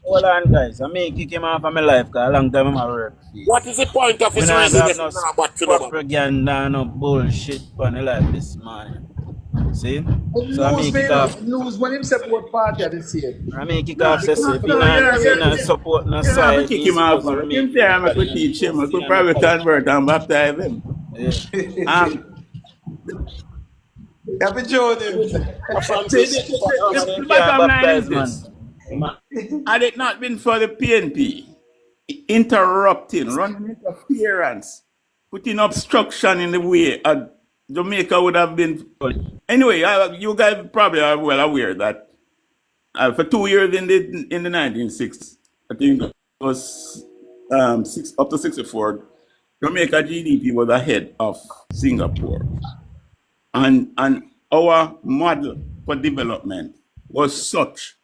Hold on, guys. I may kick him off of my life because a long time I'm at work. What is the point of We his not reason have if no he's not back to the man? propaganda, no bullshit on the life this morning. See? Him So I may lose me, kick you know. off. Him lose when him say both party at the same. I may kick No, off say if no, if he not support no you have to side, kick he him off. supposed to Man. remain Him say I'm neutral going to and teach him. I pussy could and probably apologize. convert and baptize him. Yeah. Happy Jordan. See, Francis, No man, the he can't bottom line is baptize man. this. Had it not been for the PNP interrupting, running interference, putting obstruction in the way, Jamaica would have been. Anyway, you guys probably are well aware that for 2 years in the 1960s, I think it was up to 64, Jamaica GDP was ahead of Singapore. And our model for development was such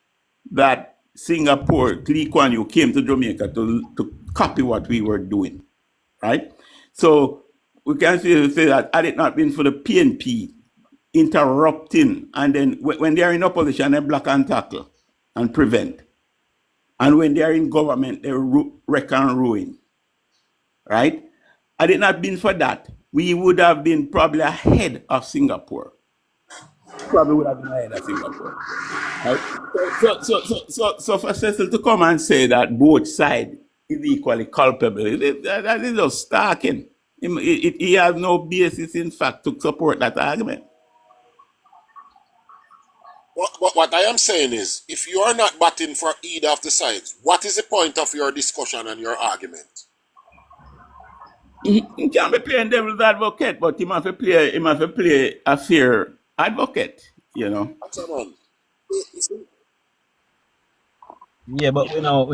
that Singapore, Lee Kuan Yew came to Jamaica to copy what we were doing, right? So we can say that had it not been for the PNP interrupting, and then when they are in opposition, they block and tackle and prevent. And when they are in government, they wreck and ruin, right? Had it not been for that, we would have been probably ahead of Singapore. Probably would have been ahead of Singapore. Right? So for Cecil to come and say that both sides is equally culpable, that is just starking. He has no basis in fact to support that argument. what I am saying is, if you are not batting for either of the sides, what is the point of your discussion and your argument? He can't be playing devil's advocate, but he must play a fair advocate, you know. That's a man. Yeah, but we know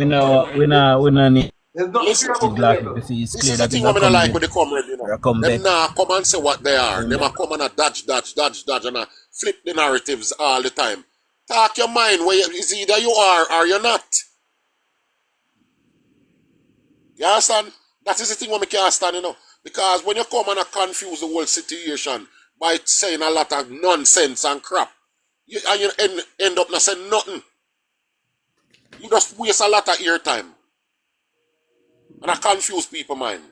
need Listen, black to see it's this clear is the that thing he's I a mean, I like comrade. with the comrade, you know. Or a comeback. Them nah come and say what they are. Them a come and a dodge, and a flip the narratives all the time. Talk your mind where it's either you are or you're not. You understand? That is the thing what I can't stand, you know. Because when you come and confuse the whole situation by saying a lot of nonsense and crap, you end up not saying nothing. You just waste a lot of airtime. And I confuse people mind.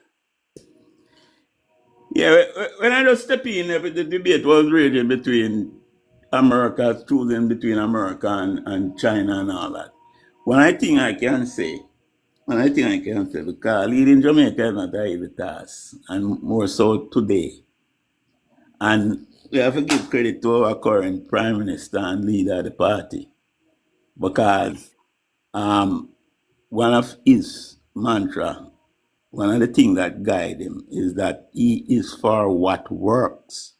Yeah, when I just step in, the debate was raging between America, choosing between America and China and all that. One thing I can say, because leading Jamaica is not an easy task, and more so today. And we have to give credit to our current Prime Minister and leader of the party, because one of his mantra, one of the things that guide him is that he is for what works.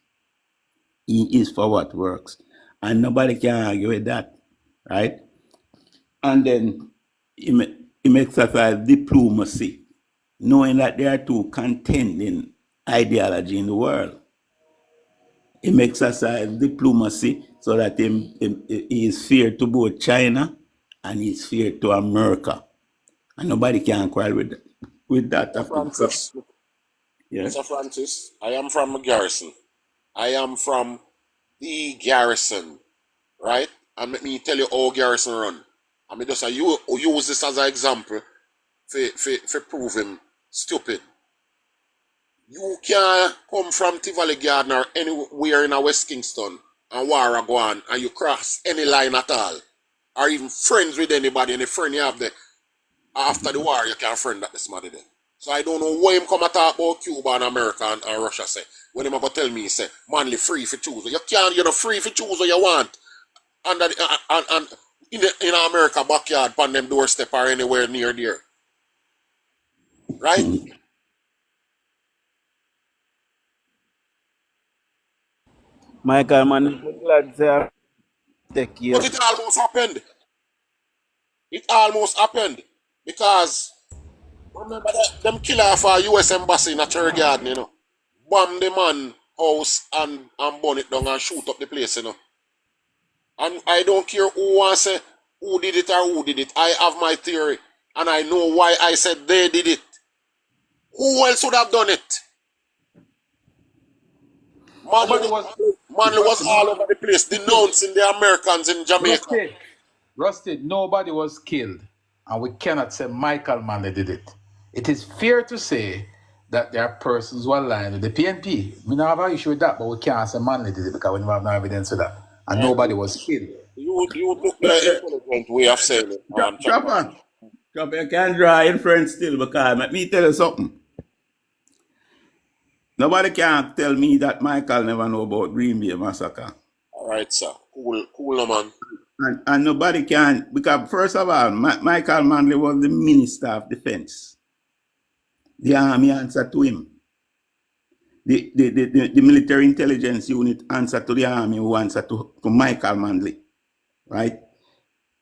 He is for what works. And nobody can argue with that, right? And then he exercise diplomacy, knowing that there are two contending ideology in the world. He exercise diplomacy so that he is fair to both China and he is fair to America. And nobody can quarrel with that. Mr. Francis, Yes. Mr. Francis, I am from Garrison. I am from the Garrison, right? And let me tell you how Garrison run. I mean, just use this as an example for prove him stupid. You can't come from Tivoli Garden or anywhere in a West Kingston and Warra go on and you cross any line at all. Or even friends with anybody, any friend you have there. After the war, you can't friend that this man there. So I don't know why him come and talk about Cuba and America and Russia say. When him go tell me, say, manly free for choose. You can't, you're not free for choose what you want. And in America backyard, on them doorstep or anywhere near there. Right? Michael, man, glad to take you. But it almost happened. It almost happened. Because remember that them kill off our US embassy in a Cherry Garden, you know. Bomb the man house and burn it down and shoot up the place, you know. And I don't care who wants to say who did it or who did it. I have my theory. And I know why I said they did it. Who else would have done it? Manley was all over the place denouncing the Americans in Jamaica. Rusty, nobody was killed. And we cannot say Michael Manley did it. It is fair to say that there are persons who are lying with the PNP. We don't have an issue with that, but we can't say Manley did it because we don't have no evidence of that. And nobody was killed. You look like an intelligent way of saying it. Chopper, you can't draw inference still because let me tell you something. Nobody can tell me that Michael never know about Green Bay massacre. All right, sir. Cool, no man. And nobody can, because first of all, Michael Manley was the Minister of Defense. The army answered to him. The military intelligence unit answered to the army who answered to Michael Manley. Right?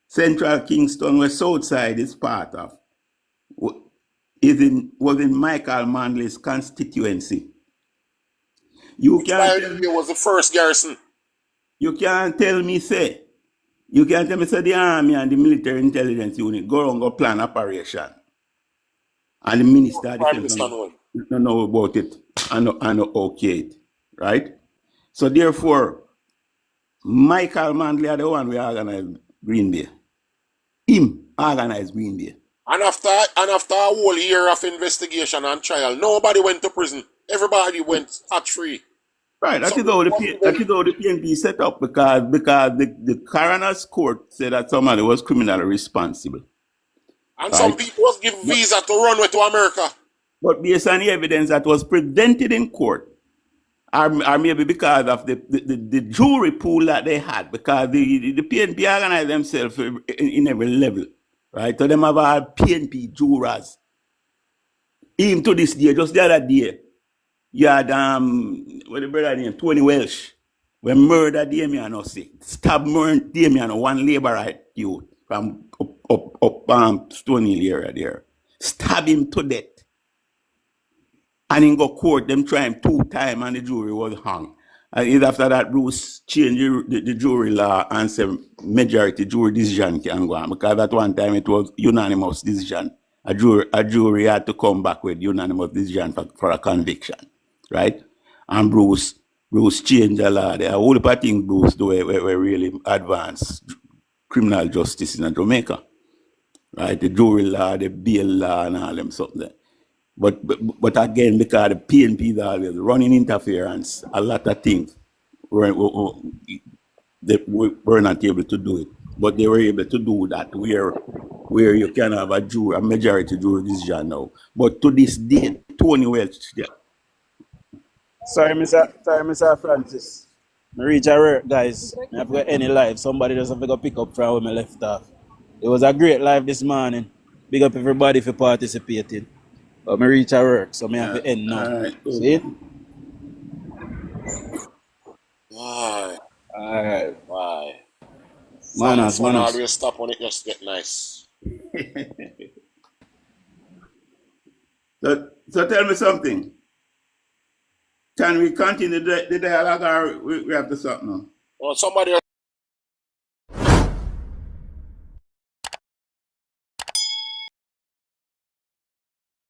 Central Kingston, where Southside is part of, was in Michael Manley's constituency. You can't tell me it was the first garrison. You can't tell me say the army and the military intelligence unit go around go plan operation. And the minister of defense don't know about it and okay it. Right? So therefore, Michael Manley are the one we organized Green Bay. Him organized Green Bay. And after a whole year of investigation and trial, nobody went to prison. Everybody went scot-free. Right, that is how the PNP set up because the coroner's court said that somebody was criminally responsible. And some people was given visa to run with to America. But based on the evidence that was presented in court, or maybe because of the jury pool that they had, because the PNP organized themselves in every level, right? So them have all PNP jurors. Even to this day, just the other day, you had what the brother name, Tony Welsh, when murdered Damien Hussey, stabbed Damien, one labor youth from up Stone Hill area there, stab him to death. And in go court, them try him 2 times and the jury was hung. And after that, Bruce changed the jury law and said majority jury decision can go on. Because at one time it was unanimous decision. A jury had to come back with unanimous decision for a conviction. Right? And Bruce changed the law. The whole part of things Bruce do were really advanced criminal justice in Jamaica. Right? The jury law, the bail law and all them something. But again, because the PNP is always running interference, a lot of things they were not able to do it. But they were able to do that where you can have a majority jury decision now. But to this day, Tony Welch, yeah. Sorry, Mr. Francis. I reach a work, guys. I have got any live. Somebody just have to go pick up from where I left off. It was a great live this morning. Big up everybody for participating. But I reach a work, so I have to end now. Right. See it? Why? Alright. Manners. Always stop when it just get nice. So tell me something. Can we continue the dialogue or we have to stop now? Well, somebody